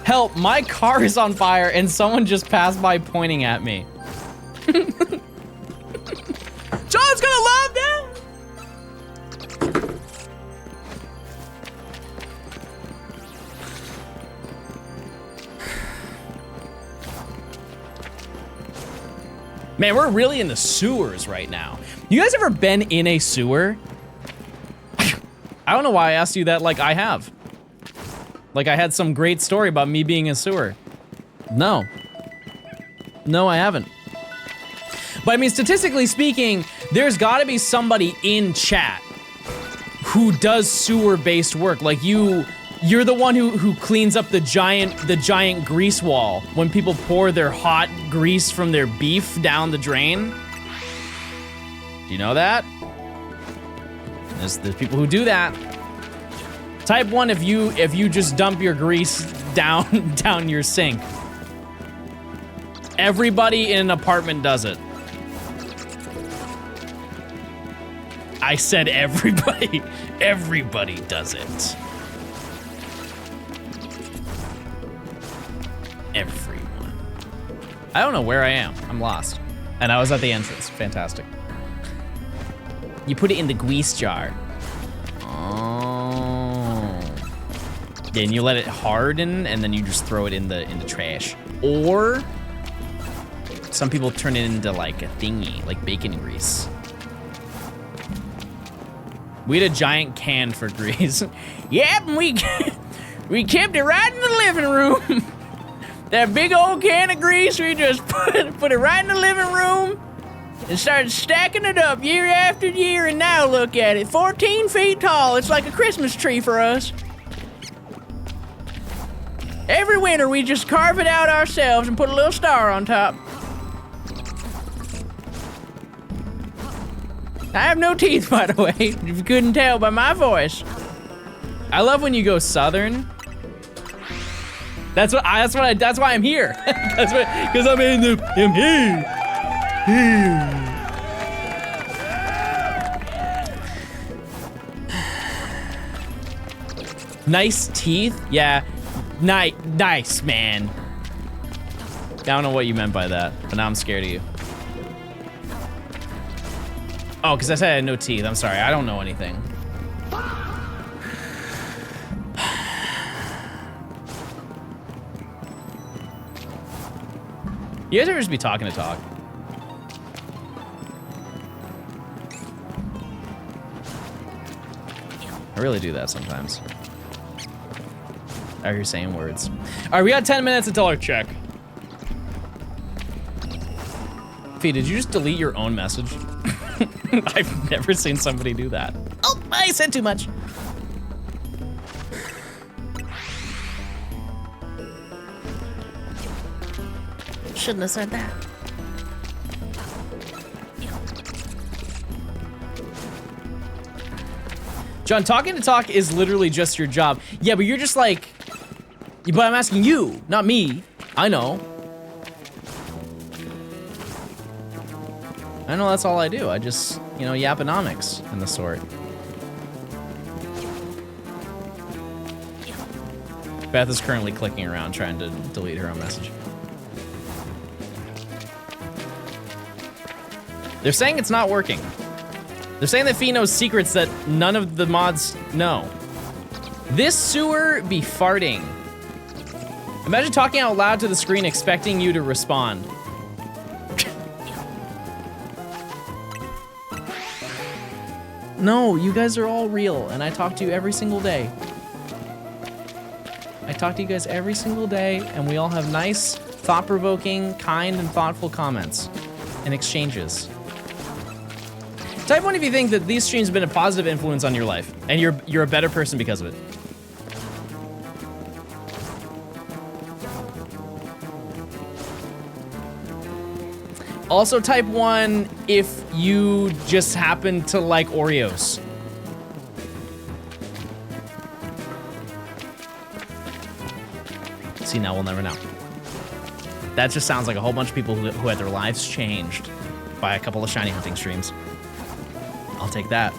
Help, my car is on fire and someone just passed by pointing at me. John's gonna love that! Man, we're really in the sewers right now. You guys ever been in a sewer? I don't know why I asked you that like I have. Like I had some great story about me being in a sewer. No. No, I haven't. But I mean, statistically speaking, there's gotta be somebody in chat who does sewer-based work. Like you're the one who cleans up the giant grease wall when people pour their hot grease from their beef down the drain. Do you know that? There's people who do that. Type 1 if you just dump your grease down your sink. Everybody in an apartment does it. I said everybody. Everybody does it. Everyone. I don't know where I am. I'm lost. And I was at the entrance. Fantastic. You put it in the grease jar. Oh. Then you let it harden and then you just throw it in the trash. Or some people turn it into like a thingy, like bacon grease. We had a giant can for grease. Yep, and we kept it right in the living room. That big old can of grease, we just put it right in the living room and started stacking it up year after year, and now look at it, 14 feet tall. It's like a Christmas tree for us. Every winter, we just carve it out ourselves and put a little star on top. I have no teeth, by the way, if you couldn't tell by my voice. I love when you go southern. That's why I'm here. Because I'm here. Nice teeth? Yeah, nice, man. I don't know what you meant by that, but now I'm scared of you. Oh, because I said I had no teeth. I'm sorry, I don't know anything. You guys ever just be talking to talk? I really do that sometimes. I hear saying words. All right, we got 10 minutes until our check. Fee, did you just delete your own message? I've never seen somebody do that. Oh, I said too much. Shouldn't have said that. John, talking to talk is literally just your job. Yeah, but you're just like, but I'm asking you, not me. I know. I know that's all I do. I just, you know, yaponomics and the sort. Beth is currently clicking around trying to delete her own message. They're saying it's not working. They're saying that Fee knows secrets that none of the mods know. This sewer be farting. Imagine talking out loud to the screen expecting you to respond. No, you guys are all real, and I talk to you every single day. I talk to you guys every single day, and we all have nice, thought-provoking, kind, and thoughtful comments and exchanges. Type 1 if you think that these streams have been a positive influence on your life, and you're a better person because of it. Also type 1 if you just happen to like Oreos. See, now we'll never know. That just sounds like a whole bunch of people who had their lives changed by a couple of shiny hunting streams. I'll take that.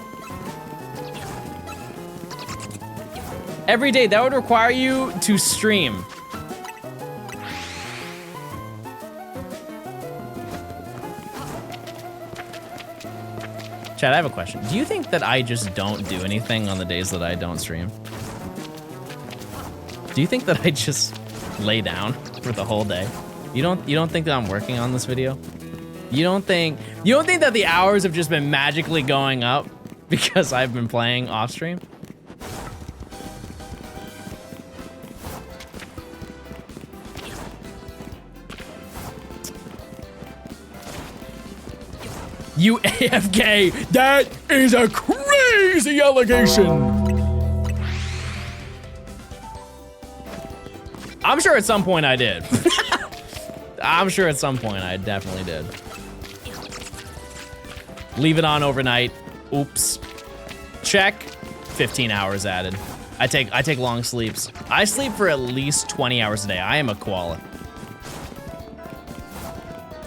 Every day, that would require you to stream. Chad, I have a question. Do you think that I just don't do anything on the days that I don't stream? Do you think that I just lay down for the whole day? You don't think that I'm working on this video? You don't think that the hours have just been magically going up because I've been playing off stream? You AFK, that is a crazy allegation. I'm sure at some point I did. I'm sure at some point I definitely did. Leave it on overnight. Oops. Check. 15 hours added. I take long sleeps. I sleep for at least 20 hours a day. I am a koala.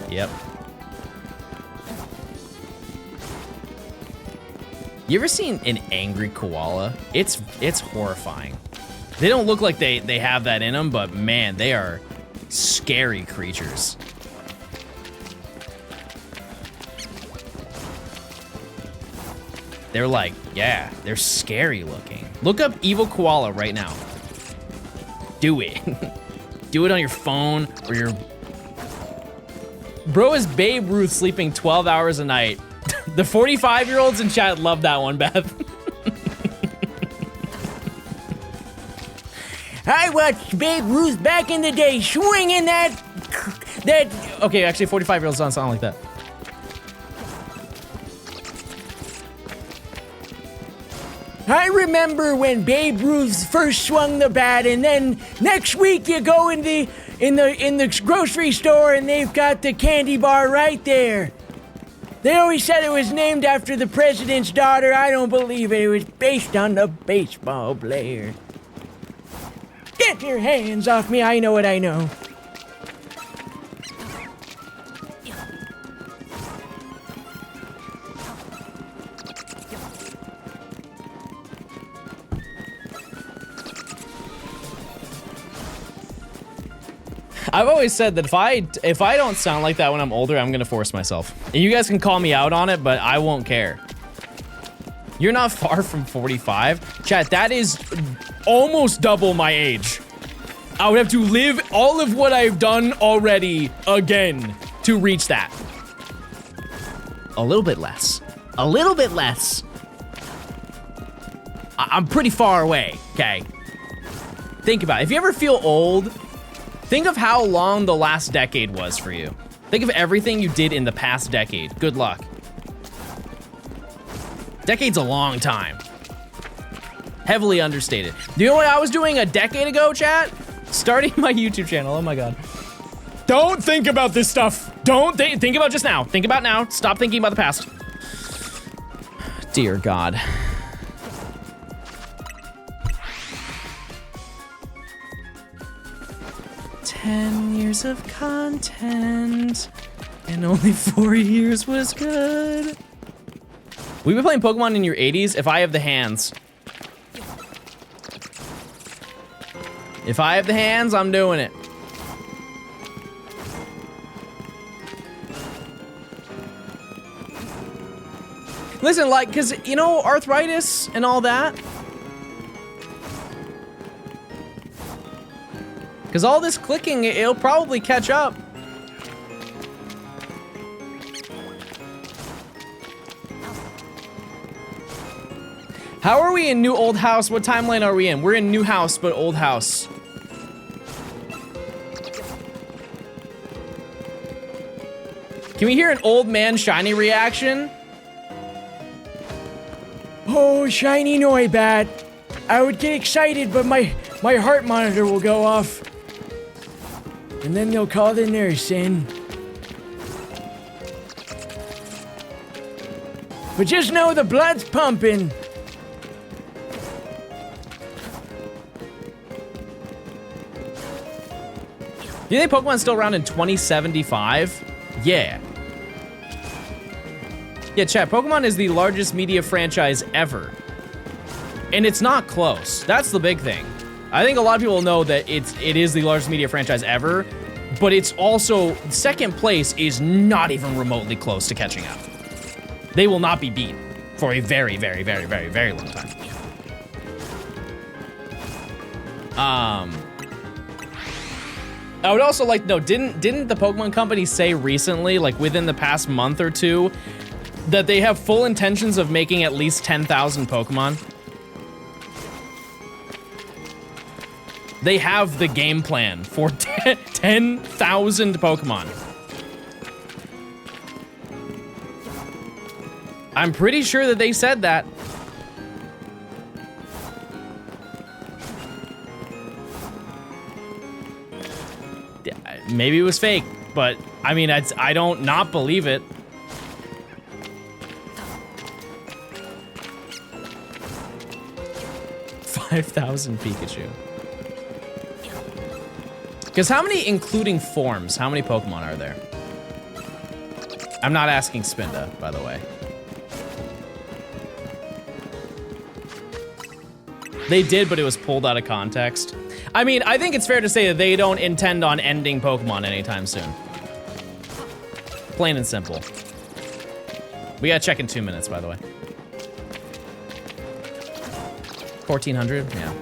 Yep. You ever seen an angry koala? It's horrifying. They don't look like they have that in them, but man, they are scary creatures. They're like, yeah, they're scary looking. Look up evil koala right now. Do it. Do it on your phone or your... Bro is Babe Ruth sleeping 12 hours a night. The 45-year-olds in chat love that one, Beth. I watched Babe Ruth back in the day swinging that... Okay, actually 45-year-olds don't sound like that. I remember when Babe Ruth first swung the bat, and then next week you go in the grocery store and they've got the candy bar right there. They always said it was named after the president's daughter. I don't believe it. It was based on the baseball player. Get your hands off me. I know what I know. I've always said that if I don't sound like that when I'm older, I'm gonna force myself. And you guys can call me out on it, but I won't care. You're not far from 45. Chat, that is almost double my age. I would have to live all of what I've done already again to reach that. A little bit less. A little bit less. I'm pretty far away, okay? Think about it. If you ever feel old, think of how long the last decade was for you. Think of everything you did in the past decade. Good luck. Decade's a long time. Heavily understated. Do you know what I was doing a decade ago, chat? Starting my YouTube channel, oh my God. Don't think about this stuff. Don't think about just now. Think about now. Stop thinking about the past. Dear God. "10 years of content, and only 4 years was good." We've been playing Pokemon in your 80s if I have the hands. If I have the hands, I'm doing it. Listen, like, cause you know, arthritis and all that. Cause all this clicking, it'll probably catch up. How are we in new old house? What timeline are we in? We're in new house, but old house. Can we hear an old man shiny reaction? Oh, shiny Noibat. I would get excited, but my heart monitor will go off. And then they'll call the nurse in. But just know the blood's pumping. Do you think Pokemon's still around in 2075? Yeah. Yeah, chat, Pokemon is the largest media franchise ever. And it's not close. That's the big thing. I think a lot of people know that it is the largest media franchise ever, but it's also, second place is not even remotely close to catching up. They will not be beat for a very, very, very, very, very long time. I would also like to know, didn't the Pokemon Company say recently, like within the past month or two, that they have full intentions of making at least 10,000 Pokemon? They have the game plan for 10,000 Pokemon. I'm pretty sure that they said that. Maybe it was fake, but I mean, I don't not believe it. $5,000 Pikachu. Because how many, including forms, how many Pokemon are there? I'm not asking Spinda, by the way. They did, but it was pulled out of context. I mean, I think it's fair to say that they don't intend on ending Pokemon anytime soon. Plain and simple. We gotta check in 2 minutes, by the way. 1,400, yeah.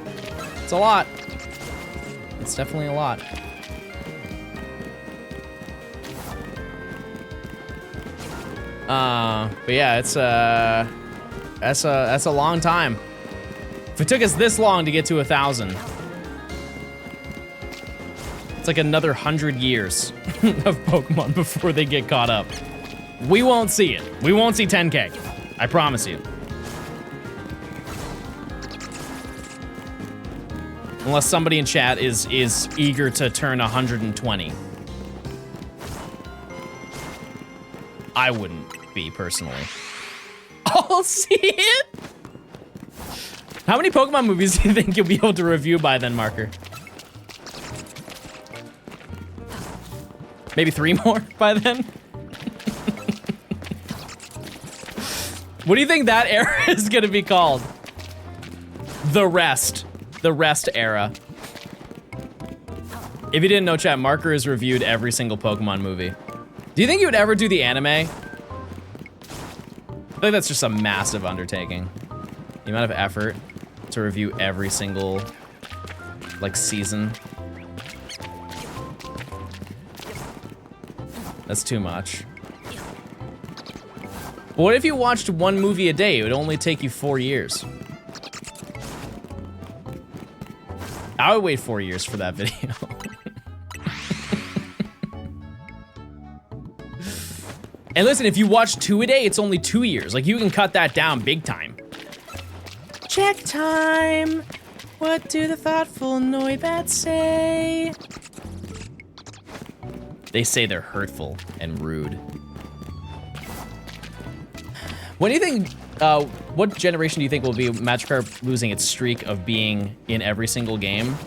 It's a lot. It's definitely a lot. But yeah, it's that's a long time. If it took us this long to get to 1,000, it's like another 100 years of Pokemon before they get caught up. We won't see it. We won't see 10K. I promise you. Unless somebody in chat is eager to turn 120. I wouldn't be, personally. I'll see it! How many Pokemon movies do you think you'll be able to review by then, Marker? Maybe 3 more by then? What do you think that era is gonna be called? The Rest. The Rest era. If you didn't know, chat, Marker has reviewed every single Pokemon movie. Do you think you would ever do the anime? I think that's just a massive undertaking. The amount of effort to review every single, like, season. That's too much. But what if you watched 1 movie a day? It would only take you 4 years. I would wait 4 years for that video. And listen, if you watch 2 a day, it's only 2 years. Like, you can cut that down big time. Check time. What do the thoughtful Noibats say? They say they're hurtful and rude. What do you think, what generation do you think will be Magikarp losing its streak of being in every single game?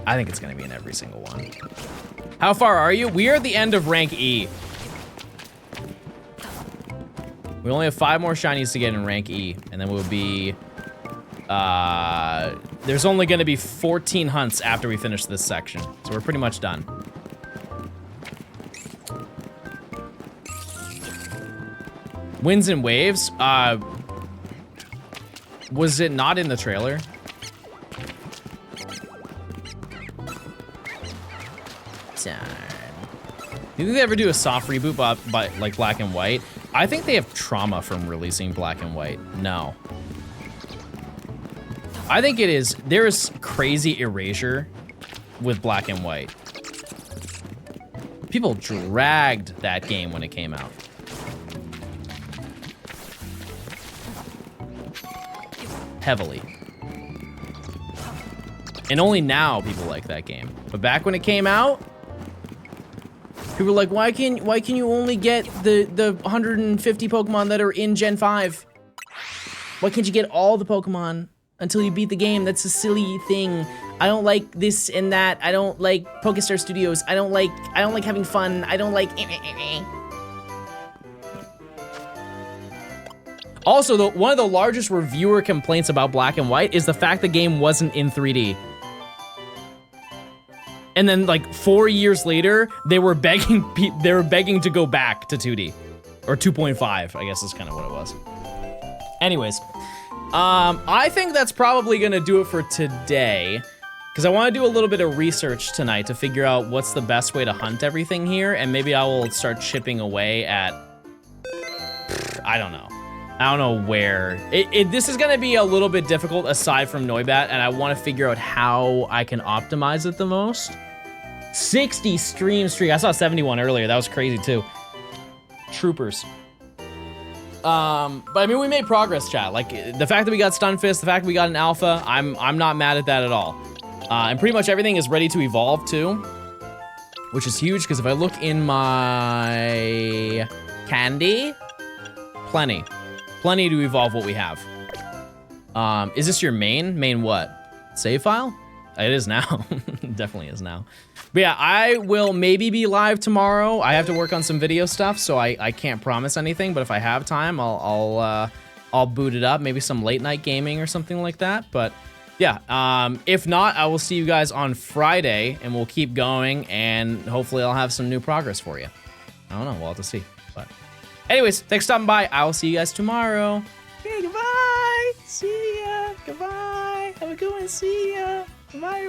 I think it's gonna be in every single one. How far are you? We are at the end of rank E. We only have 5 more shinies to get in rank E, and then we'll be... there's only going to be 14 hunts after we finish this section, so we're pretty much done. Winds and waves. Was it not in the trailer? Do you think they ever do a soft reboot by like Black and White? I think they have trauma from releasing Black and White. No. I think it is. There is crazy erasure with Black and White. People dragged that game when it came out. Heavily. And only now people like that game. But back when it came out, people were like, why can you only get the 150 Pokemon that are in Gen 5? Why can't you get all the Pokemon until you beat the game? That's a silly thing. I don't like this and that. I don't like Pokestar Studios. I don't like having fun. I don't like Also, one of the largest reviewer complaints about Black and White is the fact the game wasn't in 3D. And then like 4 years later, they were begging to go back to 2D. Or 2.5, I guess is kind of what it was. Anyways, I think that's probably gonna do it for today. Because I want to do a little bit of research tonight to figure out what's the best way to hunt everything here. And maybe I will start chipping away at, I don't know where. This is gonna be a little bit difficult aside from Noibat, and I want to figure out how I can optimize it the most. 60 stream streak. I saw 71 earlier. That was crazy too. Troopers. But I mean, we made progress, chat. Like the fact that we got Stunfisk, the fact that we got an alpha, I'm not mad at that at all. And pretty much everything is ready to evolve too, which is huge because if I look in my candy, plenty to evolve what we have. Is this your main? Main what? Save file? It is now. It definitely is now. But yeah, I will maybe be live tomorrow. I have to work on some video stuff, so I can't promise anything. But if I have time, I'll boot it up. Maybe some late night gaming or something like that. But yeah, if not, I will see you guys on Friday, and we'll keep going. And hopefully, I'll have some new progress for you. I don't know. We'll have to see. But anyways, thanks for stopping by. I will see you guys tomorrow. Okay, goodbye. See ya. Goodbye. Have a good one. See ya. Goodbye.